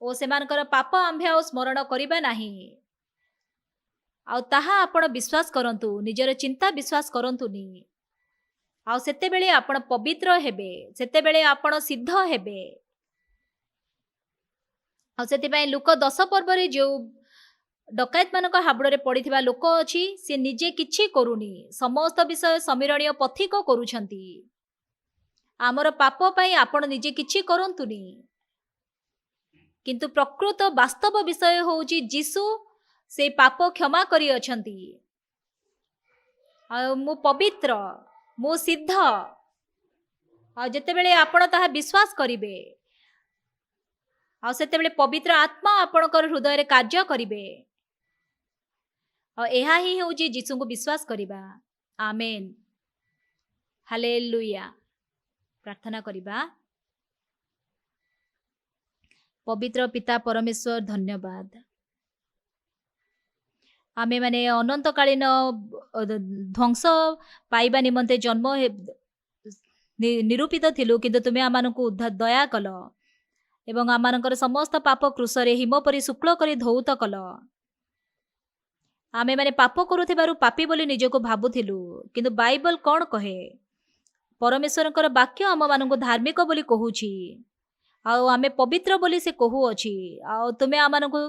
A: ଓ ସେମାନଙ୍କର ପାପ ଆମ୍ଭେ ଆଉ ସ୍ମରଣ କରିବା ନାହିଁ। ଆଉ ତାହା ଆପଣ ବିଶ୍ୱାସ କରନ୍ତୁ, ନିଜର ଚିନ୍ତା ବିଶ୍ୱାସ କରନ୍ତୁନି। ଆଉ ସେତେବେଳେ ଆପଣ ପବିତ୍ର ହେବେ, ସେତେବେଳେ ଆପଣ ସିଦ୍ଧ ହେବେ। ଆଉ ସେଥିପାଇଁ ଲୁକ 10 ପର୍ବରେ ଯେଉଁ ଡକାୟତ ମାନଙ୍କ ହାବୁଡ଼ରେ ପଡ଼ିଥିବା ଲୋକ ଅଛି, ସେ ନିଜେ କିଛି କରୁନି, ସମସ୍ତ ବିଷୟ ସମୀରଣୀୟ ପଥିକ କରୁଛନ୍ତି। आमर पाप पाई आपण निजे किछि करंतुनी, किंतु प्रकृत वास्तव विषय होउची जीसु से पाप क्षमा करी अछंती। मु पवित्र, मु सिद्ध। जेतेबेले आपण ताहा विश्वास करिवे सेतेबेले पवित्र आत्मा आपणकर हृदय रे कार्य करिवे। एहा ही होउची जीसु को विश्वास करिबा। आमेन, हालेलुया। प्रार्थना करिबा। पवित्र पिता परमेश्वर धन्यवाद। आमे माने अनंतकालीन ध्वंस पाइबा निमंते जन्म निरूपित थिलु, किंतु तुमे आमानकु उद्धार दया कल एवं आमानकर समस्त पाप क्रूसरे हिम परि शुक्ल करी धौत कल। आमे माने पाप करुथिबारु पापी बोली निजको भाबुथिलु, किंतु बाइबल कोन कहे? परमेश्वरकर वाक्य आम मानकु धार्मिक बोली कहूछि, आमे पवित्र बोली से कहू अछि। तुमे आमानकु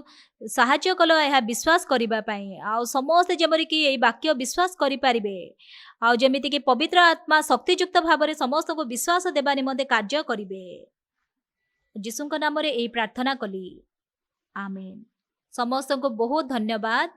A: साहाय्य कल एहा विश्वास करिबा पई। समस्त जेमरि कि एई वाक्य विश्वास करि पारिबे, जेमिति कि पवित्र आत्मा शक्तियुक्त भावरे समस्त को विश्वास देबा निमंते कार्य करिबे। यीशुଙ୍କ नाम रे एई प्रार्थना कली। आमेन। समस्त को बहुत धन्यवाद।